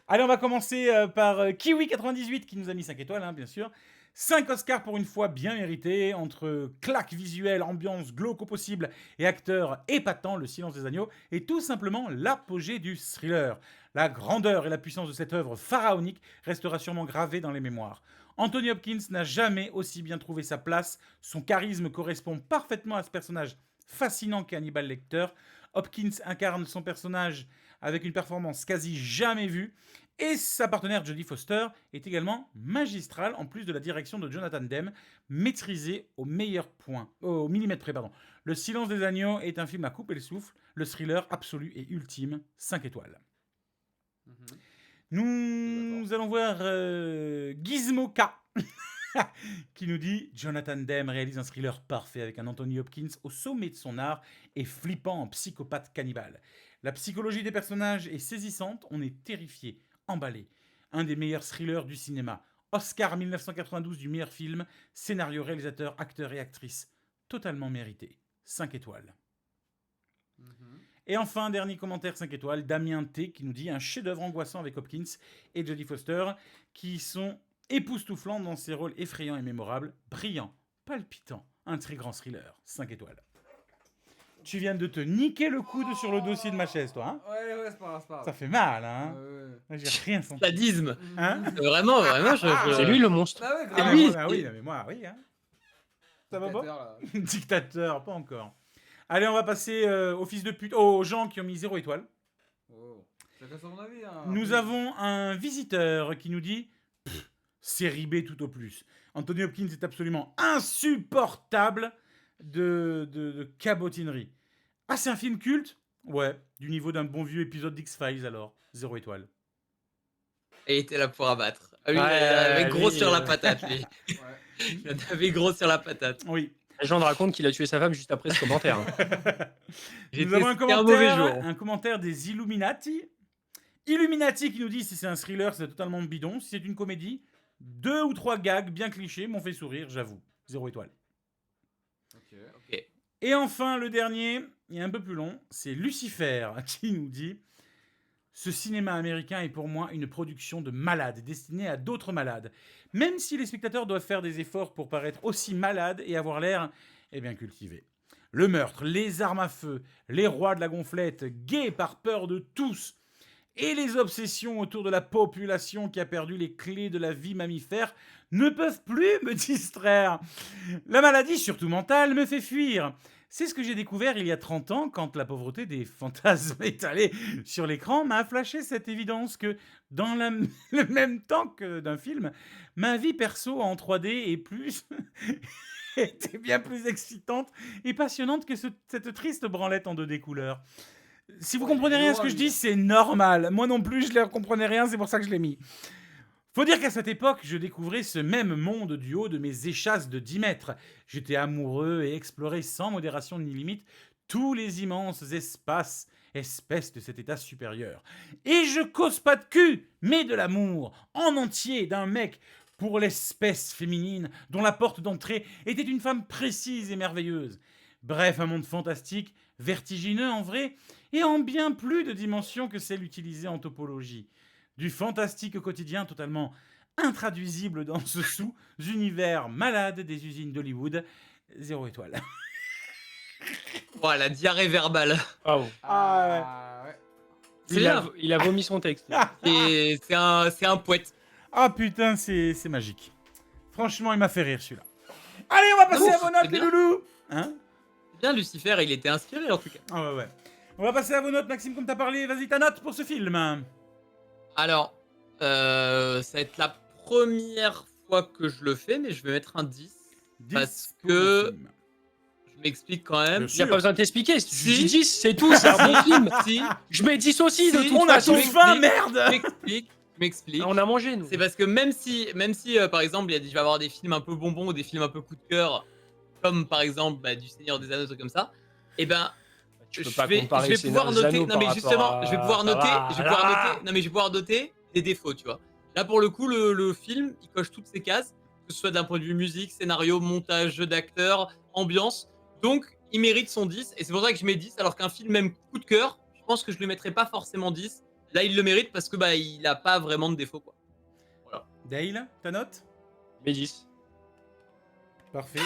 A: Allez, on va commencer par Kiwi98 qui nous a mis 5 étoiles, hein, bien sûr. 5 Oscars pour une fois bien mérités, entre claques visuelles, ambiance glauque au possible et acteurs épatants, Le Silence des Agneaux, et tout simplement l'apogée du thriller. La grandeur et la puissance de cette œuvre pharaonique restera sûrement gravée dans les mémoires. Anthony Hopkins n'a jamais aussi bien trouvé sa place, son charisme correspond parfaitement à ce personnage fascinant qu'est Hannibal Lecter. Hopkins incarne son personnage avec une performance quasi jamais vue, et sa partenaire Jodie Foster est également magistrale, en plus de la direction de Jonathan Demme, maîtrisée au meilleur point, au millimètre près, pardon. Le Silence des Agneaux est un film à couper le souffle, le thriller absolu et ultime, 5 étoiles. Nous allons voir Gizmo K qui nous dit Jonathan Demme réalise un thriller parfait avec un Anthony Hopkins au sommet de son art et flippant en psychopathe cannibale. La psychologie des personnages est saisissante, on est terrifié, emballé. Un des meilleurs thrillers du cinéma. Oscar 1992 du meilleur film, scénario, réalisateur, acteur et actrice. Totalement mérité. 5 étoiles. Et enfin, dernier commentaire 5 étoiles, Damien T qui nous dit un chef-d'œuvre angoissant avec Hopkins et Jodie Foster qui sont époustouflants dans ses rôles effrayants et mémorables, brillants, palpitants, un très grand thriller, 5 étoiles. Tu viens de te niquer le coude sur le dossier de ma chaise, toi, hein?
B: Ouais, c'est pas grave, c'est pas grave.
A: Ça fait mal, hein?
B: Ouais.
A: J'ai rien senti.
D: Sadisme.
A: Hein?
D: Vraiment,
C: C'est lui le monstre.
B: Ah ouais,
A: Ah,
B: grave.
D: lui,
A: ouais, bah oui, mais moi, oui, hein. Ça va pas?
B: Dictateur, là.
A: Dictateur, pas encore. Allez, on va passer au fils de pute, aux gens qui ont mis 0 étoile.
B: Oh. Chacun son avis, hein.
A: Nous avons un visiteur qui nous dit série B tout au plus. Anthony Hopkins est absolument insupportable de cabotinerie. Ah, c'est un film culte? Ouais, du niveau d'un bon vieux épisode d'X-Files alors. 0 étoile.
D: Et il était là pour abattre. Ah, lui,
C: Ouais,
D: il avait gros
C: lui,
D: sur la patate, lui.
B: Ouais.
D: Il en avait gros sur la patate.
A: Oui.
C: La légende raconte qu'il a tué sa femme juste après ce commentaire.
A: Nous avons
D: C'était un mauvais jour.
A: un commentaire des Illuminati. Illuminati qui nous dit si c'est un thriller, c'est totalement bidon. Si c'est une comédie, 2 ou 3 gags bien clichés m'ont fait sourire, j'avoue. 0 étoile.
B: Ok.
A: Et enfin, le dernier, il est un peu plus long, c'est Lucifer qui nous dit ce cinéma américain est pour moi une production de malades, destinée à d'autres malades. Même si les spectateurs doivent faire des efforts pour paraître aussi malades et avoir l'air, bien cultivés. Le meurtre, les armes à feu, les rois de la gonflette, gays par peur de tous, et les obsessions autour de la population qui a perdu les clés de la vie mammifère ne peuvent plus me distraire. La maladie, surtout mentale, me fait fuir. C'est ce que j'ai découvert il y a 30 ans quand la pauvreté des fantasmes étalés sur l'écran m'a flashé cette évidence que, dans le même temps que d'un film, ma vie perso en 3D est plus... était bien plus excitante et passionnante que cette triste branlette en 2D couleurs. Si vous comprenez rien à ce que je dis, c'est normal. Moi non plus, je ne comprenais rien, c'est pour ça que je l'ai mis. Faut dire qu'à cette époque, je découvrais ce même monde du haut de mes échasses de 10 mètres. J'étais amoureux et explorais sans modération ni limite tous les immenses espèces de cet état supérieur. Et je cause pas de cul, mais de l'amour, en entier, d'un mec pour l'espèce féminine dont la porte d'entrée était une femme précise et merveilleuse. Bref, un monde fantastique, vertigineux en vrai, et en bien plus de dimensions que celle utilisée en topologie. Du fantastique au quotidien totalement intraduisible dans ce sous-univers malade des usines d'Hollywood. 0 étoile.
D: Oh, la diarrhée verbale.
C: Bravo.
B: Ah ouais.
D: C'est bien.
C: Il a vomi son texte.
D: Et c'est un poète.
A: Ah putain, c'est magique. Franchement, il m'a fait rire celui-là. Allez, on va passer
D: Non,
A: à vos
D: c'est
A: notes, les
D: bien.
A: loulous. Hein?
D: C'est bien, Lucifer, il était inspiré en tout cas.
A: Ah ouais. On va passer à vos notes, Maxime, comme t'as parlé. Vas-y, ta note pour ce film.
D: Alors, Ça va être la première fois que je le fais, mais je vais mettre un 10.
A: 10
D: Parce
A: pour le
D: que-
A: film.
D: Je m'explique quand même.
A: Bien
C: Il n'y a pas besoin de t'expliquer. Si tu
D: Si.
C: dis 10, c'est tout, c'est un bon film.
D: Si,
C: Je mets 10 aussi, de
D: Si,
C: toute
A: On a
C: façon.
A: tous faim, merde.
D: je m'explique.
C: On a mangé, nous.
D: C'est parce que même si par exemple, je vais avoir des films un peu bonbons ou des films un peu coup de cœur, comme par exemple du Seigneur des Anneaux, trucs comme ça, et ben
C: Tu peux
D: je
C: pas
D: vais
C: comparer
D: pouvoir
C: Seigneur des
D: noter.
C: Anneaux
D: Non
C: par
D: mais
C: rapport
D: justement,
C: à-
D: je vais pouvoir
C: Ça
D: noter.
C: va,
D: Je vais pouvoir
C: là.
D: noter. Non mais je vais pouvoir noter des défauts, tu vois. Là pour le coup, le film, il coche toutes ses cases, que ce soit d'un point de vue musique, scénario, montage, jeu d'acteur, ambiance. Donc il mérite son 10 et c'est pour ça que je mets 10, alors qu'un film même coup de cœur, je pense que je le mettrais pas forcément 10. Là il le mérite parce que il a pas vraiment de défauts quoi.
A: Dale, ta note?
C: Mais 10.
A: Parfait.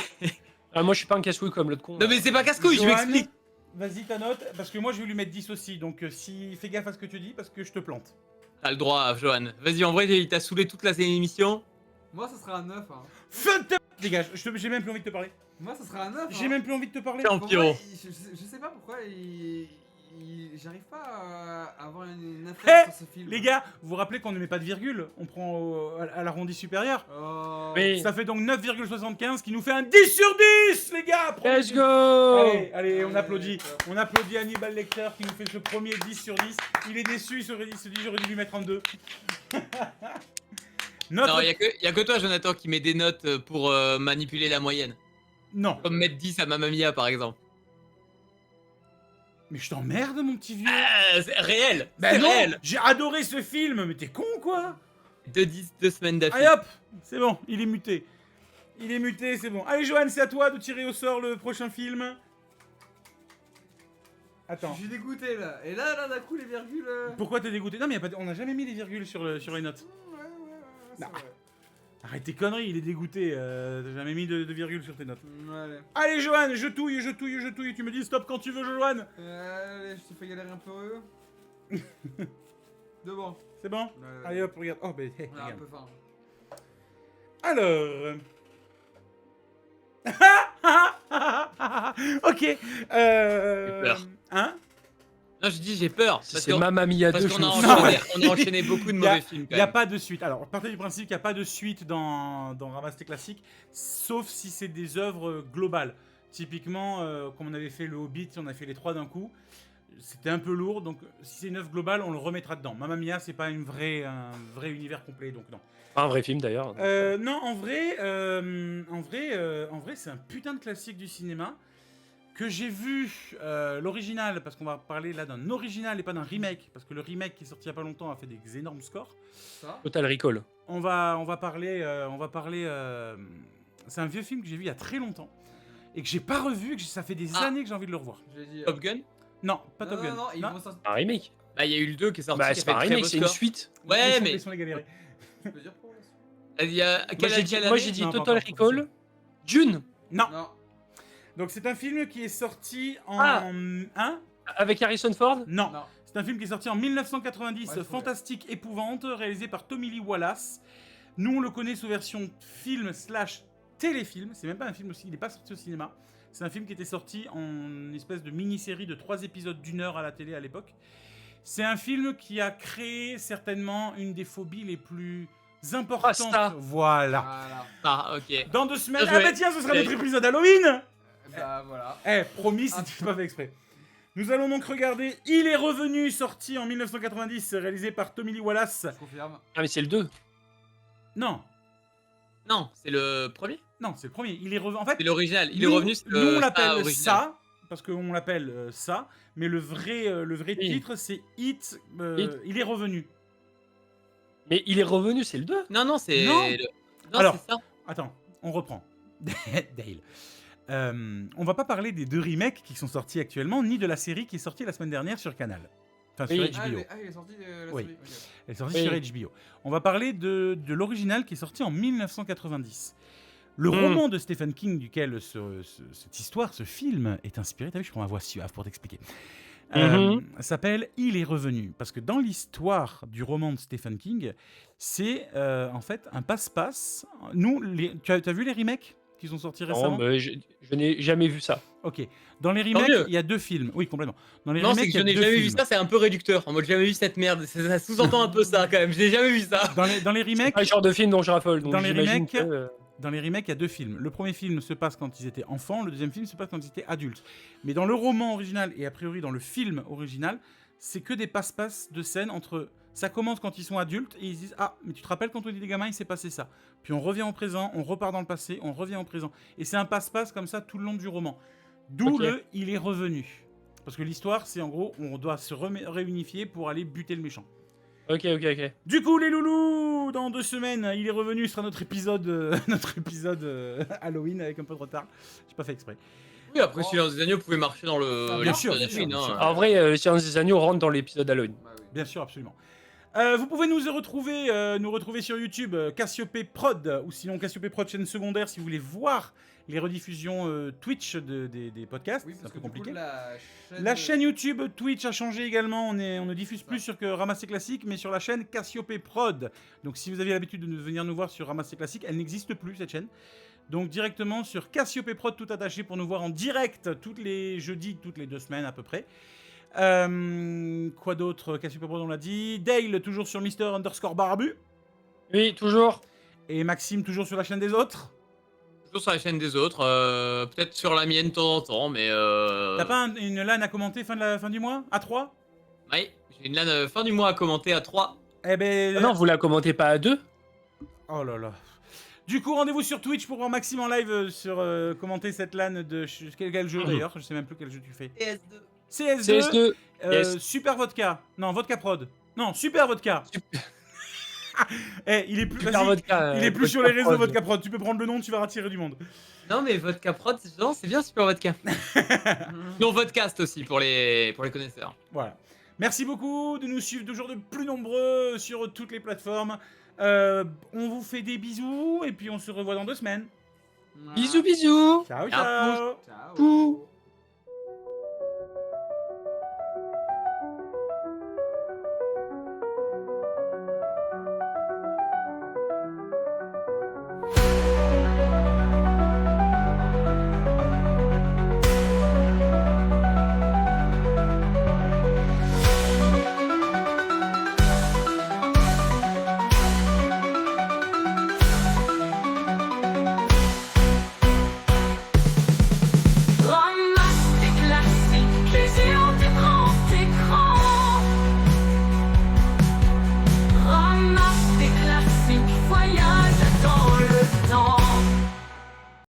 C: Moi, je suis pas un casse-couille comme l'autre con.
D: Non mais c'est pas casse-couille, je
A: Johan,
D: m'explique.
A: Vas-y ta note, parce que moi je vais lui mettre 10 aussi, donc fais gaffe à ce que tu dis, parce que je te plante.
D: T'as le droit, Johan. Vas-y, en vrai, il t'a saoulé toute la émission.
B: Moi, ça sera un 9. Hein.
A: Fun ta... Dégage, j'ai même plus envie de te parler.
B: Moi, ça sera un 9.
A: J'ai même plus envie de te parler.
D: Tiens,
B: Pour
D: Pierrot.
B: moi, je sais pas pourquoi j'arrive pas à avoir une affaire sur ce film.
A: Les gars, vous vous rappelez qu'on ne met pas de virgule, on prend à l'arrondi supérieur.
B: Oh.
C: Mais-
A: Ça fait donc 9,75 qui nous fait un 10 sur 10, les gars. Premier
C: Let's
A: 10.
C: go.
A: Allez, on
B: Allez,
A: applaudit.
B: top.
A: On applaudit Hannibal Lecter qui nous fait ce premier 10 sur 10. Il est déçu, il se dit j'aurais dû lui mettre un 2. Notre...
D: Non, y a que toi, Jonathan, qui met des notes pour manipuler la moyenne.
A: Non,
D: Comme mettre 10 à Mamma Mia, par exemple.
A: mais je t'emmerde, mon petit vieux.
D: C'est réel.
A: Ben
D: C'est
A: non,
D: réel.
A: j'ai adoré ce film, mais t'es con quoi.
D: 2 semaines d'affilée.
A: Allez hop, c'est bon, il est muté. Il est muté, c'est bon. Allez Johan, c'est à toi de tirer au sort le prochain film. Attends.
B: Je suis dégoûté là. Et là d'un coup, les virgules.
A: Pourquoi t'es dégoûté? Non mais on n'a jamais mis des virgules sur les notes.
B: Ouais, c'est
A: Non.
B: vrai.
A: Arrête tes conneries, il est dégoûté. T'as jamais mis de virgule sur tes notes.
B: Allez.
A: Allez Johan, je touille. Tu me dis stop quand tu veux, Johan.
B: Allez, je te fais galérer un peu. De bon.
A: C'est bon? Allez hop, regarde. Oh, ben, hey,
B: On a un
A: regarde.
B: peu faim.
A: Alors. Ok.
D: peur.
A: Hein?
D: Non, je dis j'ai peur.
C: Si
D: Parce
C: c'est
D: qu'on
C: Mamma Mia 2,
D: parce
C: je
D: qu'on
C: me
D: a,
C: fous.
A: Non,
D: on a enchaîné beaucoup de mauvais films,
A: Il
D: quand
A: n'y a
D: même.
A: pas de suite. Alors, partez du principe qu'il n'y a pas de suite dans Ramasté Classique, sauf si c'est des œuvres globales. Typiquement, comme on avait fait le Hobbit, on a fait les 3 d'un coup. C'était un peu lourd, donc si c'est une œuvre globale, on le remettra dedans. Mamma Mia, c'est pas un vrai univers complet, donc non.
C: Pas un vrai film d'ailleurs.
A: Non, en vrai, c'est un putain de classique du cinéma que j'ai vu l'original, parce qu'on va parler là d'un original et pas d'un remake, parce que le remake qui est sorti il y a pas longtemps a fait des énormes scores.
B: Ça.
C: Total Recall.
A: On va parler. C'est un vieux film que j'ai vu il y a très longtemps et que j'ai pas revu, que ça fait des
D: Ah.
A: années que j'ai envie de le revoir.
B: Je l'ai dit.
D: Top Gun.
A: Non, pas Top Gun.
B: Non, ils
A: Non.
B: vont sortir.
C: Un remake.
D: Il y a eu le 2 qui est sorti.
C: Bah,
D: qui
C: c'est
D: a
C: pas un
D: fait très
C: remake,
D: beau
C: c'est une
D: score.
C: suite.
D: Ouais, mais.
A: Laissons-les galérer.
B: Je peux dire pour la suite.
D: Il y a.
C: Moi,
D: Quelle
C: j'ai dit
A: Non, pas
C: Total
A: encore,
C: Recall. Dune.
A: Non.
B: Non.
A: Donc c'est un film qui est sorti en.
C: Ah.
A: Hein?
C: Avec Harrison Ford.
A: Non.
B: Non.
A: C'est un film qui est sorti en 1990,
B: Ouais,
A: fantastique, épouvante, réalisé par Tommy Lee Wallace. Nous, on le connaît sous version film/téléfilm. C'est même pas un film aussi, il n'est pas sorti au cinéma. C'est un film qui était sorti en une espèce de mini-série de 3 épisodes d'1 heure à la télé à l'époque. C'est un film qui a créé certainement une des phobies les plus importantes.
C: Pasta.
A: Voilà.
B: Voilà.
D: Ah, ok.
A: Dans 2 semaines,
D: Bien
A: ah
D: joué.
A: bah tiens, ce sera
D: Bien
A: notre épisode Halloween.
B: Bah voilà.
A: Promis, c'était pas fait exprès. Nous allons donc regarder Il est revenu, sorti en 1990, réalisé par Tommy Lee Wallace.
B: Je confirme.
C: Ah, mais c'est le 2.
A: Non,
D: Non, c'est le premier.
A: non, c'est le premier. Il est revenu. En fait,
D: C'est l'original. Il est
A: nous-
D: revenu. C'est
A: nous,
D: le
A: on l'appelle
D: original.
A: ça, parce qu'on l'appelle ça, mais le vrai
C: Oui.
A: titre, c'est It,
C: It.
A: Il est revenu.
C: Mais il est revenu, c'est le 2.
D: Non, c'est.
A: Non.
D: Non,
A: Alors.
D: c'est ça.
A: Attends, on reprend. Dale. On va pas parler des 2 remakes qui sont sortis actuellement, ni de la série qui est sortie la semaine dernière sur Canal. Enfin,
C: Oui.
A: sur
B: Ah,
A: HBO.
B: il est sorti de la
A: Oui.
B: série. Ok.
A: Elle est sortie
C: Oui.
A: sur HBO. On va parler de l'original qui est sorti en 1990. Le
C: Mm.
A: roman de Stephen King duquel cette histoire, ce film est inspiré, t'as vu, je prends ma voix suave pour t'expliquer, s'appelle Il est revenu. Parce que dans l'histoire du roman de Stephen King, c'est en fait un passe-passe. Nous, tu as vu les remakes qui sont sortis
C: Non,
A: récemment?
C: mais je n'ai jamais vu ça.
A: Ok. Dans les
D: Tant
A: remakes,
D: mieux.
A: il y a 2 films. Oui, complètement. Dans les
D: Non,
A: remakes,
D: c'est que
A: il y
D: je
A: a
D: n'ai
A: 2
D: jamais vu
A: films.
D: ça, c'est un peu réducteur. En mode, j'ai jamais vu cette merde. Ça sous-entend un peu ça quand même. Je n'ai jamais vu ça.
A: Dans les
C: C'est
A: remakes,
C: pas le genre de film dont je raffole, donc
A: Dans les
C: j'imagine
A: remakes,
C: que...
A: Dans les remakes, il y a 2 films. Le premier film se passe quand ils étaient enfants, le deuxième film se passe quand ils étaient adultes. Mais dans le roman original et a priori dans le film original, c'est que des passe-passe de scènes entre. Ça commence quand ils sont adultes et ils se disent ah mais tu te rappelles quand on était gamin il s'est passé ça. Puis on revient au présent, on repart dans le passé, on revient au présent. Et c'est un passe-passe comme ça tout le long du roman. D'où
C: Ok.
A: il est revenu. Parce que l'histoire c'est en gros on doit se réunifier pour aller buter le méchant.
C: Ok.
A: Du coup, les loulous, dans 2 semaines, il est revenu, ce sera notre épisode, Halloween avec un peu de retard. J'ai pas fait exprès.
D: Oui, après, Silence des Agneaux pouvait marcher dans
A: Bien sûr,
D: l'épisode
A: bien sûr,
D: Halloween,
A: bien
D: hein.
A: sûr.
C: En vrai, Silence des Agneaux rentre dans l'épisode Halloween.
B: Bah oui.
A: Bien sûr, absolument. Vous pouvez nous retrouver sur YouTube, Cassiopée Prod, ou sinon Cassiopée Prod chaîne secondaire si vous voulez voir les rediffusions Twitch des podcasts.
B: Oui,
A: C'est un
B: parce que
A: peu
B: du coup,
A: compliqué.
B: la
A: La chaîne YouTube Twitch a changé également. On ne diffuse
B: Ça.
A: plus sur que Ramassé Classique, mais sur la chaîne Cassiopée Prod. Donc si vous aviez l'habitude de venir nous voir sur Ramassé Classique, elle n'existe plus cette chaîne. Donc directement sur Cassiopée Prod tout attaché pour nous voir en direct tous les jeudis, toutes les 2 semaines à peu près. Quoi d'autre? Cassiopée Prod on l'a dit. Dale toujours sur Mister_Barbu.
C: Oui, toujours.
A: Et Maxime toujours sur la chaîne des autres.
D: Toujours sur la chaîne des autres, peut-être sur la mienne de temps en temps, mais
A: T'as pas une LAN à commenter fin du mois? À 3?
D: Ouais, j'ai une LAN fin du mois à commenter à 3.
A: Eh ben...
C: Ah non, vous la commentez pas à 2?
A: Oh là là. Du coup, rendez-vous sur Twitch pour voir Maxime en live sur commenter cette LAN de quel jeu d'ailleurs. Je sais même plus quel jeu tu fais.
D: PS2.
A: CS2.
C: CS2. Yes.
A: Super Vodka. Non, Vodka Prod. Non, Super Vodka. Eh, il est plus,
C: Super
A: vas-y,
C: vodka.
A: il est plus sur les
C: Vodka
A: réseaux
C: Prod.
A: Vodka Prod. Tu peux prendre le nom, tu vas attirer du monde.
D: Non, mais Vodka Prod, c'est bien Super Vodka. Non, Vodcast aussi pour les connaisseurs.
A: Voilà. Merci beaucoup de nous suivre toujours de plus nombreux sur toutes les plateformes. On vous fait des bisous et puis on se revoit dans 2 semaines.
C: Bisous, bisous.
A: Ciao,
D: Ciao.
A: ciao.
B: Ciao.
C: Ouh.